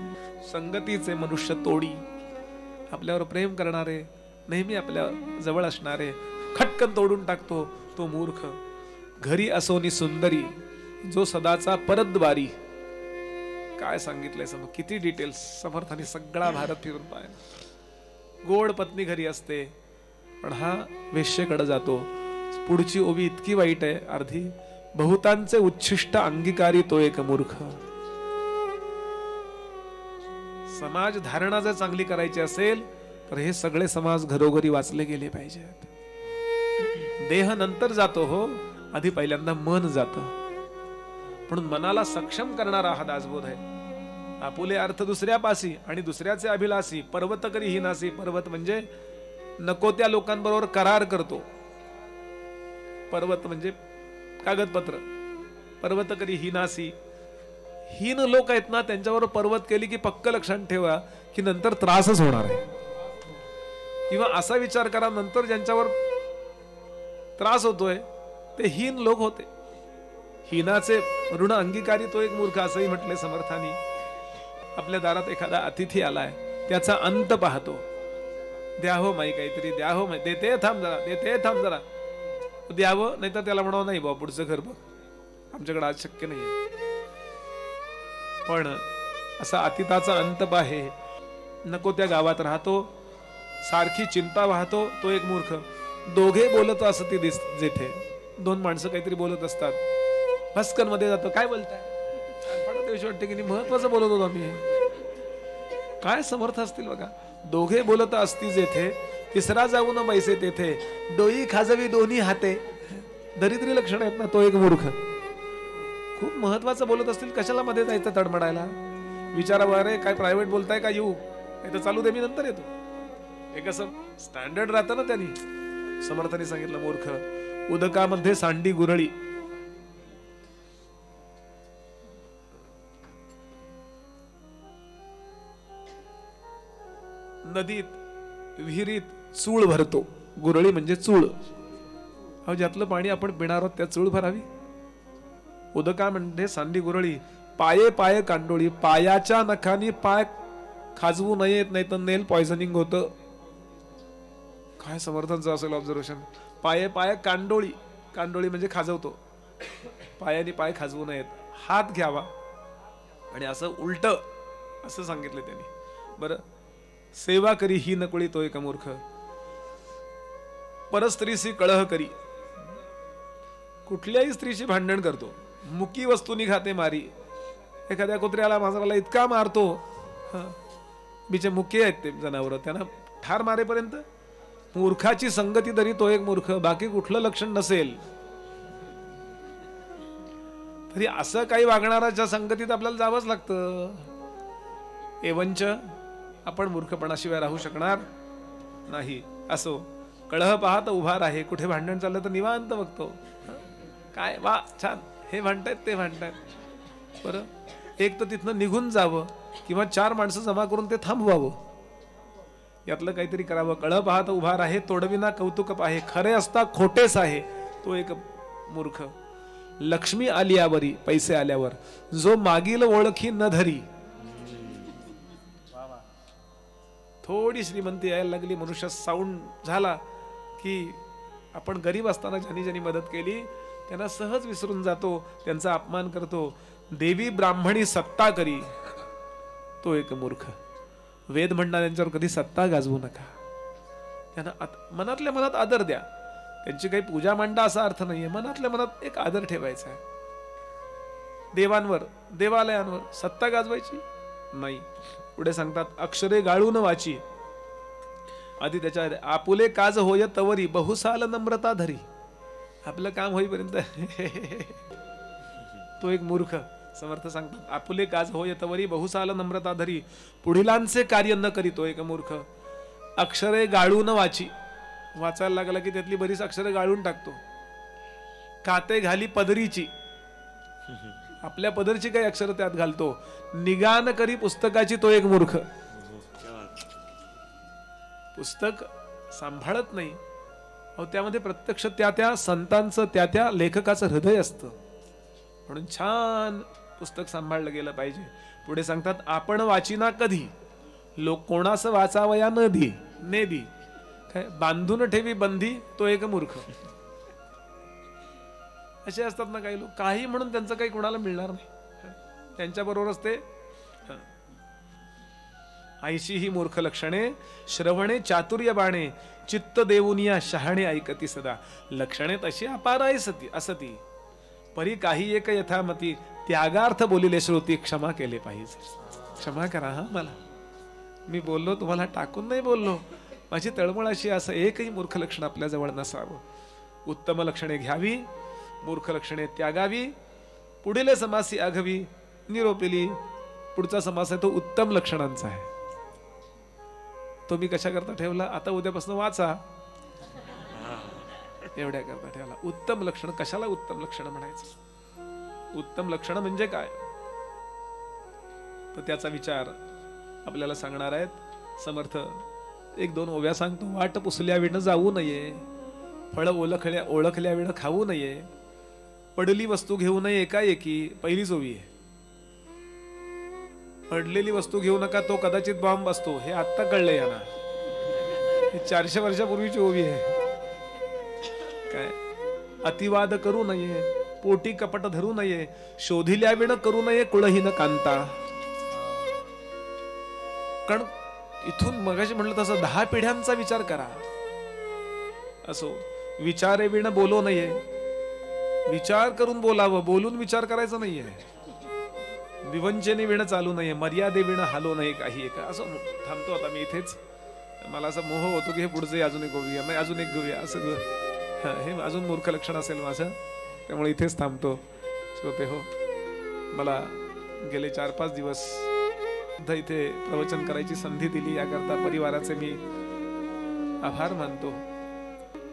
संगतीचे मनुष्य तोडी. आपल्यावर प्रेम करणारे, नेहमी आपल्या जवळ असणारे खटकन तोडून टाकतो तो मूर्ख. घरी असोनी सुंदरी, जो सदाचा परद्वारी. काय सांगितलंय किती डिटेल्स. समर्थाने सगळा भारत फिरून पाहिला. गोड पत्नी घरी असते, पण हा वेश्येकडे जातो. पुढची ओवी इतकी वाईट आहे अर्धी. बहुतांचे उच्छिष्ट अंगीकारी तो एक मूर्ख. समाज धारणा जर चांगली करायची असेल तर हे सगळे समाज घरोघरी वाचले गेले पाहिजेत. देह नंतर जातो हो, आधी पहिल्यांदा मन जातं. म्हणून मनाला सक्षम करणारा हा दासबोध आहे. आपुले अर्थ दुसऱ्या पासी आणि दुसऱ्याचे अभिलाषी. पर्वत करी हिनासी. पर्वत म्हणजे नको त्या लोकांबरोबर करार करतो. पर्वत म्हणजे कागदपत्र. पर्वत करी हिनासी. हीन लोक आहेत ना, त्यांच्यावर पर्वत केली की पक्क लक्षात ठेवा की नंतर त्रासच होणार आहे. किंवा असा विचार करा, नंतर ज्यांच्यावर त्रास होतोय ते हीन लोक होते. हीनाचे ऋण अंगीकारी तो एक मूर्ख, असंही म्हटले समर्थानी. आपल्या दारात एखादा अतिथी आलाय, त्याचा अंत पाहतो. द्या हो माई काहीतरी, द्या हो माई, देते थांब जरा, देते थांब जरा. द्यावं, नाही तर त्याला म्हणावं नाही बाबा पुढचं घर बघ, आमच्याकडे आज शक्य नाहीये. पण असा अतिताचा अंत पाहे. नको त्या गावात राहतो, सारखी चिंता वाहतो तो एक मूर्ख. दोघे बोलत असती जेथे 2 माणसं काहीतरी बोलत असतात, भस्कन मध्ये जातो. काय बोलताय? वाटते की महत्वाचं बोलत होतो आम्ही. काय समर्थ असतील बघा. दोघे बोलत असती जेथे, तिसरा जाऊन बैसे तेथे. डोई खाजवी दोन्ही हाते. दरिद्री लक्षण आहेत ना, तो एक मूर्ख. खूप महत्वाचं बोलत असतील, कशाला मध्ये जायचं तडमडायला. विचारावं, अरे काय प्रायव्हेट बोलताय का, येऊ? नाही तर चालू दे, मी नंतर येतो. हे कसं स्टँडर्ड राहतं ना त्यांनी. समर्थाने सांगितलं मूर्ख. उदकामध्ये सांडी गुरळी. नदीत विहिरीत चूळ भरतो. गुरळी म्हणजे चूळ. अहो, ज्यातलं पाणी आपण पिणार आहोत त्या चूळ भरावी. उदका म्हणजे सांडी गुरळी. पाये पाये कांडोळी. पायाच्या नखानी पाय खाजवू नयेत, नाही तर नेल पॉइझनिंग होतं. काय समर्थांचं असेल ऑब्झर्वेशन. पाये पाये कांडोळी. कांडोळी म्हणजे खाजवतो. पायाने पाय खाजवू नयेत. हात घ्यावा आणि असं उलट असं सांगितलं त्यांनी. बरं, सेवा करी ही नकुळी तो एक मूर्ख. परस्त्रीशी कळह करी. कुठल्याही स्त्रीशी भांडण करतो. मुकी वस्तूनी खाते मारी. एखाद्या कुत्र्याला मांजराला इतका मारतो, बिचे मुके आहेत ते जनावर, त्यांना ठार मारेपर्यंत. मूर्खाची संगती तरी तो एक मूर्ख. बाकी कुठलं लक्षण नसेल तरी असं काही वागणाऱ्याच्या संगतीत आपल्याला जावंच लागतं. एवंच आपण मूर्खपणाशिवाय राहू शकणार नाही. असो, कळह पाहत उभा राहे. कुठे भांडण चाललं तर निवांत बघतो. काय वा छान, हे भांडतायत ते भांडतायत. बरं, एक तर तिथनं निघून जावं किंवा 4 माणसं जमा करून ते थांबवावं. यातलं काहीतरी करावं. कळ पाहत उभा राहे तोडविना कौतुक पाहे, खरे असता खोटेच आहे तो एक मूर्ख. लक्ष्मी आली यावरी पैसे आल्यावर, जो मागील ओळखी न धरी. थोडी श्रीमंती यायला लागली, मनुष्य साऊंड झाला की आपण गरीब असताना ज्यांनी ज्यांनी मदत केली त्यांना सहज विसरून जातो, त्यांचा अपमान करतो. देवी ब्राह्मणी सत्ता करी तो एक मूर्ख. वेद म्हणणाऱ्यांच्यावर कधी सत्ता गाजवू नका. त्यांना मनातल्या मनात आदर द्या. त्यांची काही पूजा मांडा असा अर्थ नाहीये, मनातल्या मनात एक आदर ठेवायचा आहे. देवांवर देवालयांवर सत्ता गाजवायची नाही. पुढे सांगतात अक्षरे गाळून वाची. आधी त्याच्या आपुले काज होय तवरी, बहुसाल नम्रता धरी. आपलं काम होईपर्यंत तो एक मूर्ख. समर्थ सांगतात आपुले काज होय तवरी, बहुसाल नम्रता धरी. पुढिलांचे कार्य न करी तो एक मूर्ख. अक्षरे गाळून वाची. वाचायला लागला की त्यातली बरीच अक्षरे गाळून टाकतो. काते घाली पदरीची. आपल्या पदरची काही अक्षर त्यात घालतो. निगान करी पुस्तकाची तो एक मूर्ख. पुस्तक सांभाळत नाही. अहो त्यामध्ये प्रत्यक्ष त्या त्या संतांचं त्या त्या लेखकाचं हृदय असतं. म्हणून छान पुस्तक सांभाळलं गेलं पाहिजे. पुढे सांगतात आपण वाचिना कधी, लोक कोणास वाचावया न दी ने दी. काय बांधून ठेवी बंदी तो एक मूर्ख. असे असतात ना काही लोक, काही म्हणून त्यांचं काही कोणाला मिळणार नाही, त्यांच्या बरोबरच ते. आईशी ही मूर्ख लक्षणे, श्रवणे चातुर्य बाणे, चित्त देऊनिया शहाणे ऐकती सदा. लक्षणे तशी अपार असती, परी काही एक यथामती, त्यागार्थ बोलिले श्रुती, क्षमा केले पाहिजे. क्षमा करा हा मला, मी बोललो तुम्हाला टाकून नाही बोललो, माझी तळमळ अशी. असं एकही मूर्ख लक्षण आपल्या जवळ नसावं. उत्तम लक्षणे घ्यावी, मूर्ख लक्षणे त्यागावी. पुढील समासी आघवी, निरोपिली. पुढचा समास आहे तो उत्तम लक्षणांचा आहे. तो मी कशा करता ठेवला, आता उद्यापासून वाचा, एवढ्या करता ठेवला. उत्तम लक्षण. कशाला उत्तम लक्षण म्हणायचं? उत्तम लक्षण म्हणजे काय, तर त्याचा विचार आपल्याला सांगणार आहेत समर्थ. एक दोन ओव्या सांगतो. वाट पुसल्या विण जाऊ नये, फळ ओळखल्या विण खाऊ नये, पडली वस्तू घेऊ नये एकाएकी. पहिलीच ओवी आहे. पडलेली वस्तू घेऊ नका, तो कदाचित बॉम्ब असतो. हे आत्ता कळलंय यांना. हे 400 वर्षापूर्वीची ओवी आहे. काय अतिवाद करू नये, पोटी कपट धरू नये, शोधिल्या विण करू नये कुळहीन कांता. कारण इथून मगाशी म्हटलं तसं 10 पिढ्यांचा विचार करा. असो विचारे विण बोलो नये. विचार करून बोलावं, बोलून विचार करायचा नाहीये. विवंचने विण चालू नये, मर्यादे विण हालो नये काही एक. असं थांबतो आता मी इथेच. मला असा मोह होतो की हे पुढचे अजून एक घेऊया, नाही अजून एक घेऊया, असं हे अजून मूर्ख लक्षण असेल माझं, त्यामुळे इथेच थांबतो. श्रोते हो, मला गेले 4-5 दिवस इथे प्रवचन करायची संधी दिली, याकरता परिवाराचे मी आभार मानतो.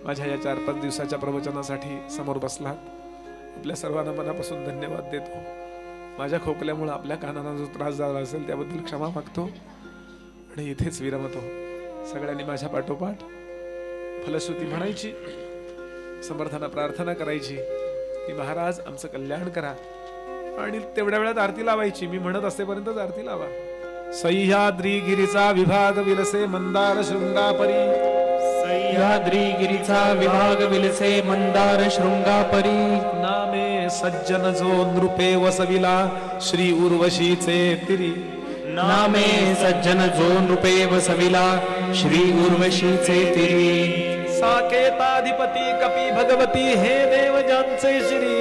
माझ्या या 4-5 दिवसाच्या प्रवचनासाठी समोर बसलात, आपल्या सर्वांना मनापासून धन्यवाद देतो. माझ्या खोकल्यामुळे आपल्या कानांना जो त्रास झाला असेल त्याबद्दल क्षमा मागतो आणि इथेच विरमतो. सगळ्यांनी माझ्या पाठोपाठ फलश्रुती म्हणायची, समर्थांना प्रार्थना करायची की महाराज आमचं कल्याण करा, आणि तेवढ्या वेळात आरती लावायची. मी म्हणत असेपर्यंतच आरती लावा. सह्याद्री गिरीचा विभाग विलसे मंदार शृंगापरी, सह्याद्री गिरीचा विभाग विलसे मंदार शृंगापरी. नामे सज्जन जो नृपे वसविला श्री उर्वशीचे तिरी. नामे सज्जन जो नृपे वसविला श्री उर्वशीचे तिरी. साकेताधिपती कपी भगवती हे देव ज्यांचे श्री.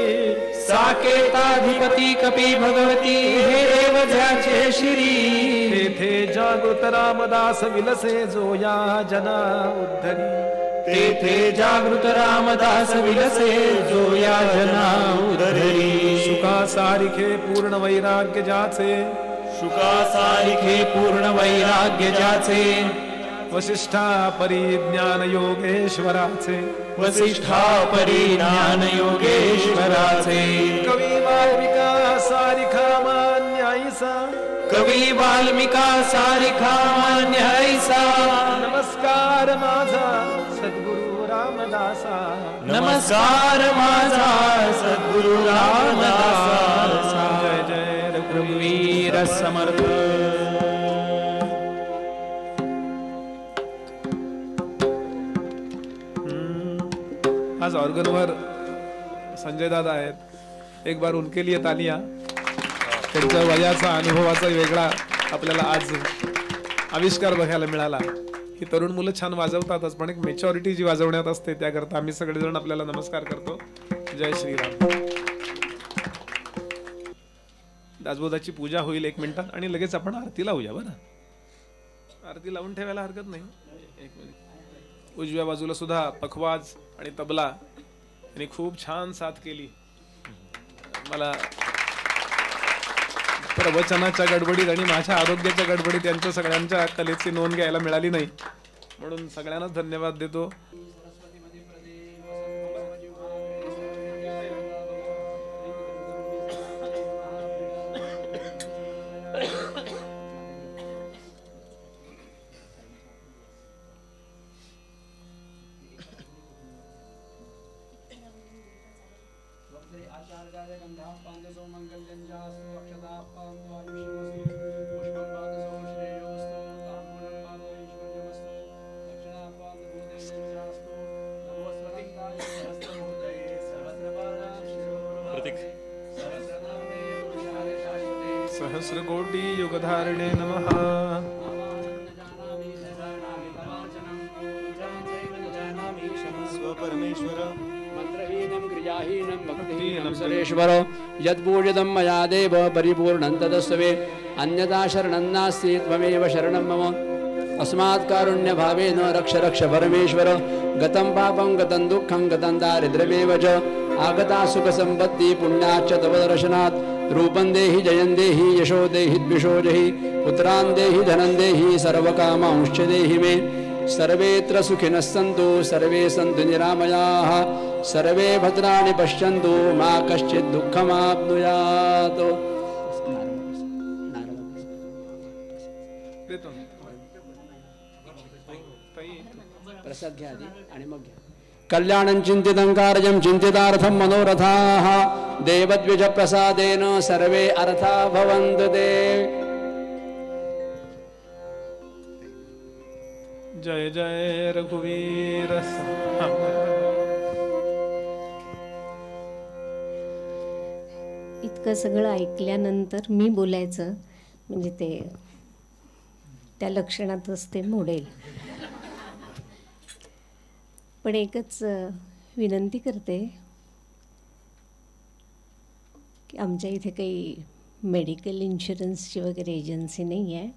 साकेताधिपती कपी भगवती हे देव ज्याचे श्री. तेथे जागृत रामदास विलसे जो या जना उद्धरी. तेथे जागृत रामदास विलसे जो या जना उद्धरी. शुका सारिखे पूर्ण वैराग्य ज्याचे. शुका सारिखे पूर्ण वैराग्य ज्याचे. वसिष्ठा परिज्ञान योगेश्वराचे. वसिष्ठा परिज्ञान योगेश्वराचे. कवी वाल्मिका सारिखा मान्यायसा. कवी वाल्मिका सारिखा मान्य ऐसा नमस्कार माझा सद्गुरु रामदासा नमस्कार माझा सद्गुरु रामदासा जय जय रघुवीर समर्थ आज ऑर्गनवर संजय दादा आहेत. एक बार उनके लिए तालियां. त्यांच्या वयाचा अनुभवाचा वेगळा आपल्याला आज आविष्कार बघायला मिळाला. ही तरुण मुलं छान वाजवतातच, पण एक मेच्युरिटी जी वाजवण्यात असते त्याकरता आम्ही सगळेजण आपल्याला नमस्कार करतो. जय श्रीराम. दासबोधाची पूजा होईल 1 मिनिटात आणि लगेच आपण आरती लावूया. बरं, आरती लावून ठेवायला हरकत नाही. 1 मिनिट. उजव्या बाजूला सुद्धा पखवाज आणि तबला यांनी खूप छान साथ केली. मला प्रवचनाच्या गडबडीत आणि माझ्या आरोग्याच्या गडबडीत यांच्या सगळ्यांच्या कलेची नोंद घ्यायला मिळाली नाही, म्हणून सगळ्यांनाच धन्यवाद देतो. सहस्रकोटि युगधारिणे नमः. स्वपरमेश्वर मंत्रहीनं क्रियाहीनं भक्तिहीनं सुरेश्वर यद्पूजितं मया देव परिपूर्णं तदस्वे अन्यथा शरणं नास्ति त्वमेव शरणं मम. अस्मात् कारुण्यभावेन रक्ष रक्ष परमेश्वर. गतं पापं गतं दुःखं गतं दारिद्र्यमेव च आगता सुखसम्पत्ति पुण्याच्च तव दर्शनात्. रूपं देहि जयं देहि यशो देहि द्विषो जहि पुत्रान् देहि धनं देहि सर्वकामांश्च देहि मे. सर्वेत्र सुखिनः सन्तु सर्वे सन्तु निरामयाः सर्वे भद्राणि पश्यन्तु मा कश्चित् दुःखमाप्नुयात्. प्रसाद घ्या आधी आणि मग घ्या. कल्याणं चिंतितं कार्यं चिंतितार्थं मनोरथाः देवद्विज प्रसादेन सर्वे अर्था भवन्तु ते. जय जय रघुवीर. इतकं सगळं ऐकल्यानंतर मी बोलायचं म्हणजे ते त्या लक्षणातच ते मोडेल. पण एकच विनंती करते की आमच्या इथे काही मेडिकल इन्शुरन्सची वगैरे एजन्सी नाही आहे,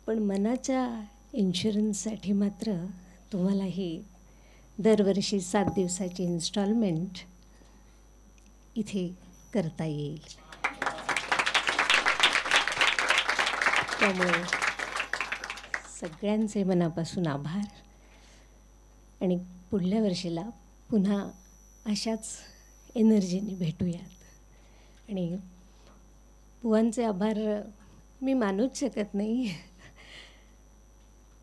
पण मनाच्या इन्शुरन्ससाठी मात्र तुम्हाला ही दरवर्षी 7 दिवसाची इन्स्टॉलमेंट इथे करता येईल. त्यामुळे सगळ्यांचे मनापासून आभार आणि पुढल्या वर्षीला पुन्हा अशाच एनर्जीने भेटूयात. आणि बुवांचे आभार मी मानूच शकत नाही,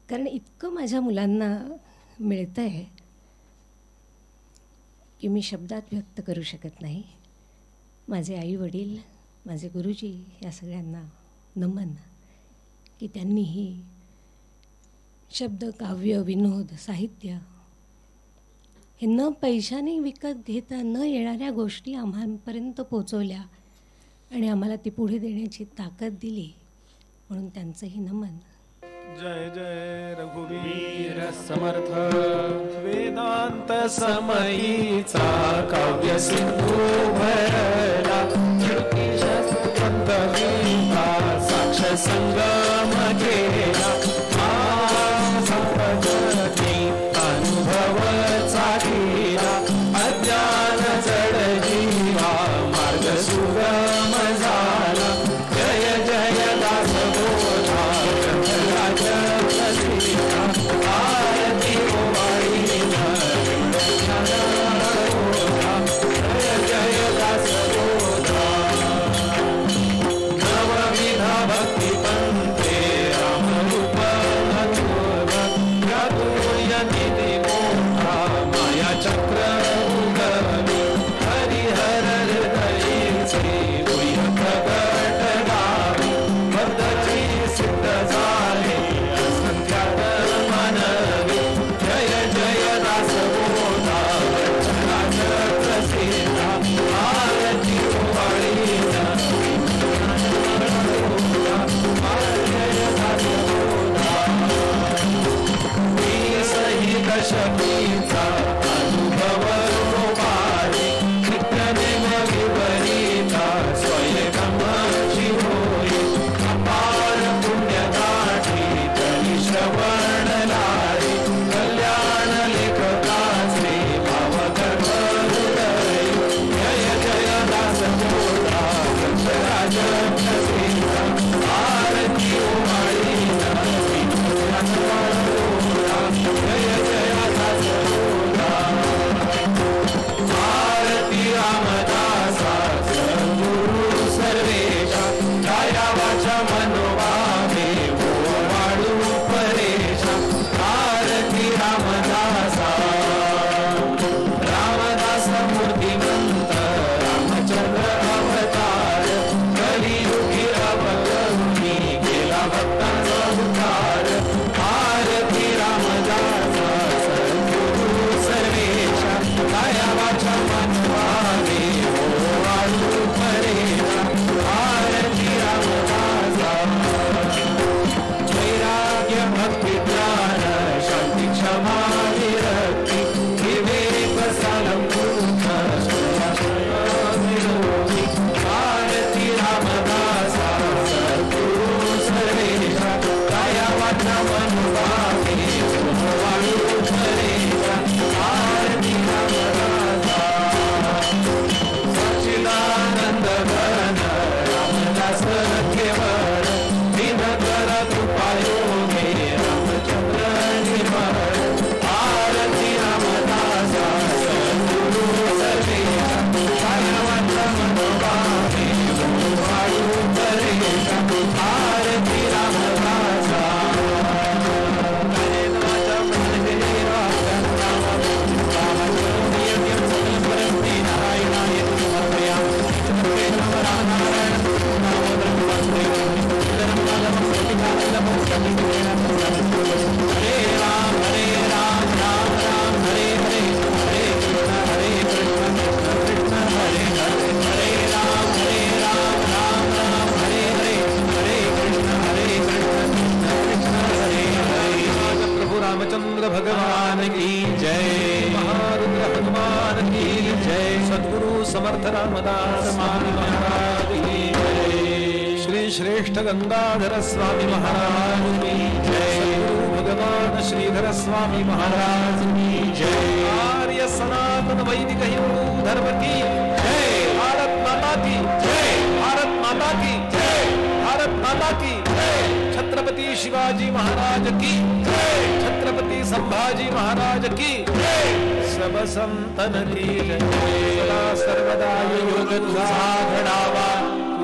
कारण इतकं माझ्या मुलांना मिळतं आहे की मी शब्दात व्यक्त करू शकत नाही. माझे आई वडील, माझे गुरुजी या सगळ्यांना नमन की त्यांनीही शब्द, काव्य, विनोद, साहित्य हे न पैशाने विकत घेता न येणाऱ्या गोष्टी आम्हापर्यंत पोचवल्या आणि आम्हाला ती पुढे देण्याची ताकद दिली, म्हणून त्यांचंही नमन. जय जय रघुवीर समर्थ. वेदांत समयीचा काव्य सिंधू भरला साक्ष संगम केला. अनुभव चालीला अज्ञान जड जीवा मार्ग सुगम झाला. जय जय दास बोधा आरती ओवाळी जय जय दास बोधा. नववी जय सद्गुरु समर्थ रामदास स्वामी महाराज की जय। श्री श्रेष्ठ गंगाधर स्वामी महाराज की जय। सद्गुरु भगवान श्रीधर स्वामी महाराज की जय। आर्य सनातन वैदिक हिंदू धर्म की जय। भारत माता की जय। भारत माता की जय। भारत माता की जय। छत्रपति शिवाजी महाराज की जय। छत्रपति संभाजी महाराज की जय। सब संतन की जय। सदा सर्वदा योग तुझा घडावा,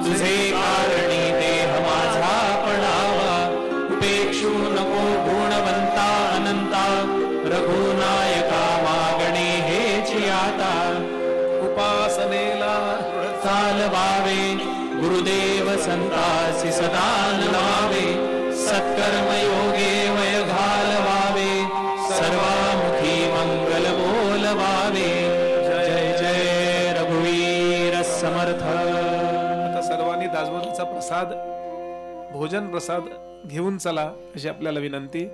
तुझे कारणी देह माझा पडावा। उपेक्षू नको गुणवंता अनंता, रघुनायका मागणे हेची आता। उपासनेला चालवावे, गुरुदेव संतासी सदा नमावे। सत्कर्म योगे वय घालवावे, सर्वामुखी मंगल बोलवावे। जय जय रघुवीर समर्थ। आता सर्वांनी दासबोधाचा प्रसाद, भोजन प्रसाद घेऊन चला अशी आपल्याला विनंती।